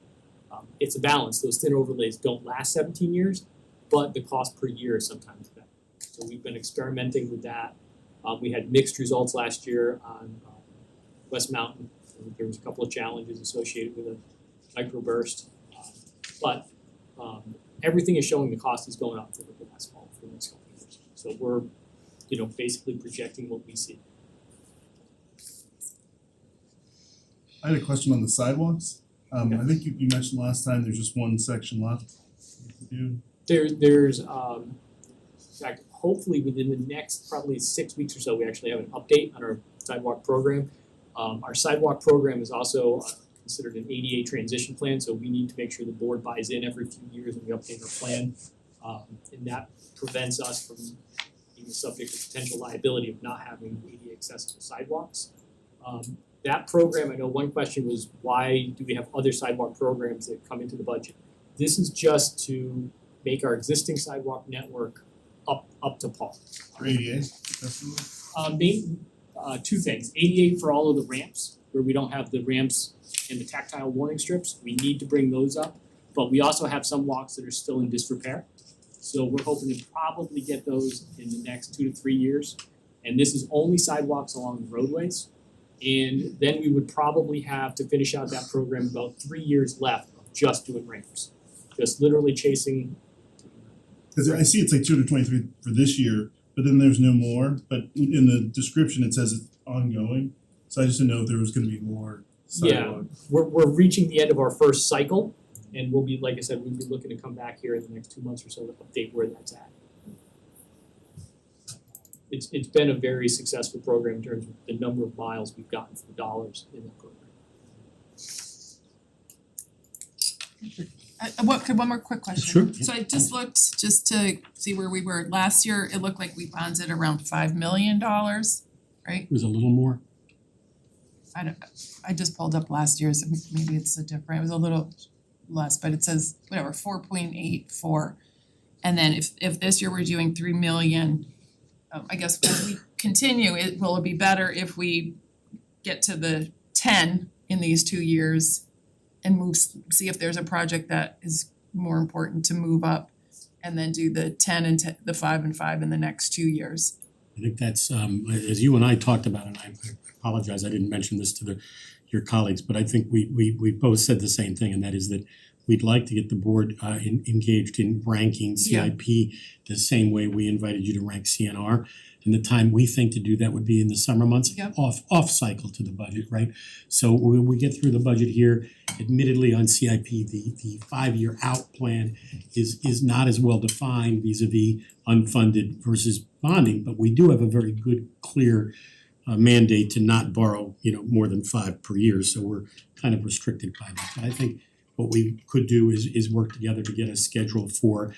It's a balance. Those thin overlays don't last 17 years, but the cost per year is sometimes better. So we've been experimenting with that. We had mixed results last year on West Mountain. There was a couple of challenges associated with a microburst. But everything is showing the cost is going up for the asphalt for the next couple of years. So we're, basically projecting what we see. I had a question on the sidewalks. I think you mentioned last time there's just one section left to do. There's in fact, hopefully within the next probably 6 weeks or so, we actually have an update on our sidewalk program. Our sidewalk program is also considered an ADA transition plan, so we need to make sure the board buys in every few years and we update our plan. And that prevents us from being subject to potential liability of not having ADA accessible sidewalks. That program, I know one question was why do we have other sidewalk programs that come into the budget? This is just to make our existing sidewalk network up to par. For ADA? Two things, ADA for all of the ramps, where we don't have the ramps and the tactile warning strips, we need to bring those up. But we also have some walks that are still in disrepair. So we're hoping to probably get those in the next 2 to 3 years. And this is only sidewalks along the roadways. And then we would probably have to finish out that program about 3 years left of just doing ramps. Just literally chasing. Cause I see it's like 223 for this year, but then there's no more, but in the description it says it's ongoing. So I just didn't know if there was gonna be more sidewalk. We're reaching the end of our first cycle, and we'll be, like I said, we'll be looking to come back here in the next 2 months or so to update where that's at. It's been a very successful program in terms of the number of miles we've gotten for the dollars in that program. One more quick question. Sure. So I just looked just to see where we were. Last year, it looked like we bonded around $5 million, right? It was a little more. I just pulled up last year's, maybe it's a different, it was a little less, but it says whatever, 4.84. And then if this year we're doing 3 million, I guess as we continue, will it be better if we get to the 10 in these 2 years and see if there's a project that is more important to move up and then do the 10 and the 5 and 5 in the next 2 years? I think that's as you and I talked about, and I apologize, I didn't mention this to your colleagues, but I think we both said the same thing, and that is that we'd like to get the board engaged in ranking CIP the same way we invited you to rank CNR. And the time we think to do that would be in the summer months, off cycle to the budget, right? So when we get through the budget here, admittedly on CIP, the 5-year out plan is not as well defined vis-a-vis unfunded versus bonding, but we do have a very good, clear mandate to not borrow, more than 5 per year, so we're kind of restricted by that. But I think what we could do is work together to get a schedule for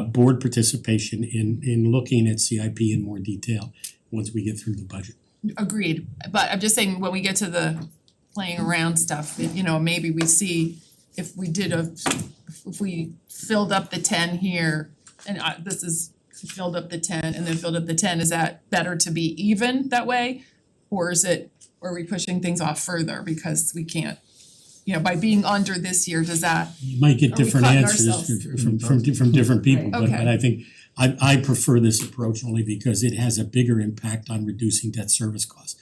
board participation in looking at CIP in more detail once we get through the budget. Agreed, but I'm just saying when we get to the playing around stuff, maybe we see if we filled up the 10 here and this is filled up the 10 and then filled up the 10, is that better to be even that way? Or are we pushing things off further because we can't, by being under this year, does that, You might get Are we different cutting answers ourselves? from different people, Right. but I think I prefer this approach only because it has a bigger impact on reducing debt service costs.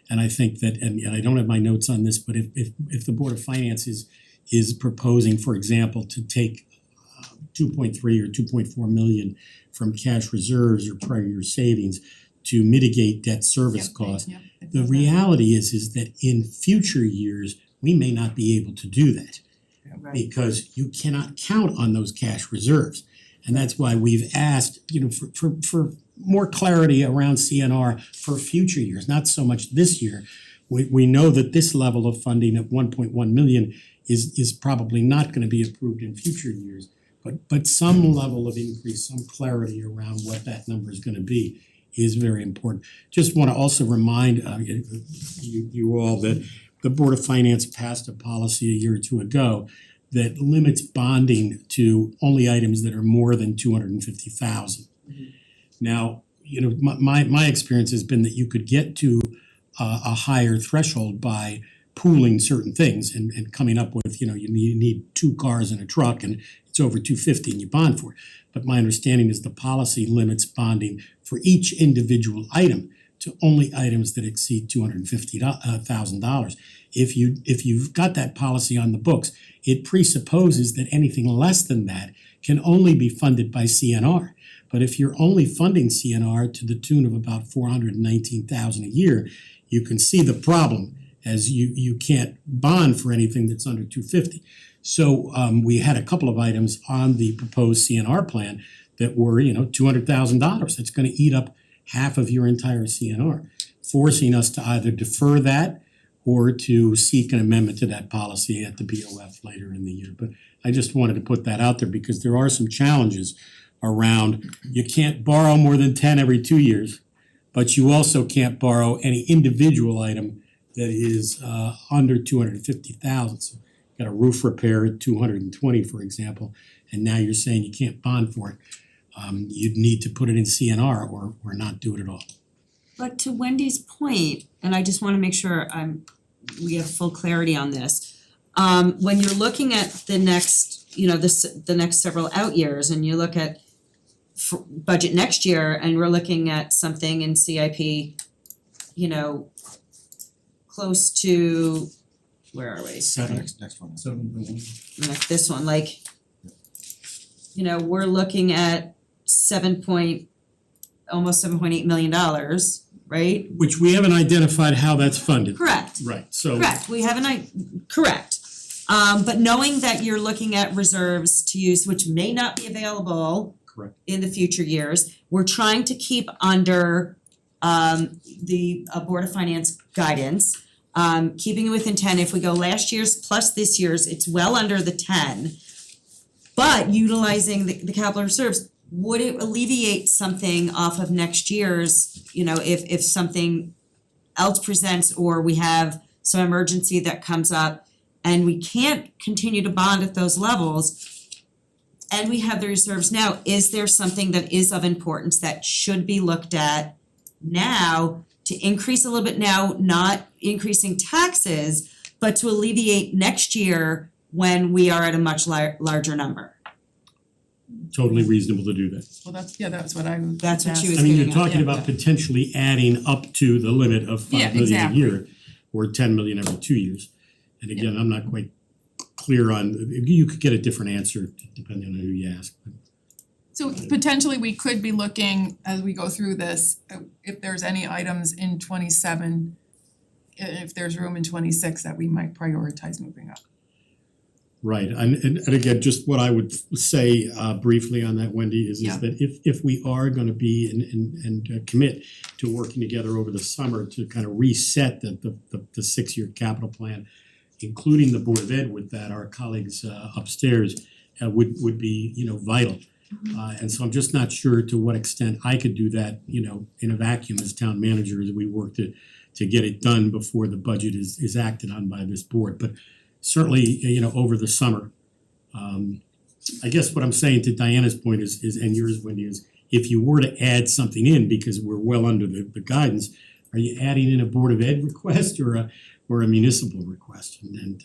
And I think that, and I don't have my notes on this, but if the Board of Finance is proposing, for example, to take 2.3 or 2.4 million from cash reserves or prior year savings to mitigate debt service costs, the reality is that in future years, we may not be able to do that. Because you cannot count on those cash reserves. And that's why we've asked, for more clarity around CNR for future years, not so much this year. We know that this level of funding of 1.1 million is probably not gonna be approved in future years. But some level of increase, some clarity around what that number is gonna be is very important. Just wanna also remind you all that the Board of Finance passed a policy a year or two ago that limits bonding to only items that are more than 250,000. Now, my experience has been that you could get to a higher threshold by pooling certain things and coming up with, you need 2 cars and a truck and it's over 250 and you bond for it. But my understanding is the policy limits bonding for each individual item to only items that exceed $250,000. If you've got that policy on the books, it presupposes that anything less than that can only be funded by CNR. But if you're only funding CNR to the tune of about $419,000 a year, you can see the problem as you can't bond for anything that's under $250,000. So we had a couple of items on the proposed CNR plan that were, $200,000. That's gonna eat up half of your entire CNR, forcing us to either defer that or to seek an amendment to that policy at the BOF later in the year. But I just wanted to put that out there because there are some challenges around, you can't borrow more than 10 every 2 years, but you also can't borrow any individual item that is under 250,000. So got a roof repair at 220, for example, and now you're saying you can't bond for it. You'd need to put it in CNR or not do it at all. But to Wendy's point, and I just wanna make sure we have full clarity on this. When you're looking at the next, the next several out years and you look at budget next year and we're looking at something in CIP, close to, where are we? Next one. This one, we're looking at almost $7.8 million right? Which we haven't identified how that's funded. Correct. Right, so. Correct, we haven't, correct. But knowing that you're looking at reserves to use, which may not be available Correct. in the future years, we're trying to keep under the Board of Finance guidance. Keeping it within 10, if we go last year's plus this year's, it's well under the 10. But utilizing the capital reserves, would it alleviate something off of next year's, if something else presents or we have some emergency that comes up and we can't continue to bond at those levels and we have the reserves now, is there something that is of importance that should be looked at now to increase a little bit now, not increasing taxes, but to alleviate next year when we are at a much larger number? Totally reasonable to do that. Well, that's what I was That's what she was I mean, getting you're at. talking about potentially adding up to the limit of Yeah, 5 million a exactly. year or 10 million every 2 years. And again, I'm not quite clear on, you could get a different answer depending on who you ask. So potentially we could be looking, as we go through this, if there's any items in 27, if there's room in 26 that we might prioritize moving up. Right, and again, just what I would say briefly on that, Wendy, is Yeah. that if we are gonna be and commit to working together over the summer to kind of reset the 6-year capital plan, including the Board of Ed with that, our colleagues upstairs would be, vital. And so I'm just not sure to what extent I could do that, in a vacuum as town manager as we work to get it done before the budget is acted on by this board. But certainly, over the summer. I guess what I'm saying to Diana's point is and yours, Wendy, is if you were to add something in, because we're well under the guidance, are you adding in a Board of Ed request or a municipal request? And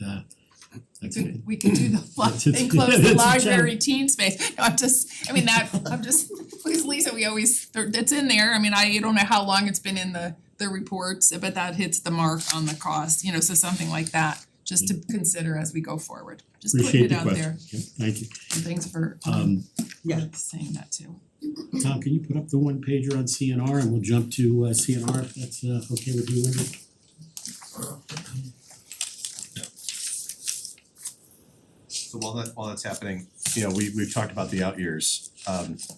that's it. We could do the enclose the library teen space. No, please Lisa, it's in there. I mean, I don't know how long it's been in the reports, but that hits the mark on the cost, so something like that. Just to consider as we go forward, just putting Appreciate it the out there. question. Yeah, thank you. And thanks for Yeah. saying that too. Tom, can you put up the one pager on CNR and we'll jump to CNR if that's okay with you, Wendy? So while that's happening, we've talked about the out years.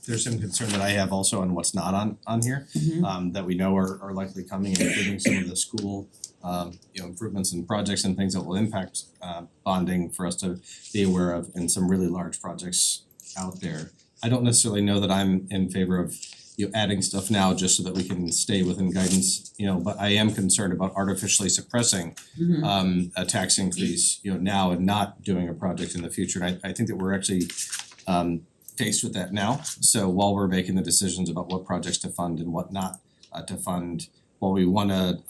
There's some concern that I have also on what's not on here, that we know are likely coming, including some of the school improvements and projects and things that will impact bonding for us to be aware of, and some really large projects out there. I don't necessarily know that I'm in favor of adding stuff now just so that we can stay within guidance, but I am concerned about artificially suppressing a tax increase, now and not doing a project in the future. And I think that we're actually faced with that now. So while we're making the decisions about what projects to fund and what not to fund, while we wanna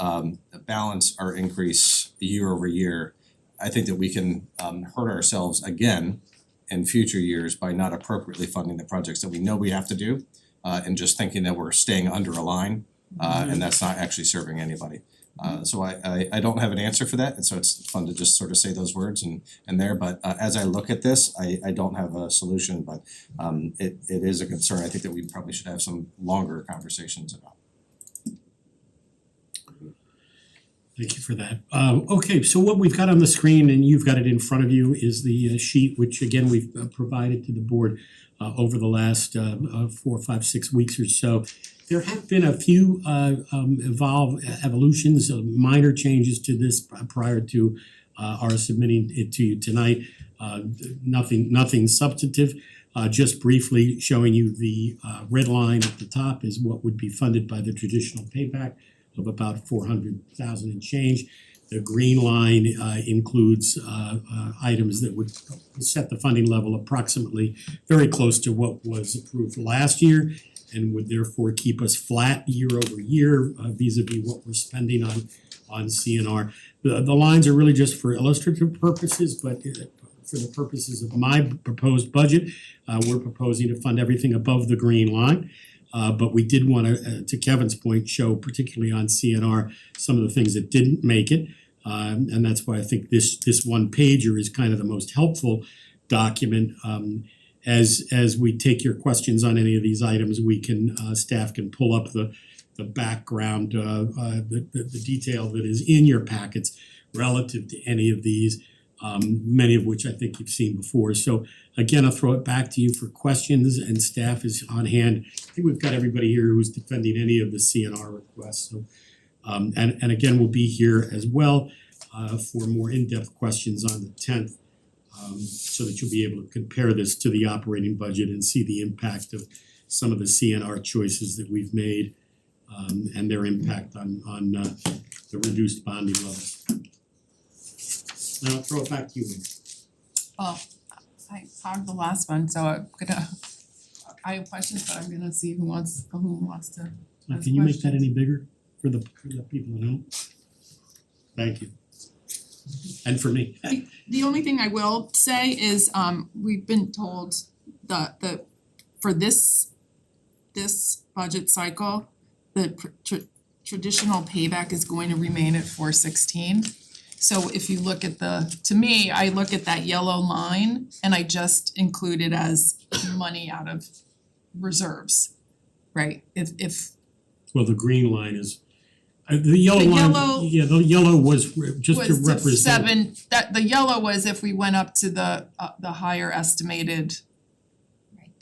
balance our increase year over year, I think that we can hurt ourselves again in future years by not appropriately funding the projects that we know we have to do, and just thinking that we're staying under a line, and that's not actually serving anybody. So I don't have an answer for that, and so it's fun to just sort of say those words and there, but as I look at this, I don't have a solution, but it is a concern. I think that we probably should have some longer conversations about. Thank you for that. Okay, so what we've got on the screen, and you've got it in front of you, is the sheet which again we've provided to the board over the last 4, 5, 6 weeks or so. There have been a few evolutions, minor changes to this prior to our submitting it to you tonight. Nothing substantive. Just briefly showing you the red line at the top is what would be funded by the traditional payback of about 400,000 and change. The green line includes items that would set the funding level approximately very close to what was approved last year and would therefore keep us flat year over year vis-a-vis what we're spending on CNR. The lines are really just for illustrative purposes, but for the purposes of my proposed budget, we're proposing to fund everything above the green line. But we did wanna, to Kevin's point, show particularly on CNR some of the things that didn't make it. And that's why I think this one pager is kind of the most helpful document. as we take your questions on any of these items, we can staff can pull up the background the detail that is in your packets relative to any of these, many of which I think you've seen before. So again, I'll throw it back to you for questions, and staff is on hand. I think we've got everybody here who's defending any of the CNR requests. So and again, we'll be here as well for more in-depth questions on the 10th. So that you'll be able to compare this to the operating budget and see the impact of some of the CNR choices that we've made, and their impact on the reduced bonding levels. Now I'll throw it back to you, Wayne. Well, I hogged the last one, so I have questions, but I'm gonna see who wants to ask Can you make that questions. any bigger for the people at home? Thank you. And for me. The only thing I will say is we've been told that for this budget cycle, the traditional payback is going to remain at 416. So if you look at to me, I look at that yellow line and I just include it as money out of reserves, right? If Well, the green line is the yellow The line, yellow the yellow was just to was to represent. the yellow was if we went up to the higher estimated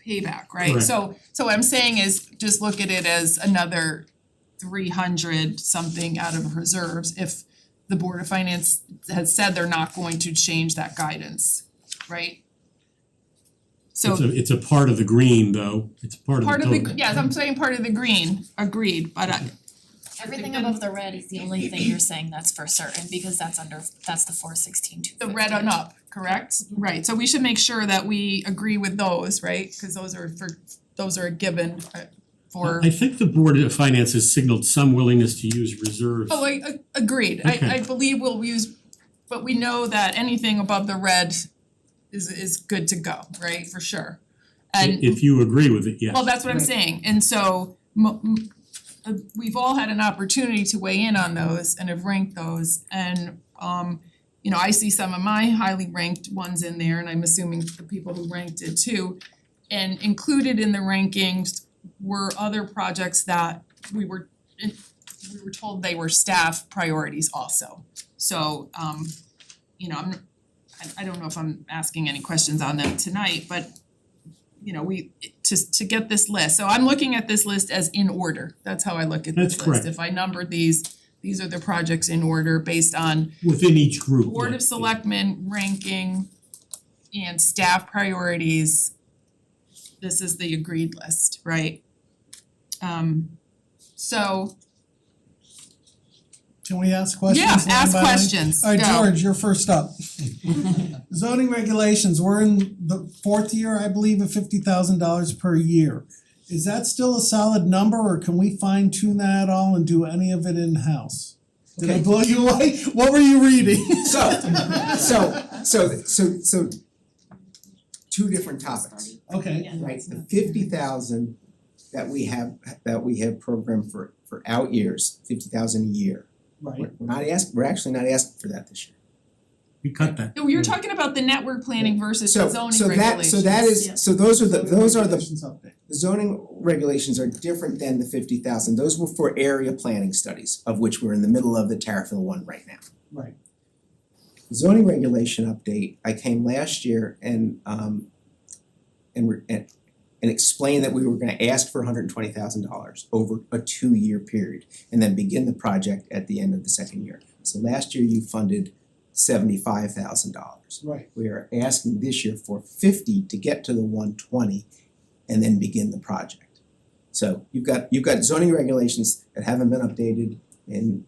payback, right? Correct. So what I'm saying is just look at it as another 300 something out of reserves if the Board of Finance has said they're not going to change that guidance, right? So It's a part of the green though, it's part of the part of total. the, yes, I'm saying part of the green, agreed, but Everything above the red is the only thing you're saying that's for certain, because that's the 416 the red on up, correct? Right, so we should make sure that we agree with those, right? Cause those are a given for. I think the Board of Finance has signaled some willingness to use reserves. Oh, I agreed, Okay. I believe we'll use, but we know that anything above the red is good to go, right, for sure. And If you agree with it, yes. well, that's what I'm saying, and so we've all had an opportunity to weigh in on those and have ranked those, and you know, I see some of my highly ranked ones in there, and I'm assuming the people who ranked it too. And included in the rankings were other projects that we were told they were staff priorities also. So you know, I don't know if I'm asking any questions on them tonight, but you know, to get this list, so I'm looking at this list as in order, that's how I look at this That's list. correct. If I numbered these are the projects in order based on Within each group. Board of Selectmen ranking and staff priorities. This is the agreed list, right? So Can we ask questions? yeah, line ask by line? questions, Alright, go. George, you're first up. Zoning regulations, we're in the fourth year, I believe, of $50,000 per year. Is that still a solid number, or can we fine tune that at all and do any of it in-house? Did I Okay. blow you away? What were you reading? So two different topics, Okay, right? The 50,000 that we have programmed for out years, 50,000 a year. right. We're actually not asking for that this year. We cut that. No, you're talking about the network planning versus the zoning So regulations. that is, so those are the Regulations update. the zoning regulations are different than the 50,000. Those were for area planning studies, of which we're in the middle of the Tarryville one right now. Right. The zoning regulation update, I came last year and explained that we were gonna ask for $120,000 over a 2-year period and then begin the project at the end of the second year. So last year you funded $75,000. Right. We are asking this year for 50 to get to the 120 and then begin the project. So you've got zoning regulations that haven't been updated in,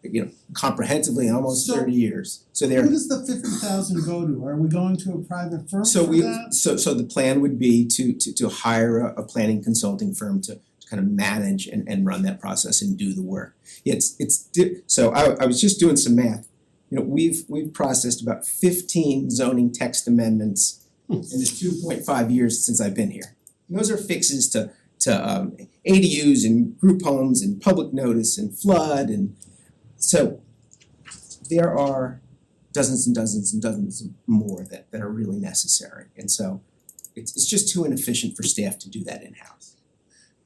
comprehensively in almost So- 30 years. So Who they're, does the 50,000 go to? Are we going to a private firm so for we, that? so the plan would be to hire a planning consulting firm to kind of manage and run that process and do the work. So I was just doing some math. We've processed about 15 zoning text amendments in the 2.5 years since I've been here. And those are fixes to ADUs and group homes and public notice and flood, and so there are dozens and dozens and dozens more that are really necessary. And so it's just too inefficient for staff to do that in-house.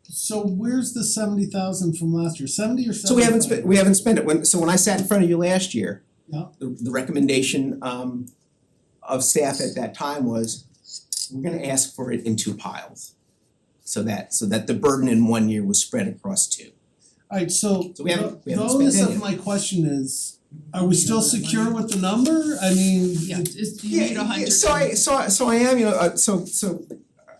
So where's the 70,000 from last year, 70 or 75? So we haven't spent it, when I sat in front of you last year, Yeah. the recommendation of staff at that time was, we're gonna ask for it in two piles. So that the burden in one year was spread across two. Alright, so So we haven't the spent onus any of of my question is, are we still secure with the number? I mean, Do you need 100? So I am, so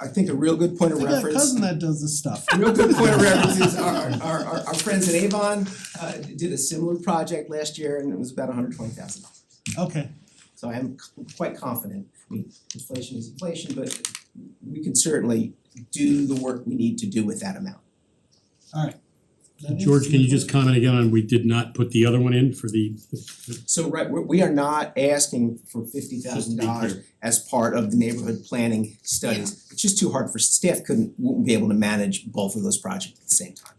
I think a real good point of I got a reference. cousin that does this stuff. A real good point of reference is our friends at Avon did a similar project last year and it was about $120,000. Okay. So I am quite confident, I mean, inflation is inflation, but we can certainly do the work we need to do with that amount. Alright. George, can you just comment again on, we did not put the other one in for the So we are not asking for $50,000 as part of the neighborhood planning studies. It's just too hard for staff wouldn't be able to manage both of those projects at the same time.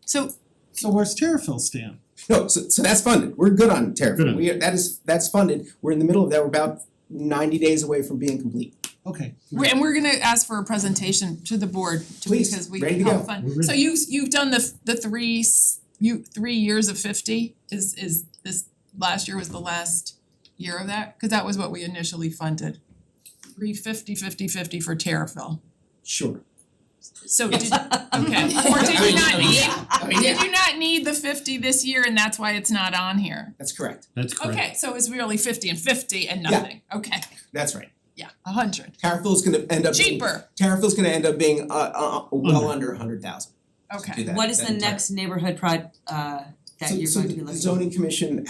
So where's Terrifil stand? No, so that's funded, we're good on Good Terrifil, on that's funded, we're in the middle of that, we're about 90 days away from being complete. Okay. we're gonna ask for a presentation to the board Please, because we ready to help go. fund. We're ready. So you've done the 3 years of 50, is this last year was the last year of that? Cause that was what we initially funded. 350, 50, 50 for Terrifil. Sure. So did, okay, or did you not need the 50 this year and that's why it's not on here? That's correct, That's correct. Okay, so it's really 50 and 50 and nothing, okay, that's right. yeah, 100, Terrifil's gonna end up being, cheaper, Terrifil's gonna end up being well under 100,000 to okay. do that. What is that the entire- next neighborhood that you're going to be looking at? So the zoning commission,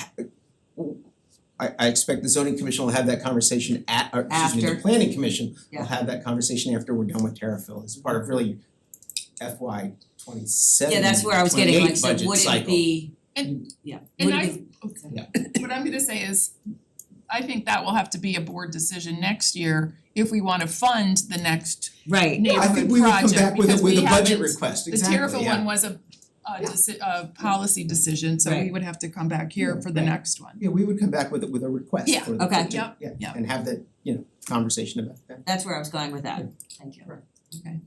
I expect the zoning commission will have that conversation the After. planning commission Yeah. will have that conversation after we're done with Terrifil as part of really FY 27, Yeah, that's where I was getting, 28 like, so budget would it cycle. be, And- yeah, And would I, it be, what I'm gonna say is, I think that will have to be a board decision next year if we wanna fund the next right, I neighborhood think we would come project, back with because a we budget haven't, request, the exactly, Terrifil yeah. one was a policy decision, so we Right. would have to come back here for the Right. next one. Yeah, we would come back with a request Yeah, for the okay. budget, Yep, yep. and have that, conversation about that. that's where I was going with that, thank you.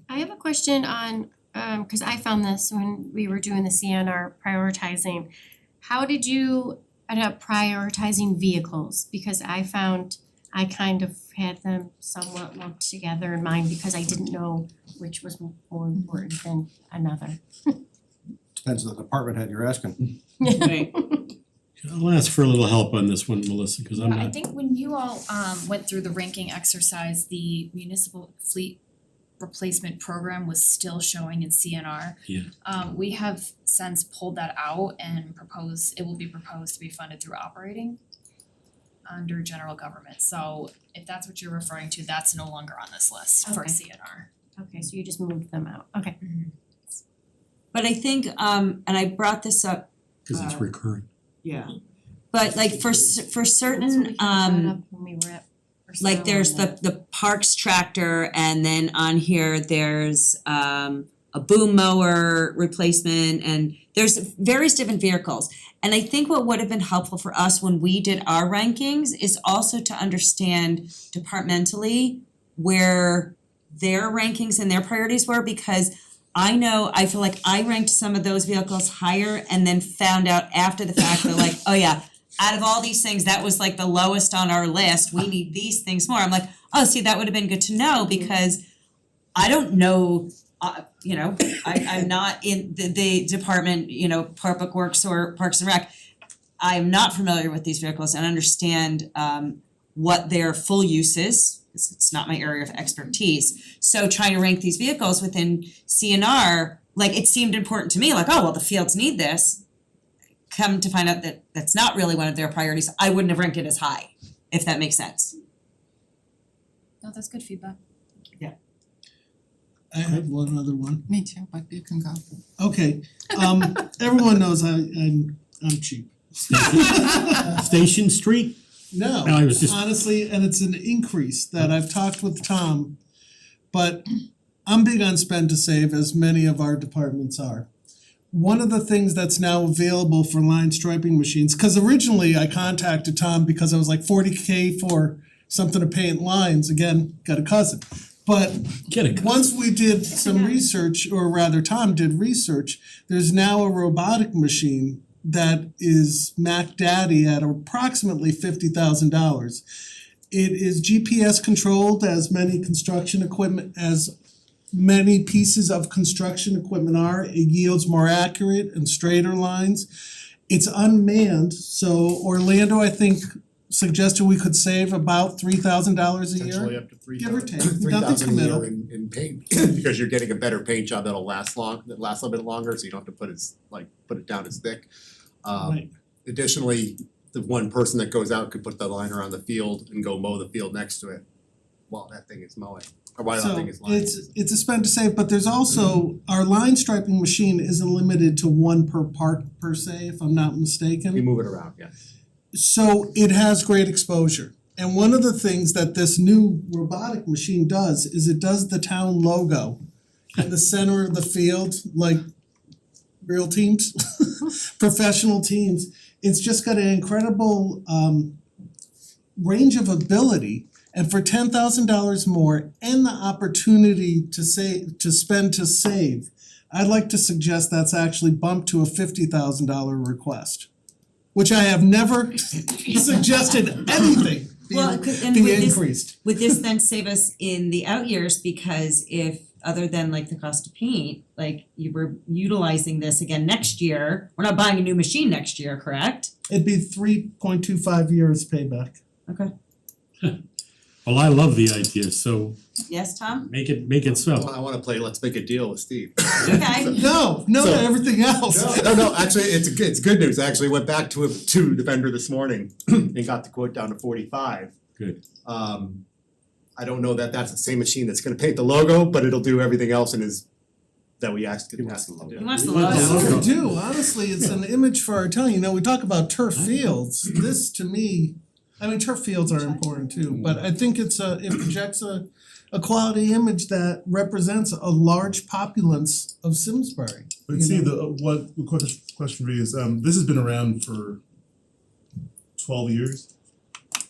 I have a question on, cause I found this when we were doing the CNR prioritizing. How did you end up prioritizing vehicles? Because I found I kind of had them somewhat lumped together in mind because I didn't know which was more important than another. Depends on the department head you're asking. Right. I'll ask for a little help on this one, Melissa, because I'm Yeah, I not, think when you all went through the ranking exercise, the municipal fleet replacement program was still showing in CNR. Yeah. We have since pulled that out and it will be proposed to be funded through operating under general government. So if that's what you're referring to, that's no longer on this list for Okay. CNR. Okay, so you just moved them out, okay. But I think, and I brought this up, because it's recurring. yeah, but like for That's what certain, we kind of brought up when we were at personnel like there's on that. the parks tractor and then on here there's a boom mower replacement and there's various different vehicles. And I think what would have been helpful for us when we did our rankings is also to understand departmentally where their rankings and their priorities were, because I feel like I ranked some of those vehicles higher and then found out after the fact, they're like, oh yeah, out of all these things, that was like the lowest on our list, we need these things more. I'm like, oh, see, that would have been good to know because I don't know, I'm not in the department, Public Works or Parks and Rec. I'm not familiar with these vehicles and understand what their full use is. It's not my area of expertise. So trying to rank these vehicles within CNR, like it seemed important to me, like, oh, well, the fields need this. Come to find out that that's not really one of their priorities, I wouldn't have ranked it as high, if that makes sense. No, that's good feedback. I have one other one. Me too, but you can go. Okay, everyone knows I'm cheap. Station Street? No, No, I was just- honestly, and it's an increase that I've talked with Tom, but I'm big on spend to save, as many of our departments are. One of the things that's now available for line striping machines, cause originally I contacted Tom because I was like $40K for something to paint lines, again, got a cousin. But Get it. once we did some research, or rather Tom did research, there's now a robotic machine that is Mac Daddy at approximately $50,000. It is GPS controlled as many pieces of construction equipment are. It yields more accurate and straighter lines. It's unmanned, so Orlando, I think, suggested we could save about $3,000 a year. Potentially up to Give or take, $3,000 nothing a year committal. in paint, because you're getting a better paint job that'll last a little bit longer, so you don't have to put it down as thick. Right. Additionally, the one person that goes out could put the liner on the field and go mow the field next to it while that thing is mowing, or while that thing is lining. So it's a spend to save, but there's also, our line striping machine isn't limited to one per park per se, if I'm not mistaken. You move it around, yeah. So it has great exposure. And one of the things that this new robotic machine does is it does the town logo in the center of the field, like real teams, professional teams. It's just got an incredible range of ability, and for $10,000 more and the opportunity to spend to save, I'd like to suggest that's actually bumped to a $50,000 request, which I have never suggested anything Well, and be would this, increased. would this then save us in the out years, because if, other than like the cost of paint, like you were utilizing this again next year, we're not buying a new machine next year, correct? It'd be 3.25 years payback. Okay. Well, I love the idea, so Yes, Tom? make it so. I wanna play let's make a deal with Steve. Okay. No to everything else. No, actually, it's good news. I actually went back to the vendor this morning and got the quote down to 45. Good. I don't know that that's the same machine that's gonna paint the logo, but it'll do everything else and is that we asked it to do. He wants the That's logo. what I do, honestly, it's an image for our town, we talk about turf fields, this to me, I mean, turf fields are important too, but I think it projects a quality image that represents a large populace of Simsbury. But see, the question for you is, this has been around for 12 years.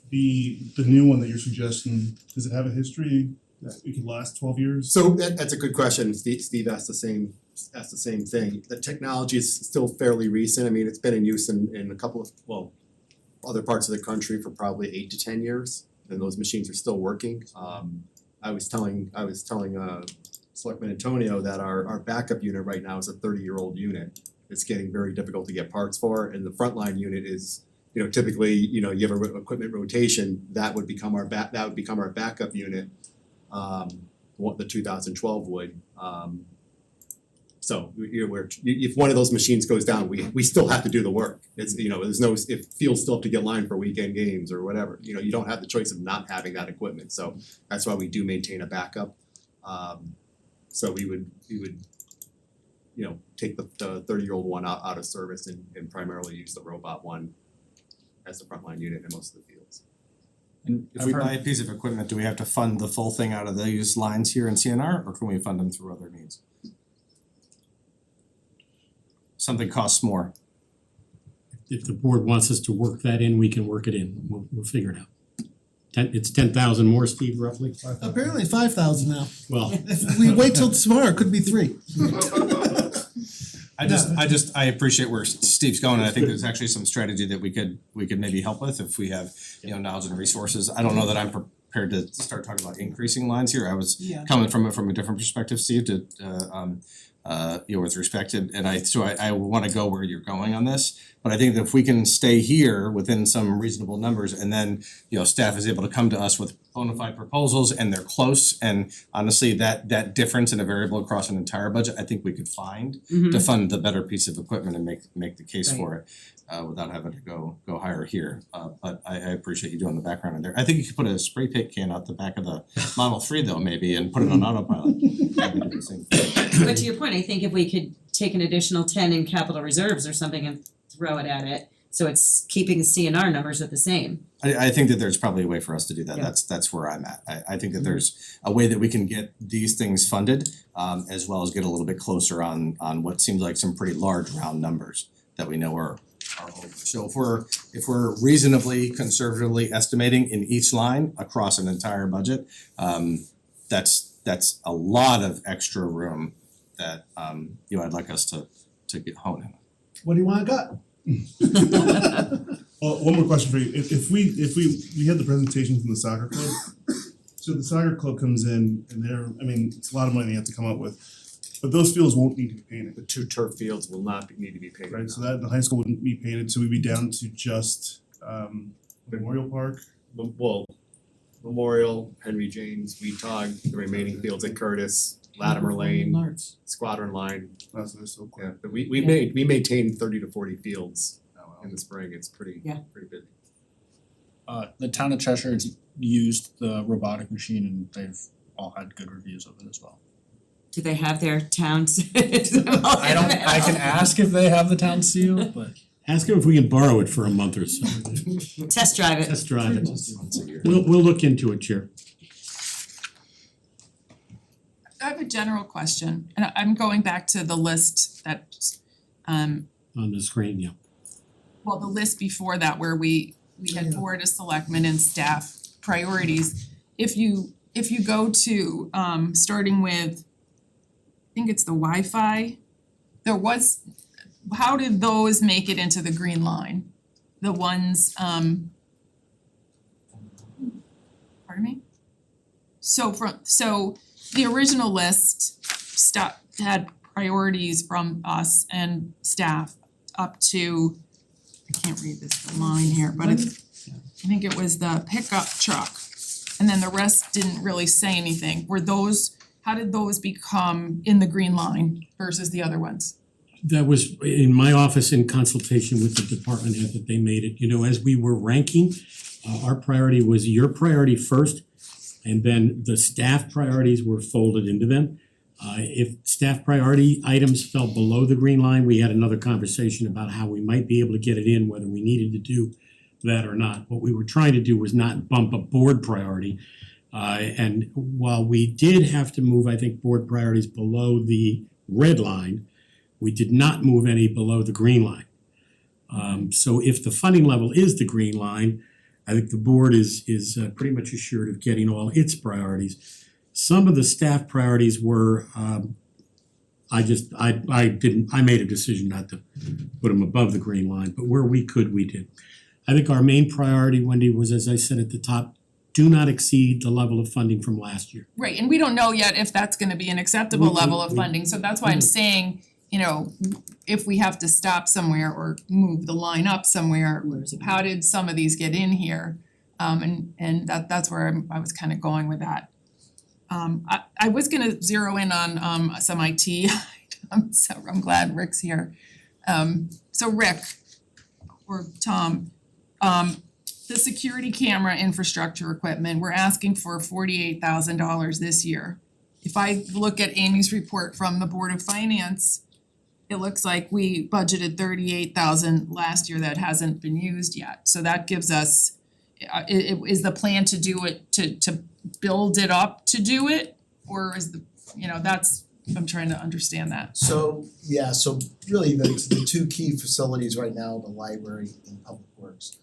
The new one that you're suggesting, does it have a history that it could last 12 years? So that's a good question. Steve asked the same thing. The technology is still fairly recent. I mean, it's been in use in a couple of, other parts of the country for probably 8 to 10 years, and those machines are still working. I was telling Selectman Antonio that our backup unit right now is a 30-year-old unit. It's getting very difficult to get parts for, and the frontline unit is, typically, you have a equipment rotation, that would become our backup unit. What the 2012 would. So if one of those machines goes down, we still have to do the work. It's if fields still have to get lined for weekend games or whatever, you don't have the choice of not having that equipment. So that's why we do maintain a backup. So we would take the 30-year-old one out of service and primarily use the robot one as the frontline unit in most of the fields. And if we buy a piece of equipment, do we have to fund the full thing out of these lines here in CNR, or can we fund them through other means? Something costs more. If the board wants us to work that in, we can work it in, we'll figure it out. It's 10,000 more, Steve, roughly? Apparently 5,000 now. Well. If we wait till tomorrow, it could be 3. I appreciate where Steve's going, and I think there's actually some strategy that we could maybe help with if we have, knowledge and resources. I don't know that I'm prepared to start talking about increasing lines here. I was coming from a different perspective, Steve, to with respect to, and I wanna go where you're going on this. But I think that if we can stay here within some reasonable numbers, and then, staff is able to come to us with bona fide proposals and they're close, and honestly, that difference in a variable across an entire budget, I think we could find to fund the better piece of equipment and make the case for it, without having to go higher here. But I appreciate you doing the background in there. I think you could put a spray paint can out the back of the Model 3 though, maybe, and put it on autopilot. Maybe do the same thing. But to your point, I think if we could take an additional 10 in capital reserves or something and throw it at it, so it's keeping the CNR numbers at the same. I think that there's probably a way for us to do that. That's where I'm at. I think that there's a way that we can get these things funded, as well as get a little bit closer on what seems like some pretty large round numbers that we know are over. So if we're reasonably conservatively estimating in each line across an entire budget, that's a lot of extra room that I'd like us to get hone in. What do you want got? Well, one more question for you. If we had the presentation from the soccer club, so the soccer club comes in and it's a lot of money they have to come up with, but those fields won't need to be painted. The 2 turf fields will not need to be painted. Right, so that the high school wouldn't be painted, so we'd be down to just Memorial Park. Well, Memorial, Henry James, Weetag, the remaining fields at Curtis, Latimer Lane, Squadron Line. Oh, so they're so cool. Yeah, but we maintain 30 to 40 fields in the spring. It's pretty busy. The town of Cheshire's used the robotic machine and they've all had good reviews of it as well. Do they have their towns? I can ask if they have the town seal, but Ask them if we can borrow it for a month or so. Test drive it. Test drive it. We'll look into it, Chair. I have a general question, and I'm going back to the list that On the screen, yeah. well, the list before that where we had board of selectmen and staff priorities. If you go to starting with, I think it's the Wi-Fi, how did those make it into the green line? The ones pardon me? So the original list had priorities from us and staff up to, I can't read this line here, but I think it was the pickup truck. And then the rest didn't really say anything. How did those become in the green line versus the other ones? That was in my office in consultation with the department head that they made it. You know, as we were ranking, our priority was your priority first, and then the staff priorities were folded into them. If staff priority items fell below the green line, we had another conversation about how we might be able to get it in, whether we needed to do that or not. What we were trying to do was not bump a board priority. And while we did have to move, I think, board priorities below the red line, we did not move any below the green line. So if the funding level is the green line, I think the board is pretty much assured of getting all its priorities. Some of the staff priorities were, I made a decision not to put them above the green line, but where we could, we did. I think our main priority, Wendy, was, as I said at the top, do not exceed the level of funding from last year. Right, and we don't know yet if that's gonna be an acceptable level of funding, so that's why I'm saying, you know, if we have to stop somewhere or move the line up somewhere, how did some of these get in here? And that's where I was kind of going with that. I was gonna zero in on some IT items, so I'm glad Rick's here. So Rick or Tom, the security camera infrastructure equipment, we're asking for $48,000 this year. If I look at Amy's report from the Board of Finance, it looks like we budgeted $38,000 last year that hasn't been used yet. So that gives us, is the plan to do it, to build it up to do it? Or is that's, I'm trying to understand that. So really the two key facilities right now, the library and public works,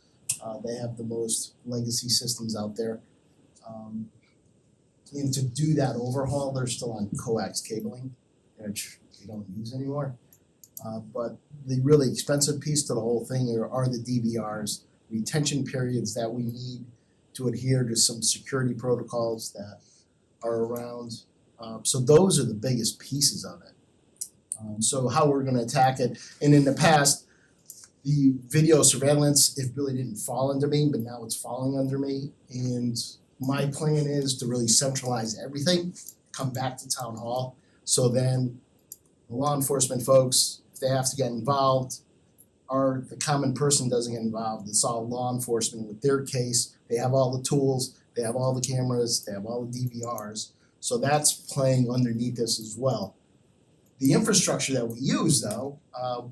they have the most legacy systems out there. And to do that overhaul, they're still on coax cabling, which we don't use anymore. But the really expensive piece to the whole thing are the DVRs, retention periods that we need to adhere to some security protocols that are around. So those are the biggest pieces of it. So how we're gonna attack it, and in the past, the video surveillance, it really didn't fall under me, but now it's falling under me. And my plan is to really centralize everything, come back to town hall. So then the law enforcement folks, if they have to get involved, or the common person doesn't get involved, it's all law enforcement with their case. They have all the tools, they have all the cameras, they have all the DVRs. So that's playing underneath this as well. The infrastructure that we use though,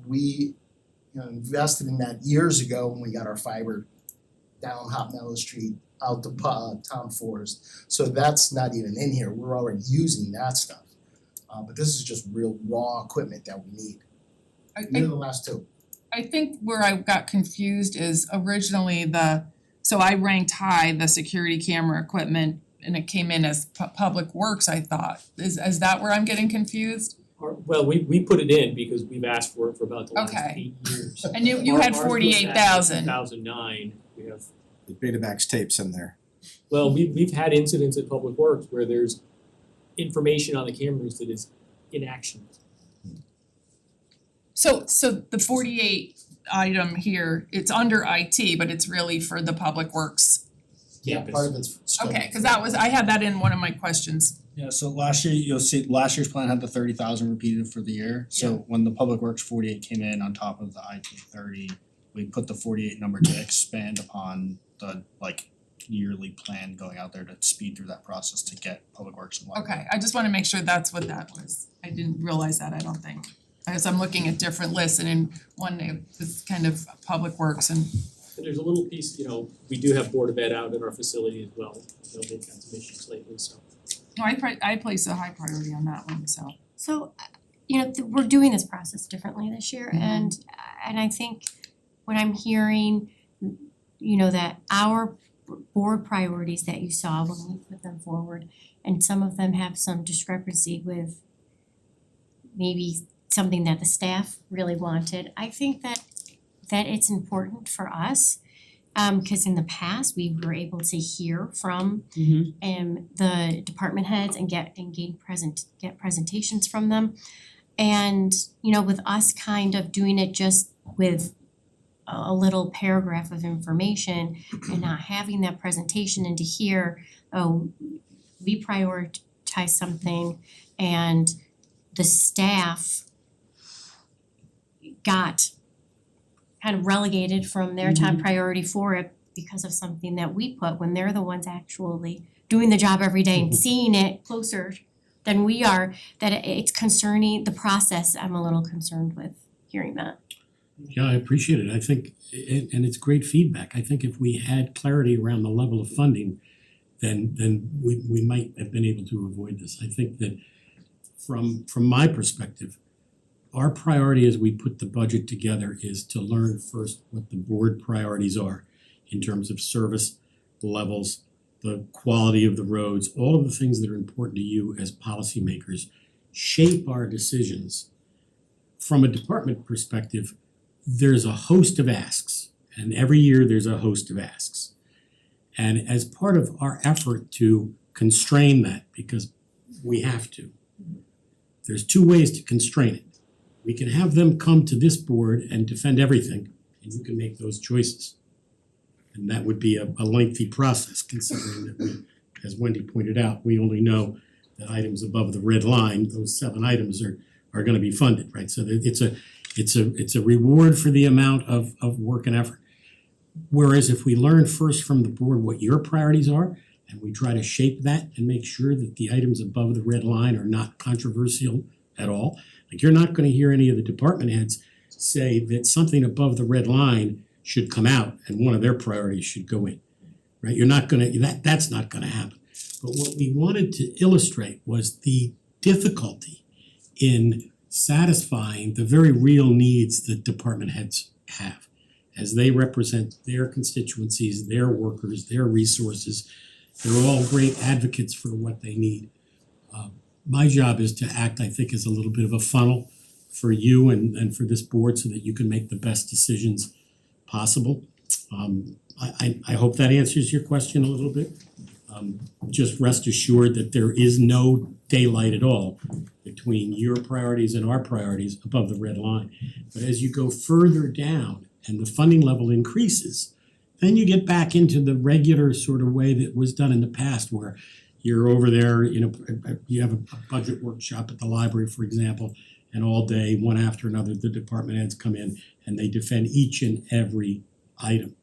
we invested in that years ago when we got our fiber down Hot Meadow Street out to Town Forest. So that's not even in here, we're already using that stuff. But this is just real raw equipment that we need. They're the last two. I think where I got confused is originally so I ranked high the security camera equipment and it came in as public works, I thought. Is that where I'm getting confused? Well, we put it in because we've asked for it for about the last Okay. 8 years. And you had Ours goes back to 48,000. 2009, we have, The Betamax tapes in there. well, we've had incidents at Public Works where there's information on the cameras that is inaction. So the 48 item here, it's under IT, but it's really for the public works. Yeah, part of it's scope. Okay, cause I had that in one of my questions. Yeah, so last year, you'll see last year's plan had the 30,000 repeated for the year. So when the public works 48 came in on top of the IT 30, we put the 48 number to expand upon the like yearly plan going out there to speed through that process to get public works and library. Okay, I just wanna make sure that's what that was. I didn't realize that, I don't think. As I'm looking at different lists and in one it was kind of public works and And there's a little piece, we do have Board of Ed out in our facility as well, they've got some issues lately, so. no, I place a high priority on that one, so. So, we're doing this process differently this year and I think when I'm hearing, that our board priorities that you saw when we put them forward and some of them have some discrepancy with maybe something that the staff really wanted, I think that it's important for us. Cause in the past, we were able to hear from the department heads and get presentations from them. And with us kind of doing it just with a little paragraph of information and not having that presentation and to hear, oh, we prioritize something and the staff got kind of relegated from their top priority for it because of something that we put when they're the ones actually doing the job every day and seeing it closer than we are, that it's concerning the process. I'm a little concerned with hearing that. Yeah, I appreciate it. I think, and it's great feedback. I think if we had clarity around the level of funding, then we might have been able to avoid this. I think that from my perspective, our priority as we put the budget together is to learn first what the board priorities are in terms of service levels, the quality of the roads, all of the things that are important to you as policymakers shape our decisions. From a department perspective, there's a host of asks, and every year there's a host of asks. And as part of our effort to constrain that, because we have to, there's two ways to constrain it. We can have them come to this board and defend everything, and you can make those choices. And that would be a lengthy process, considering that we, as Wendy pointed out, we only know the items above the red line, those 7 items are gonna be funded, right? So it's a reward for the amount of work and effort. Whereas if we learn first from the board what your priorities are, and we try to shape that and make sure that the items above the red line are not controversial at all. Like, you're not gonna hear any of the department heads say that something above the red line should come out and one of their priorities should go in, right? You're not gonna, that's not gonna happen. But what we wanted to illustrate was the difficulty in satisfying the very real needs that department heads have as they represent their constituencies, their workers, their resources. They're all great advocates for what they need. My job is to act, I think, as a little bit of a funnel for you and for this board so that you can make the best decisions possible. I hope that answers your question a little bit. Just rest assured that there is no daylight at all between your priorities and our priorities above the red line. But as you go further down and the funding level increases, then you get back into the regular sort of way that was done in the past, where you're over there, you have a budget workshop at the library, for example, and all day, one after another, the department heads come in and they defend each and every item.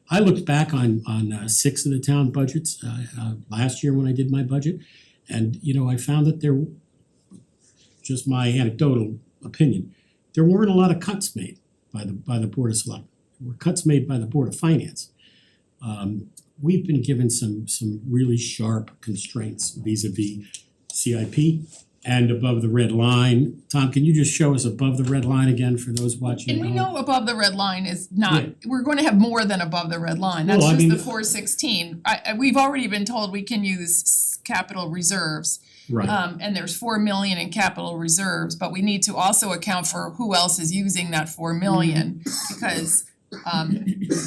I looked back on 6 of the town budgets last year when I did my budget, and I found that there, just my anecdotal opinion, there weren't a lot of cuts made by the Board of Selectmen. There were cuts made by the Board of Finance. We've been given some really sharp constraints vis-a-vis CIP, and above the red line. Tom, can you just show us above the red line again for those watching at And we home? know above the red line is not, we're going to have more than above the red line, that's Well, I just the mean- 416. We've already been told we can use capital reserves. Right. And there's 4 million in capital reserves, but we need to also account for who else is using that 4 million because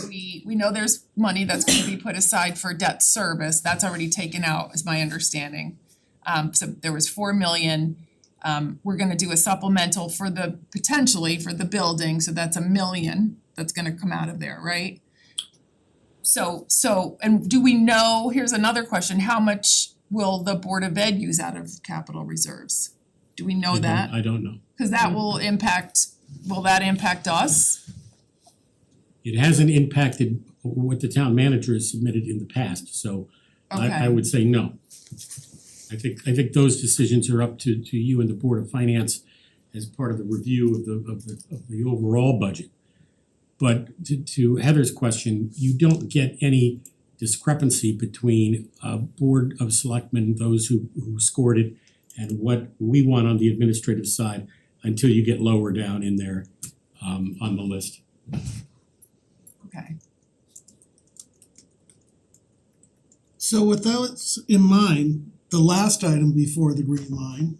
we know there's money that's gonna be put aside for debt service, that's already taken out, is my understanding. So there was 4 million, we're gonna do a supplemental for the, potentially for the building, so that's 1 million that's gonna come out of there, right? So and do we know, here's another question, how much will the Board of Ed use out of capital reserves? Do we know that? I don't know. Cause that will that impact us? It hasn't impacted what the town manager has submitted in the past, so I Okay. would say no. I think those decisions are up to you and the Board of Finance as part of the review of the overall budget. But to Heather's question, you don't get any discrepancy between a Board of Selectmen, those who scored it, and what we want on the administrative side until you get lower down in there on the list. Okay. So with that in mind, the last item before the green line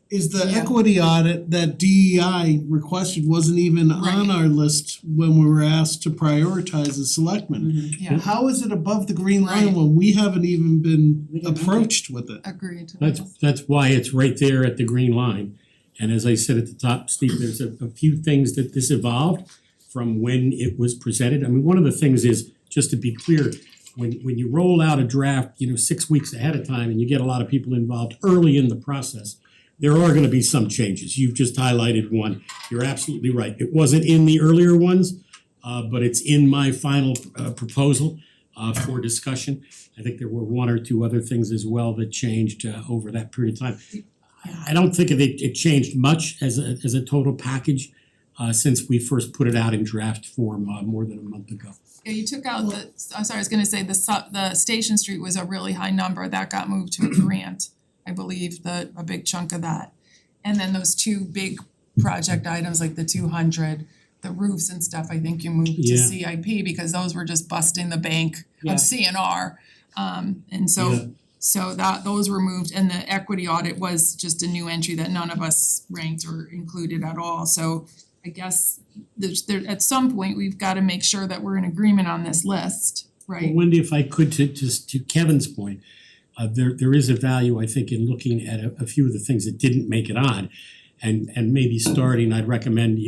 is the Yeah. equity audit that DEI requested wasn't even on Right. our list when we were asked to prioritize as selectmen. Yeah, How is it above the green line Right. when we haven't even been We didn't make it. approached with it? agreed. That's why it's right there at the green line. And as I said at the top, Steve, there's a few things that this evolved from when it was presented. I mean, one of the things is, just to be clear, when you roll out a draft, 6 weeks ahead of time and you get a lot of people involved early in the process, there are gonna be some changes. You've just highlighted one. You're absolutely right. It wasn't in the earlier ones, but it's in my final proposal for discussion. I think there were one or two other things as well that changed over that period of time. I don't think it changed much as a total package since we first put it out in draft form more than a month ago. Yeah, you took out I'm sorry, I was gonna say the Station Street was a really high number, that got moved to a grant, I believe, a big chunk of that. And then those two big project items like the 200, the roofs and stuff, I think you moved to Yeah. CIP because those were just busting the bank Yeah. of CNR. And Yeah. so those were moved, and the equity audit was just a new entry that none of us ranked or included at all, so I guess there at some point, we've gotta make sure that we're in agreement on this list, right? Well, Wendy, if I could, to Kevin's point, there is a value, I think, in looking at a few of the things that didn't make it on. And maybe starting, I'd recommend,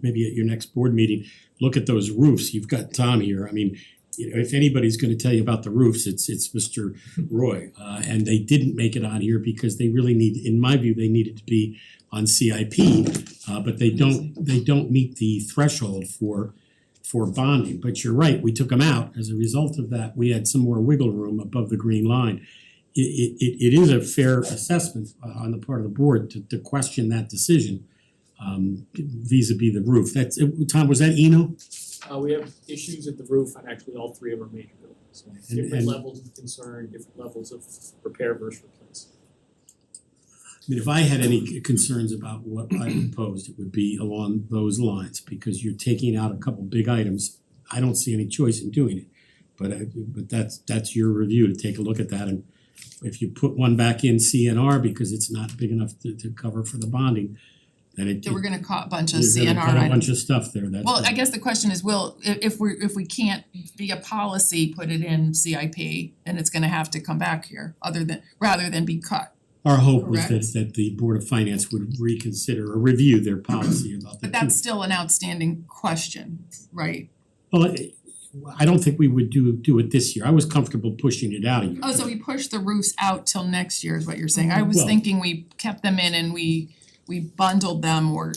maybe at your next board meeting, look at those roofs. You've got Tom here. I mean, if anybody's gonna tell you about the roofs, it's Mr. Roy. And they didn't make it on here because they really in my view, they needed to be on CIP. But they don't meet the threshold for bonding. But you're right, we took them out. As a result of that, we had some more wiggle room above the green line. It is a fair assessment on the part of the board to question that decision vis-a-vis the roof. That's, Tom, was that Eno? We have issues at the roof on actually all three of our major buildings, so different And- levels of concern, different levels of repair versus replace. I mean, if I had any concerns about what I proposed, it would be along those lines, because you're taking out a couple big items. I don't see any choice in doing it, but that's your review to take a look at that, and if you put one back in CNR because it's not big enough to cover for the bonding, then it That we're gonna cut a bunch of you're CNR gonna cut a bunch items. of stuff there, that's Well, I guess the question is, if we can't via policy put it in CIP, then it's gonna have to come back here, rather than be cut. Our hope was Correct. that the Board of Finance would reconsider or review their policy about the But that's still an outstanding question, right? Well, I don't think we would do it this year. I was comfortable pushing it out a year. Oh, so we pushed the roofs out till next year is what you're saying. I was Well- thinking we kept them in and we bundled them but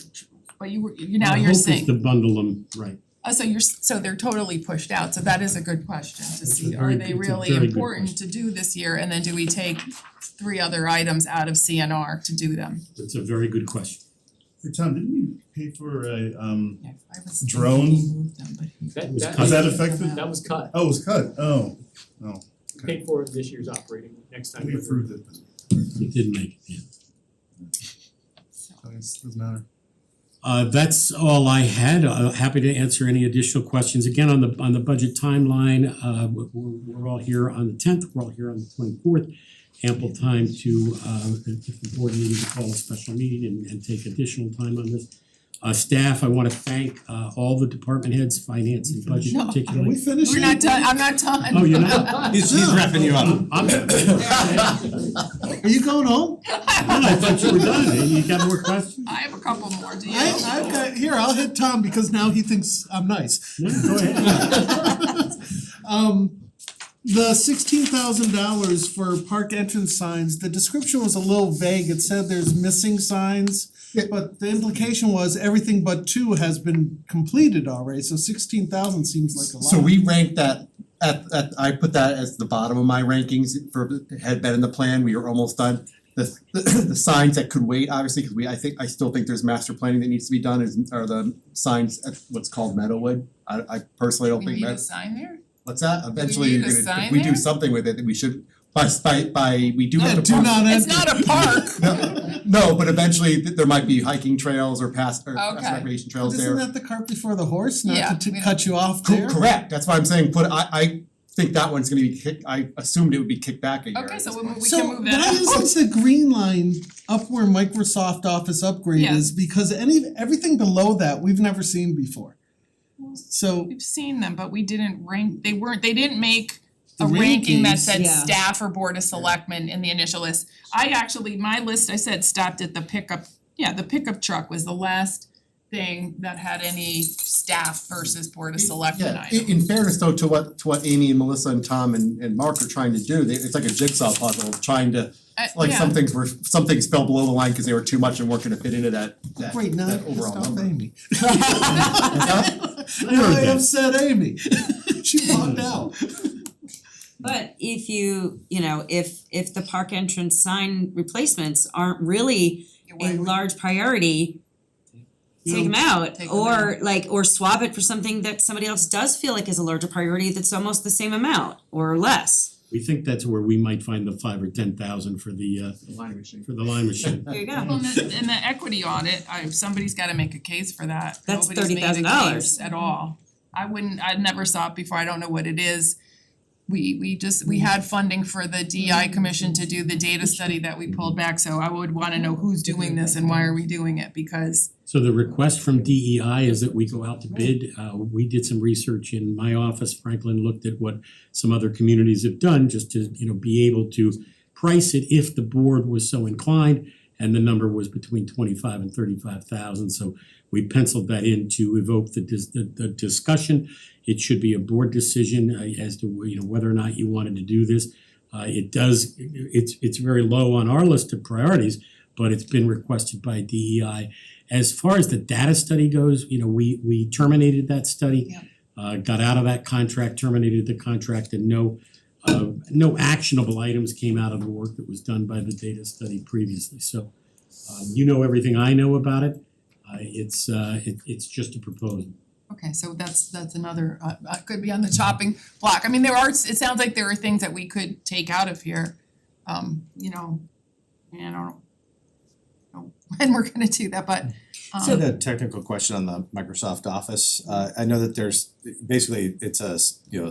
now you're Our hope saying. is to bundle them, right. Oh, so they're totally pushed out, so that is a good question to That's a see, very are they good- it's a really very good important to do this year, and then do we take 3 other items out of CNR to do them? It's a very good question. Hey Tom, didn't we pay for a Yeah, I was thinking drone? we moved them, but Was that effective? That was cut. Oh, it was cut, oh, Paid for it this year's operating, next time. we approved it. It didn't make it, yeah. doesn't matter. That's all I had. Happy to answer any additional questions. Again, on the budget timeline, we're all here on the 10th, we're all here on the 24th. Ample time to, if the board needed to call a special meeting and take additional time on this. Staff, I wanna thank all the department heads, finance and budget No. particularly. Are we finishing? We're not done, I'm not done. Oh, you're not? He's wrapping you up. Are you going home? I thought you were done. You got more questions? I have a couple more, do you? I've got, here, I'll hit Tom because now he thinks I'm nice. No, go ahead. The $16,000 for park entrance signs, the description was a little vague. It said there's missing signs. But the implication was everything but two has been completed already, so 16,000 seems like a lot. So we ranked that at I put that as the bottom of my rankings for had been in the plan, we were almost done. The signs that could wait, obviously, cause I still think there's master planning that needs to be done are the signs at what's called Meadowwood. I personally don't We think need a sign there? what's that? Eventually need you're a gonna, sign if we do there? something with it, we should we do have to. Do not It's enter. not a park. No, but eventually there might be hiking trails or past Okay. recreation trails But there. isn't that the cart before the horse, Yeah, not to we cut you off there? Correct, that's why I'm saying I think that one's gonna be kicked, I assumed it would be kicked back a year Okay, at so this we point. can move that So why out. isn't the green line up where Microsoft Office upgrade Yeah. is? Because everything below that, we've never seen before. So We've seen them, but we didn't rank, they didn't make The a ranking that rankings, said yeah. staff or board of selectmen in the initial list. My list, I said stopped at the pickup truck was the last thing that had any staff versus board of selectmen Yeah, item. in fairness though, to what Amy and Melissa and Tom and Mark are trying to do, it's like a jigsaw puzzle, trying to, like Yeah. some things fell below the line because they were too much and weren't gonna fit into that great, now I that can overall stop number. Amy. What's Now I upset Amy. She walked out. But if if the park entrance sign replacements aren't really a large priority, take them out Take 'em or swap it for something that somebody else does feel like is a larger priority that's almost the same amount or less. We think that's where we might find the 5,000 or 10,000 for the Line machine. for the line machine. There you go. Well, in the equity audit, somebody's gotta make a case for that. That's Nobody's made a $30,000. case at all. I'd never saw it before, I don't know what it is. We had funding for the DEI commission to do the data study that we pulled back, so I would wanna know who's doing this and why are we doing it, because So the request from DEI is that we go out to bid. We did some research in my office. Franklin looked at what some other communities have done just to, be able to price it if the board was so inclined. And the number was between 25 and 35,000, so we penciled that in to evoke the discussion. It should be a board decision as to whether or not you wanted to do this. It's very low on our list of priorities, but it's been requested by DEI. As far as the data study goes, we terminated that study. Got out of that contract, terminated the contract, and no actionable items came out of the work that was done by the data study previously. So everything I know about it. It's just a proposal. okay, so that's another, could be on the chopping block. I mean, it sounds like there are things that we could take out of here, and I don't know when we're gonna do that, but I had a technical question on the Microsoft Office. I know that there's basically it's a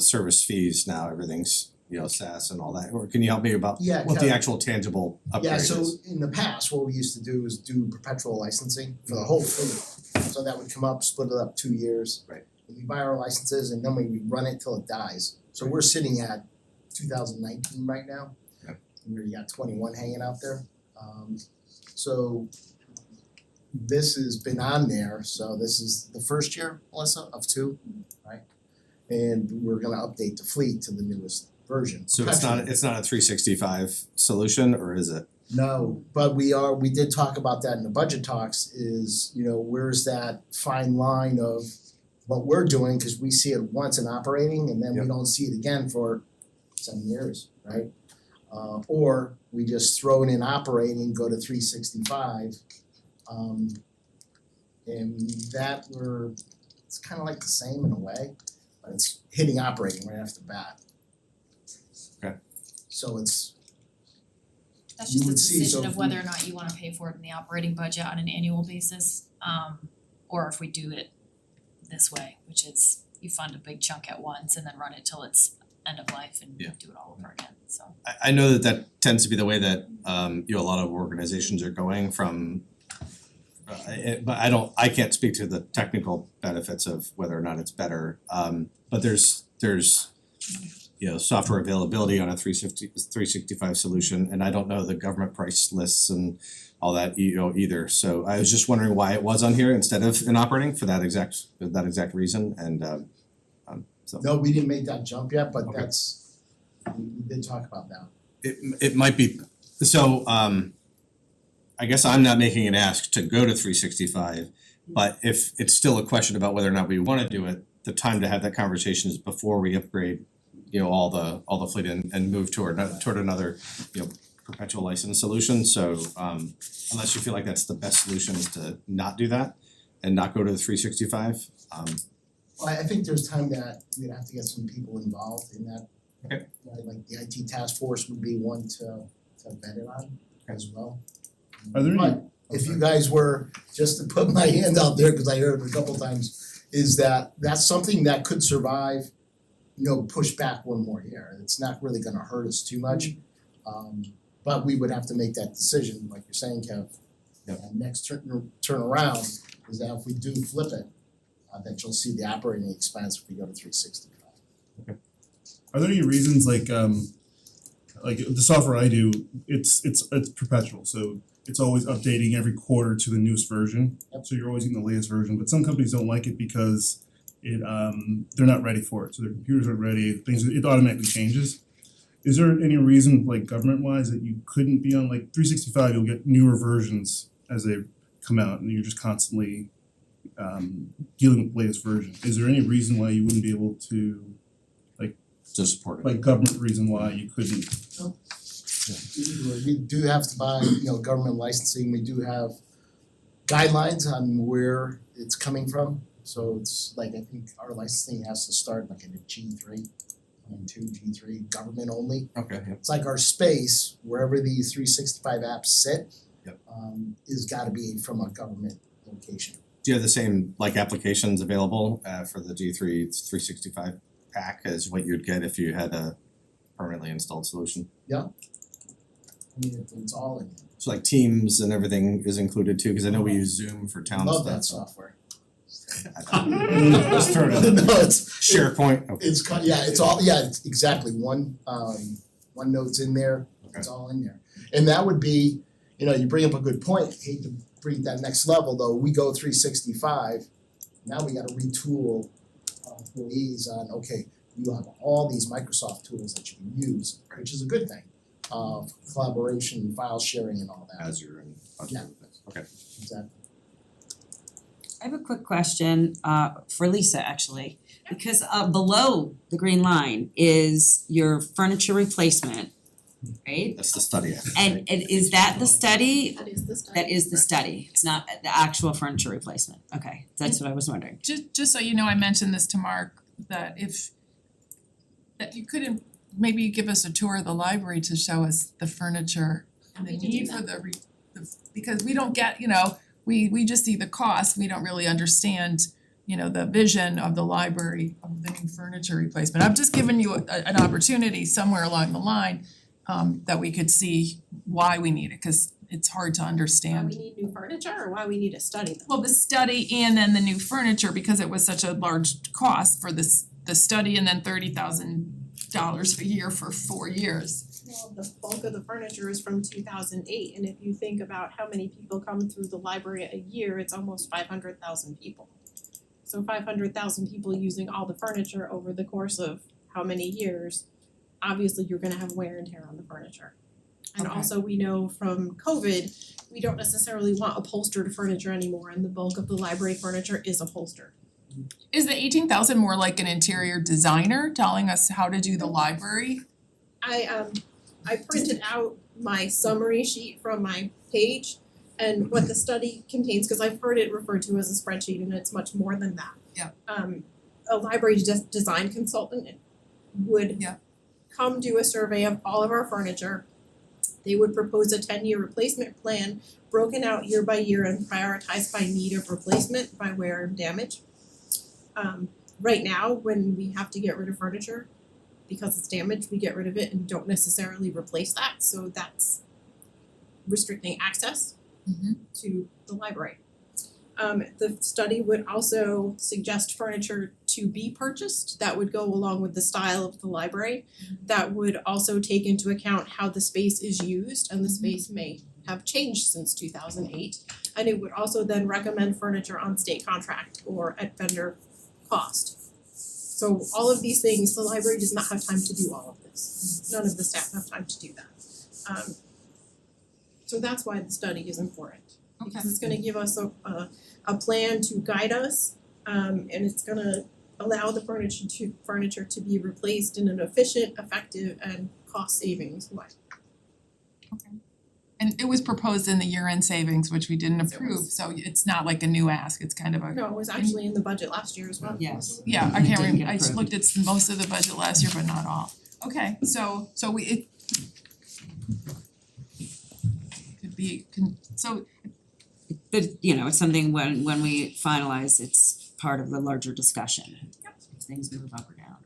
service fees now, everything's SaaS and all that. Or can you help me about Yeah, what the Kevin. actual tangible upgrade is? Yeah, so in the past, what we used to do is do perpetual licensing for the whole fleet. So that would come up, split it up 2 years. Right. We buy our licenses and then we run it till it dies. So we're sitting at 2019 right now. Yep. Where you got 21 hanging out there. So this has been on there, so this is the first year, Melissa, of 2, right? And we're gonna update the fleet to the newest version. So it's not a 365 solution, or is it? No, but we did talk about that in the budget talks is, where's that fine line of what we're doing, cause we see it once in operating and then we Yep. don't see it again for 7 years, right? Or we just throw it in operating, go to 365. And that it's kinda like the same in a way, but it's hitting operating right off the bat. Okay. So it's That's you just a would see, so decision if of we- whether or not you wanna pay for it in the operating budget on an annual basis, or if we do it this way, which is you fund a big chunk at once and then run it till it's end of life and Yeah. do it all over again, so. I know that tends to be the way that a lot of organizations are going from but I can't speak to the technical benefits of whether or not it's better. But there's software availability on a 365 solution, and I don't know the government price lists and all that either. So I was just wondering why it was on here instead of in operating for that exact reason, and so. No, we didn't make that jump yet, but Okay. that's, we did talk about that. It might be, so I guess I'm not making an ask to go to 365, but if it's still a question about whether or not we wanna do it, the time to have that conversation is before we upgrade, all the fleet and move toward another, perpetual license solution, so unless you feel like that's the best solution is to not do that and not go to the 365, Well, I think there's time that we'd have to get some people involved in that. Okay. Like the IT task force would be one to vet it on as well. Are there any- But if you guys were, just to put my hand out there, cause I heard it a couple times, is that that's something that could survive, push back one more year. It's not really gonna hurt us too much. But we would have to make that decision, like you're saying, Kev. Yep. And next turn around is that if we do flip it, that you'll see the operating expense if we go to 365. Are there any reasons like the software I do, it's perpetual, so it's always updating every quarter to the newest version. Yep. So you're always getting the latest version, but some companies don't like it because they're not ready for it, so their computers aren't ready, it automatically changes. Is there any reason, like government wise, that you couldn't be on 365, you'll get newer versions as they come out and you're just constantly dealing with the latest version? Is there any reason why you wouldn't be able to support it? Government reason why you couldn't? We do have to buy, government licensing, we do have guidelines on where it's coming from. So it's I think our licensing has to start in a G3, G3, government only. Okay, yeah. It's like our space, wherever these 365 apps sit, Yep. Is gotta be from a government location. Do you have the same applications available for the G3 365 pack as what you'd get if you had a permanently installed solution? I mean, it's all in. So Teams and everything is included too, cause I know we use Zoom for town Love stuff. that software. Let's throw it out. No, it's SharePoint, okay. It's all, it's exactly OneNote's in there, it's all in there. And that would be, you bring up a good point, hate to bring that next level though, we go 365, now we gotta retool employees on, okay, you have all these Microsoft tools that you can use, which is a good thing. Collaboration, file sharing and all that. Azure and a bunch of other things, okay. Exactly. I have a quick question for Lisa actually, because below the green line is your furniture replacement, right? That's the study. And is that the study? That is the study. That is the study, it's not the actual furniture replacement, okay, that's what I was wondering. Just so you know, I mentioned this to Mark, that you couldn't, maybe you give us a tour of the library to show us the furniture and the Happy to do need for the because we don't get, we just see the cost, we don't really understand, the vision of the library of the new furniture replacement. I'm just giving you an opportunity somewhere along the line that we could see why we need it, cause it's hard to Why understand. we need new furniture or why we need a study though? Well, the study and then the new furniture, because it was such a large cost for the study and then $30,000 a year for 4 years. Well, the bulk of the furniture is from 2008, and if you think about how many people come through the library a year, it's almost 500,000 people. So 500,000 people using all the furniture over the course of how many years, obviously you're gonna have wear and tear on the furniture. And Okay. also we know from COVID, we don't necessarily want upholstered furniture anymore, and the bulk of the library furniture is upholstered. Is the 18,000 more like an interior designer telling us how to do the library? I printed out my summary sheet from my page and what the study contains, cause I've heard it referred to as a spreadsheet and it's much more than that. Yeah. A library design consultant would Yeah. come do a survey of all of our furniture They would propose a 10-year replacement plan broken out year by year and prioritized by need of replacement by wear and damage. Right now, when we have to get rid of furniture because it's damaged, we get rid of it and don't necessarily replace that, so that's restricting access to the library. The study would also suggest furniture to be purchased that would go along with the style of the library. That would also take into account how the space is used, and the space may have changed since 2008. And it would also then recommend furniture on state contract or at vendor cost. So all of these things, the library does not have time to do all of this. None of the staff have time to do that. So that's why the study is important. Because it's gonna give us a plan to guide us, and it's gonna allow the furniture to be replaced in an efficient, effective, and cost savings way. And it was proposed in the year-end savings, which we didn't approve, so it's not like a new ask, it's kind of a. No, it was actually in the budget last year as well. Yes. Yeah, I It can't didn't remember, get I approved. looked at most of the budget last year, but not all. Okay, so we could be, so But it's something when we finalize, it's part of the larger discussion. If things move up or down.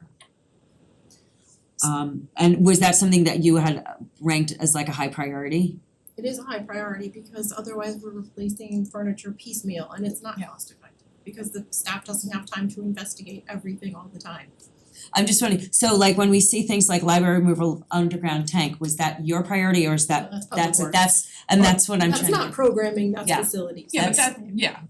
And was that something that you had ranked as like a high priority? It is a high priority because otherwise we're replacing furniture piecemeal and it's not cost effective. Because the staff doesn't have time to investigate everything all the time. I'm just wondering, so like when we see things like library removal underground tank, was that your priority or is that That's public works. that's what I'm trying to. That's not programming, that's Yeah. facilities. yeah, but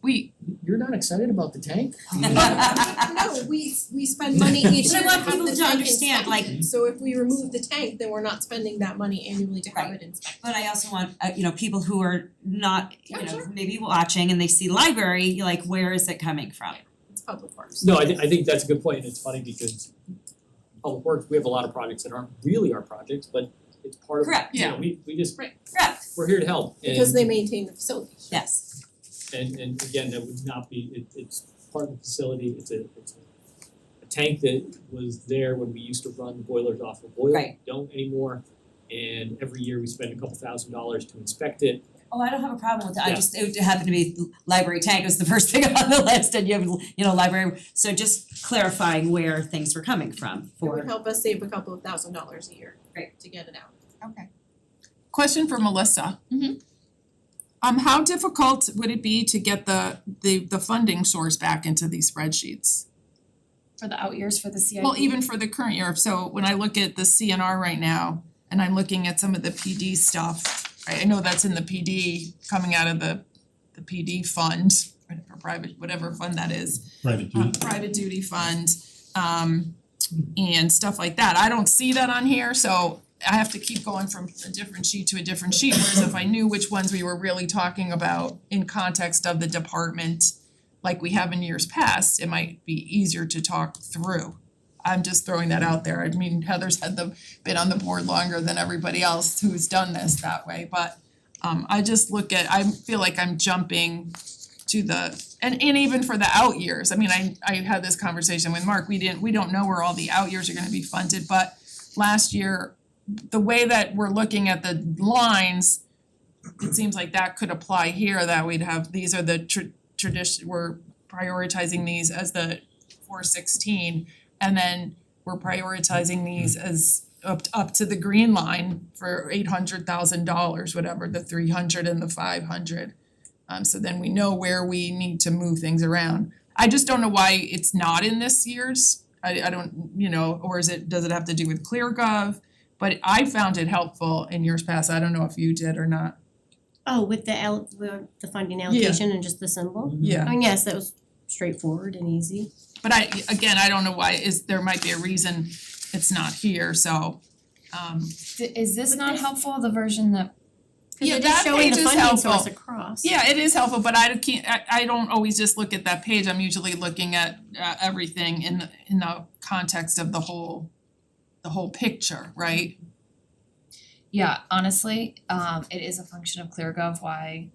we You're not excited about the tank? No, we spend money each But I year to want have people the to tank understand, like- inspected. So if we remove the tank, then we're not spending that money annually to have Right. it inspected. But I also want people who are not, Yeah, sure. maybe watching and they see library, like where is it coming from? It's public works. No, I think that's a good point, and it's funny because public works, we have a lot of projects that aren't really our projects, but it's part of, Correct. we just, Correct. we're here to help. Because they maintain the facilities. Yes. And again, that would not be, it's part of the facility, it's a tank that was there when we used to run the boilers off of oil, Right. don't anymore. And every year we spend a couple $1,000s to inspect it. Oh, I don't have a problem with that, I Yeah. just, it happened to be library tank was the first thing on the list and you have, library, so just clarifying where things were coming from It would for. help us save a couple of $1,000s a year. Great. To get it out. Okay. Question for Melissa. How difficult would it be to get the funding source back into these spreadsheets? For the out years for the CIP. Well, even for the current year, so when I look at the CNR right now, and I'm looking at some of the PD stuff, right, I know that's in the PD, coming out of the PD fund, or private, whatever fund that is. Private duty. Private duty fund, and stuff like that. I don't see that on here, so I have to keep going from a different sheet to a different sheet, whereas if I knew which ones we were really talking about in context of the department, like we have in years past, it might be easier to talk through. I'm just throwing that out there. I mean, Heather's been on the board longer than everybody else who's done this that way, but I just look at, I feel like I'm jumping to the, and even for the out years, I mean, I had this conversation with Mark, we don't know where all the out years are gonna be funded, but last year, the way that we're looking at the lines, it seems like that could apply here, that we'd have, these are the tradition, we're prioritizing these as the 416, and then we're prioritizing these as up to the green line for $800,000, whatever, the 300 and the 500. So then we know where we need to move things around. I just don't know why it's not in this year's, I don't, or does it have to do with ClearGov? But I found it helpful in years past, I don't know if you did or not. Oh, with the funding allocation and just the symbol? Yeah. I mean, yes, that was straightforward and easy. But I don't know why, there might be a reason it's not here, so Is this not helpful, the version that? yeah, it is that showing page the is funding helpful. source across. Yeah, it is helpful, but I don't always just look at that page, I'm usually looking at everything in the context of the whole picture, right? Yeah, honestly, it is a function of ClearGov why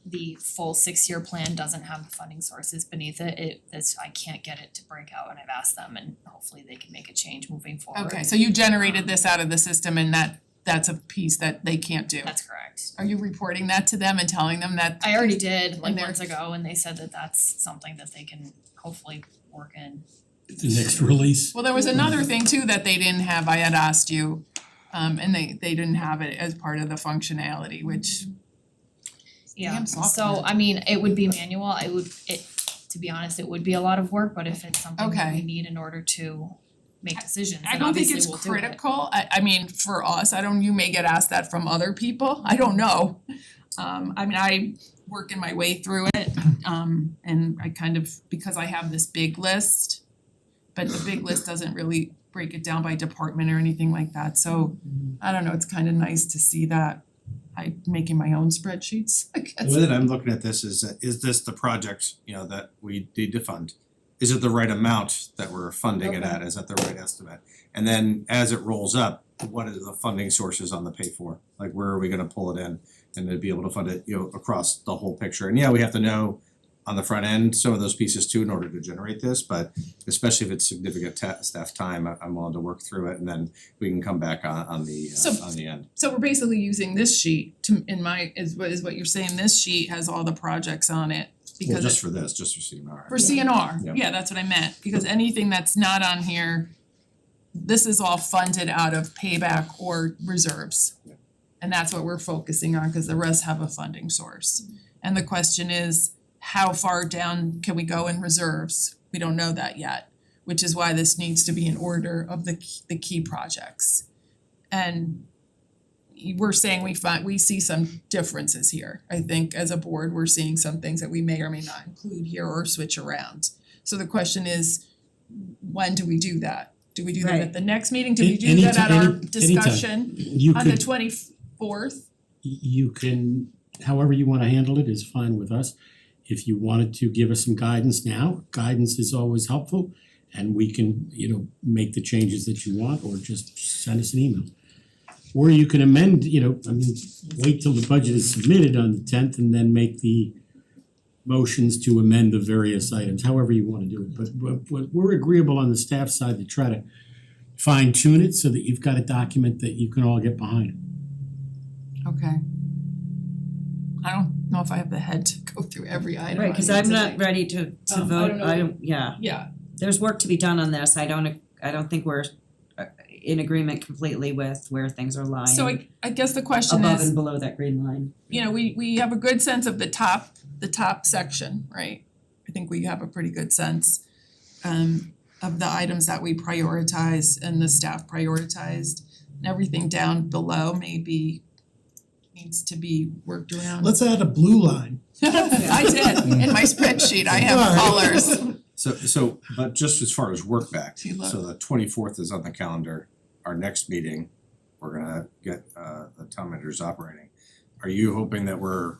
the full 6-year plan doesn't have the funding sources beneath it. I can't get it to break out, and I've asked them, and hopefully they can make a change moving forward. Okay, so you generated this out of the system and that that's a piece that they can't do. That's correct. Are you reporting that to them and telling them that? I already did like And they're- months ago, and they said that that's something that they can hopefully work in. The next release. Well, there was another thing too that they didn't have, I had asked you, and they didn't have it as part of the functionality, which Yeah, Damn so software. I mean, it would be manual, to be honest, it would be a lot of work, but if it's something that we Okay. need in order to make decisions, I then don't think obviously it's we'll do it. critical, I mean, for us, I don't, you may get asked that from other people, I don't know. I mean, I working my way through it, and I kind of, because I have this big list, but the big list doesn't really break it down by department or anything like that, so I don't know, it's kinda nice to see that. I'm making my own spreadsheets, I guess. The way that I'm looking at this is this the project, that we need to fund? Is it the right amount that we're funding it at? Is that the right estimate? And then as it rolls up, what are the funding sources on the pay for? Like where are we gonna pull it in and to be able to fund it, across the whole picture? And yeah, we have to know on the front end some of those pieces too in order to generate this, but especially if it's significant staff time, I'm willing to work through it and then we can come back on the end. So we're basically using this sheet is what you're saying, this sheet has all the projects on it because Well, just for this, just for CMR. for CNR, Yeah. yeah, that's what I meant, because anything that's not on here, this is all funded out of payback or reserves. Yeah. And that's what we're focusing on, cause the rest have a funding source. And the question is, how far down can we go in reserves? We don't know that yet, which is why this needs to be in order of the key projects. And we're saying we see some differences here. I think as a board, we're seeing some things that we may or may not include here or switch around. So the question is, when do we do that? Do we do that Right. at the next meeting? Do we do that at our Anytime. discussion You on the could, 24th? you can, however you wanna handle it is fine with us. If you wanted to give us some guidance now, guidance is always helpful. And we can, make the changes that you want or just send us an email. Or you can amend, wait till the budget is submitted on the 10th and then make the motions to amend the various items, however you wanna do it. But we're agreeable on the staff side to try to fine tune it so that you've got a document that you can all get behind. Okay. I don't know if I have the head to go through every item. Right, cause on I'm here not today. ready to I don't vote, know. yeah, Yeah, there's work to be done on this, I don't think we're in agreement completely with where things are lying. so I guess the question Above is, and below that green line. we have a good sense of the top section, right? I think we have a pretty good sense of the items that we prioritize and the staff prioritized. And everything down below needs to be worked around. Let's add a blue line. I did, in my spreadsheet, I have colors. So but just as far as work back, See, look. so the 24th is on the calendar, our next meeting, we're gonna get the town managers operating. Are you hoping that we're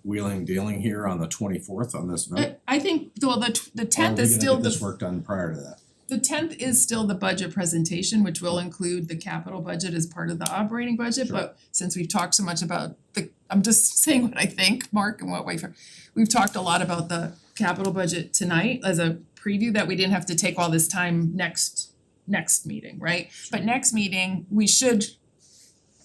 wheeling dealing here on the 24th on this vote? I think, well, the 10th is still Or are we gonna get this the, work done prior to that? the 10th is still the budget presentation, which will include the capital budget as part of the operating budget, Sure. but since we've talked so much about I'm just saying what I think, Mark, and what we've talked a lot about the capital budget tonight as a preview, that we didn't have to take all this time next meeting, right? But next meeting, we should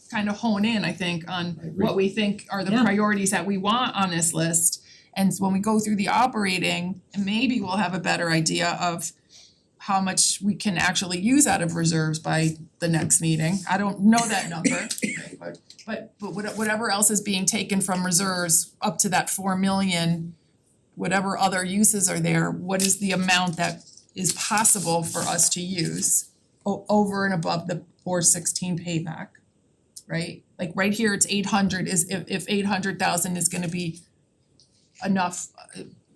kind of hone in, I think, on I agree. what we think are the Yeah. priorities that we want on this list. And so when we go through the operating, maybe we'll have a better idea of how much we can actually use out of reserves by the next meeting. I don't know that number, but whatever else is being taken from reserves up to that 4 million, whatever other uses are there, what is the amount that is possible for us to use over and above the 416 payback, right? Like right here, it's 800, is if 800,000 is gonna be enough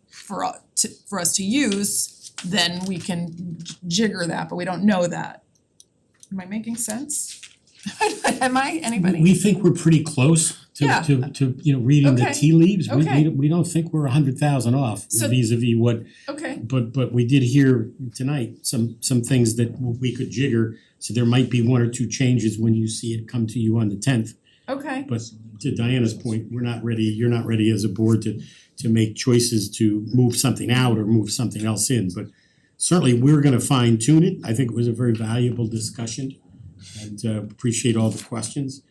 for us to use, then we can jigger that, but we don't know that. Am I making sense? Am I, anybody? We think we're pretty close Yeah. to reading the Okay. tea leaves. Okay. We don't think we're 100,000 off So- vis-a-vis what, Okay, but we did hear tonight some things that we could jigger. So there might be one or two changes when you see it come to you on the 10th. okay, But to Diana's point, we're not ready, you're not ready as a board to make choices to move something out or move something else in, but certainly we're gonna fine tune it. I think it was a very valuable discussion. and appreciate all the questions.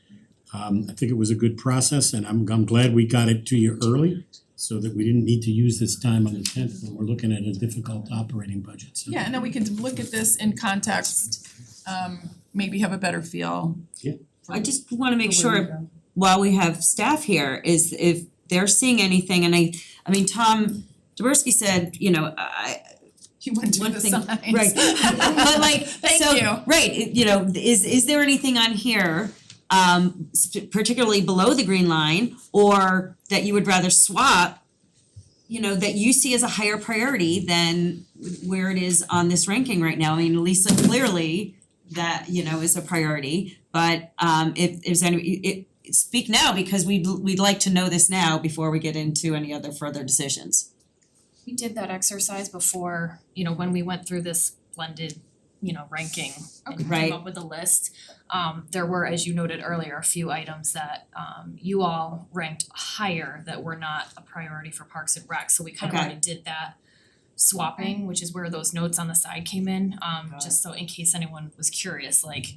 I think it was a good process and I'm glad we got it to you early so that we didn't need to use this time on the 10th when we're looking at a difficult operating budget, so. Yeah, and then we can look at this in context, maybe have a better feel. I just wanna make for where we sure go. while we have staff here is if they're seeing anything, and I mean, Tom Dabrowski said, you know, You went to one the thing, signs. right, but like, Thank so, you. right, you know, is there anything on here, particularly below the green line, or that you would rather swap, you know, that you see as a higher priority than where it is on this ranking right now? I mean, Lisa clearly that, you know, is a priority, but if there's any, speak now because we'd like to know this now before we get into any other further decisions. We did that exercise before, you know, when we went through this blended, you know, ranking and Right. came up with a list. There were, as you noted earlier, a few items that you all ranked higher that were not a priority for Parks and Rec, so we kind of Okay. already did that swapping, which is where those notes on the side came in, just so in case anyone was curious, like,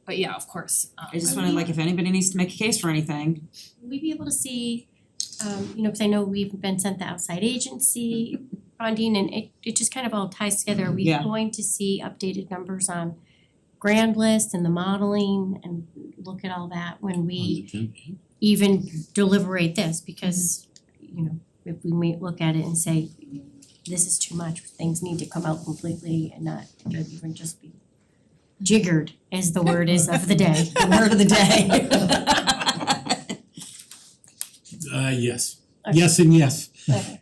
but yeah, of course, I just wanted, like, if anybody needs to make a case for anything. Will we be able to see, you know, cause I know we've been sent the outside agency funding and it just kind of all ties together. Are we Yeah. going to see updated numbers on grand list and the modeling and look at all that when we even deliberate this? Because, you know, if we may look at it and say, this is too much, things need to come out completely and not even just be jiggered, as the word is of the day, the word of the day. Yes, Okay. yes and yes. Okay.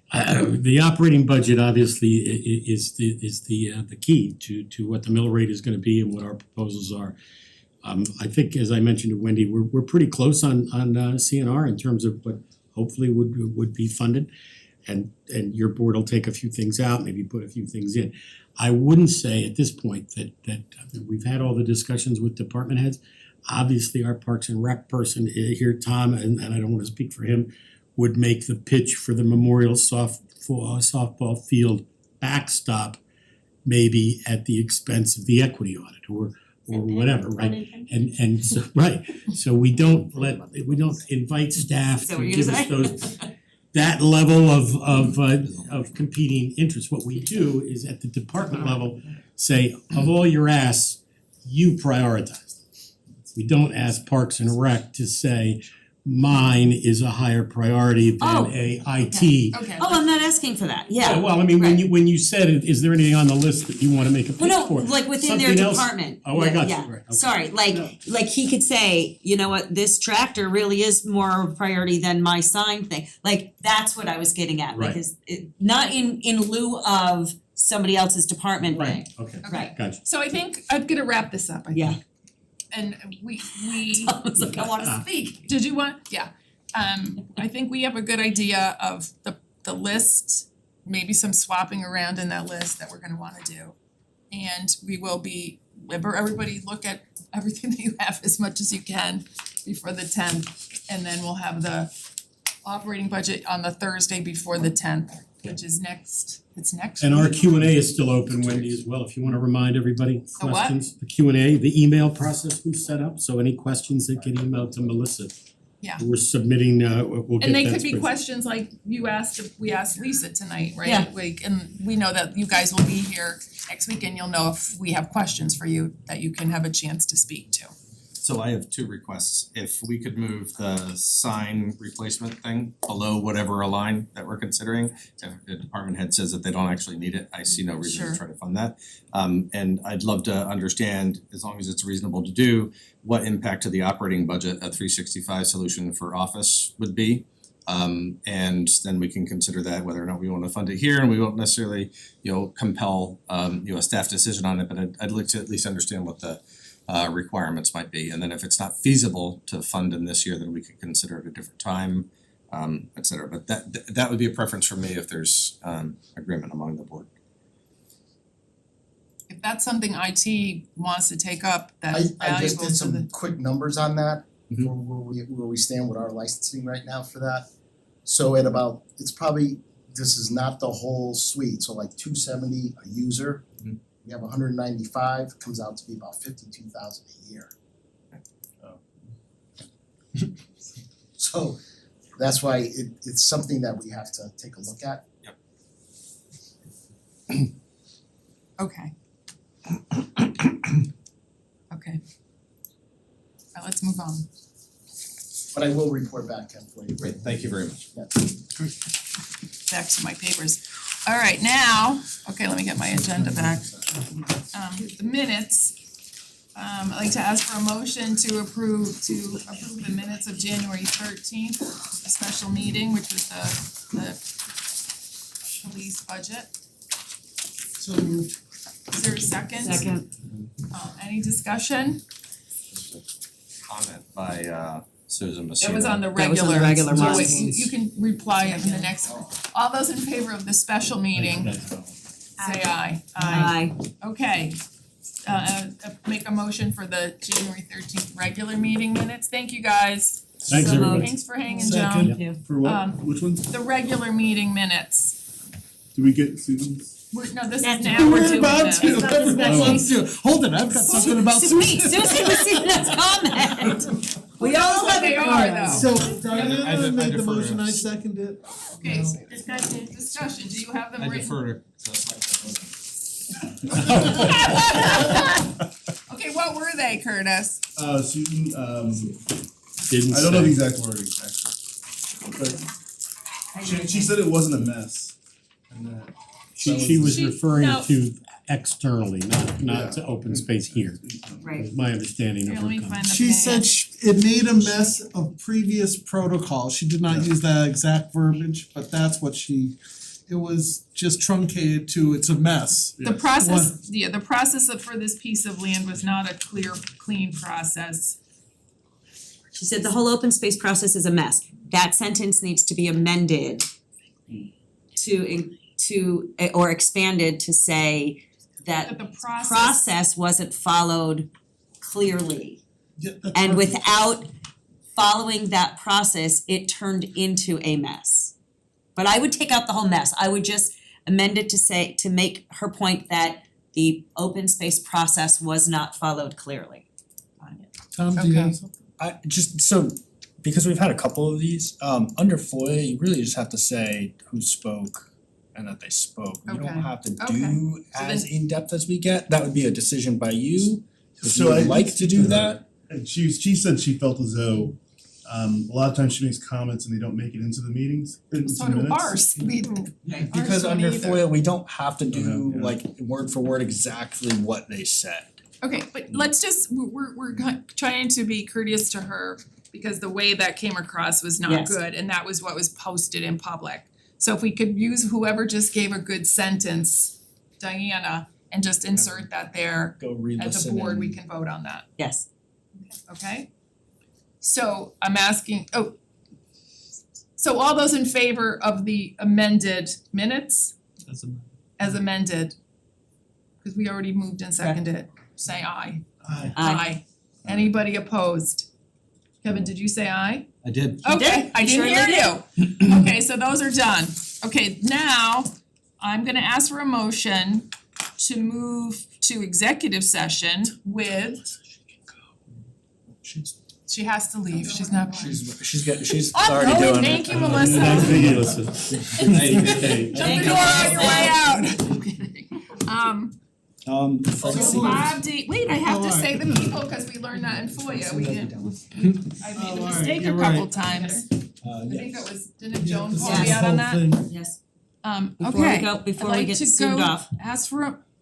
The operating budget obviously is the key to what the mill rate is gonna be and what our proposals are. I think as I mentioned to Wendy, we're pretty close on CNR in terms of what hopefully would be funded. And your board will take a few things out, maybe put a few things in. I wouldn't say at this point that we've had all the discussions with department heads. Obviously, our Parks and Rec person here, Tom, and I don't wanna speak for him, would make the pitch for the Memorial softball field backstop maybe at the expense of the equity audit or whatever, right? And so, right, so we don't invite staff Is that to what you're give gonna us say? those that level of competing interests. What we do is at the department level, say, of all your asks, you prioritize. We don't ask Parks and Rec to say, mine is a higher priority Oh, than a IT. Okay. Oh, I'm not asking for that, yeah. Well, I mean, right. when you said it, is there anything on the list that you wanna make a pitch Well, for? no, like within their Something else? department. Oh, I got you, Yeah, right, okay. sorry, like he could say, you know what, this tractor really is more of a priority than my sign thing. Like, that's what I was getting at, like Right. is it, not in lieu of somebody else's department thing. Right, okay, Right. gotcha. So I think I'm gonna wrap this up, I think. Yeah. And we Tom's like, I wanna speak. Did you want? Yeah. I think we have a good idea of the list, maybe some swapping around in that list that we're gonna wanna do. And we will be, everybody look at everything that you have as much as you can before the 10th. And then we'll have the operating budget on the Thursday before the 10th, which is it's next And our week. Q&A is still open, Wendy, as well, if you wanna remind everybody, The what? questions. The Q&A, the email process we've set up, so any questions that get emailed to Melissa. Yeah. We're submitting, we'll get And they that could be spreadsheet. questions like you asked, we asked Lisa tonight, right? Yeah. Like, and we know that you guys will be here next week and you'll know if we have questions for you that you can have a chance to speak to. So I have two requests. If we could move the sign replacement thing below whatever a line that we're considering. If the department head says that they don't actually need it, I see no reason Sure. to try to fund that. And I'd love to understand, as long as it's reasonable to do, what impact to the operating budget a 365 solution for office would be. And then we can consider that whether or not we wanna fund it here, and we won't necessarily, compel a staff decision on it, but I'd like to at least understand what the requirements might be, and then if it's not feasible to fund in this year, then we could consider it a different time, et cetera. But that would be a preference for me if there's agreement among the board. If that's something IT wants to take up, that's I just valuable did to the. some quick numbers on that, Mhm. for where we stand with our licensing right now for that. So at about, it's probably, this is not the whole suite, so like $270 a user. Mhm. We have 195, comes out to be about 52,000 a year. So that's why it's something that we have to take a look at. Okay. Okay. Let's move on. But I will report back, Ken, for you. Great, thank you very much. Yeah. Back to my papers. All right, now, okay, let me get my agenda back. The minutes. I'd like to ask for a motion to approve the minutes of January 13th, a special meeting, which was the police budget. So moved. Is there a second? Second. Any discussion? Comment by Susan Messina. That was on the That was regular. on the regular So ones. you can reply in the next. All those in favor of the special meeting, say aye. Aye. Okay. Make a motion for the January 13th regular meeting minutes. Thank you, guys. Thanks, everybody. Thanks for hanging, Second. Joan. you. For what? Which one? The regular meeting minutes. Do we get Susan's? No, this is That's now we're We're doing about this. to, That's not discussion. hold it, I've got something about Wait, Susan was seeing that comment. We all What have they it. are though. So Diana made the motion, I seconded it. Okay, discussion, do you have them written? Okay, what were they, Curtis? Susan, Didn't I don't know the say. exact wording actually. But she said it wasn't a mess. And that She was She- referring no. to externally, not to open space here. Right. Was my understanding Here, of let her me comment. find the She page. said it made a mess of previous protocol, she did not use that exact verbiage, but that's what it was just truncated to it's a mess. The process, the process for this piece of land was not a clean process. She said the whole open space process is a mess. That sentence needs to be amended or expanded to say That that the process. process wasn't followed clearly. Yeah, that's And perfect. without following that process, it turned into a mess. But I would take out the whole mess. I would just amend it to make her point that the open space process was not followed clearly. Tom, do you have Okay. something? I just, so, because we've had a couple of these, under FOIA, you really just have to say who spoke and that they spoke. You Okay. don't have to Okay. do So as in-depth as we get, that would be a decision by you. If So you I would like to do that, And she said she felt as though a lot of times she makes comments and they don't make it into the meetings, into So the do minutes. ours, because under either. FOIA, we don't have to do Yeah. like word for word exactly what they said. Okay, but let's just, we're trying to be courteous to her because the way that came across was not Yes. good and that was what was posted in public. So if we could use whoever just gave a good sentence, Diana, and just insert that there Go re-listen as a board, we and- can vote on that, Yes. okay? So I'm asking, so all those in favor of the amended minutes as amended, cause we already moved and seconded, say aye. Aye. Anybody opposed? Kevin, did you say aye? I did. Okay, I Sure didn't hear you. Okay, so those are done. Okay, now I'm gonna ask for a motion to move to executive session with. She has to leave, she's not. She's Oh, already no, doing it. thank you, Melissa. Nice to meet you, Melissa. Shut the door on your way out. So Bob D, wait, I have to say the people, cause we learned that in FOIA, we didn't. I made a mistake a you're couple right. times. I think that was, didn't Joan call Yes. me out on that? Yes. Okay. Before we get zoomed off. Ask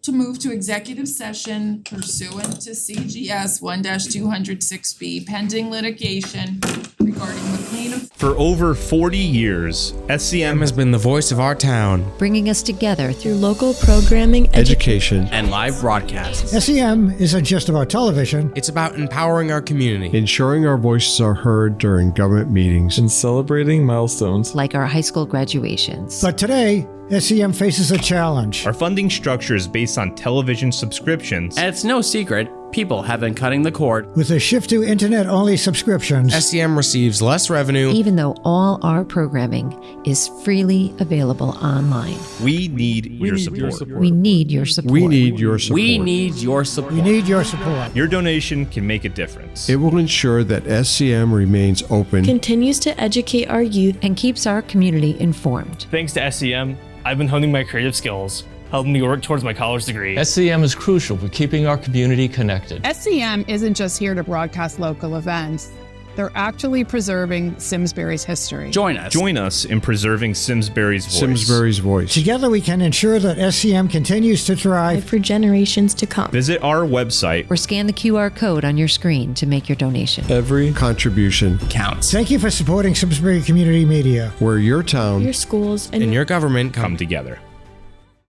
to move to executive session pursuant to CGS 1-206B pending litigation regarding McLean. For over 40 years, SCM has been the voice of our town, bringing us together through local programming, education, and live broadcasts. SEM isn't just about television. It's about empowering our community, ensuring our voices are heard during government meetings, and celebrating milestones like our high school graduations. But today, SEM faces a challenge. Our funding structure is based on television subscriptions, and it's no secret People have been cutting the cord. With a shift to internet-only subscriptions, SEM receives less revenue. Even though all our programming is freely available online. We need your support. We need your support. We need your support. We need your support. we need your support. Your donation can make a difference. It will ensure that SCM remains open, continues to educate our youth, and keeps our community informed. Thanks to SEM, I've been honing my creative skills, helping me work towards my college degree. SCM is crucial for keeping our community connected. SCM isn't just here to broadcast local events. They're actually preserving Simsbury's history. Join us in preserving Simsbury's voice. Simsbury's voice. Together we can ensure that SCM continues to thrive for generations to come. Visit our website or scan the QR code on your screen to make your donation. Every contribution counts. Thank you for supporting Simsbury Community Media, where your town, your schools, and your government come together.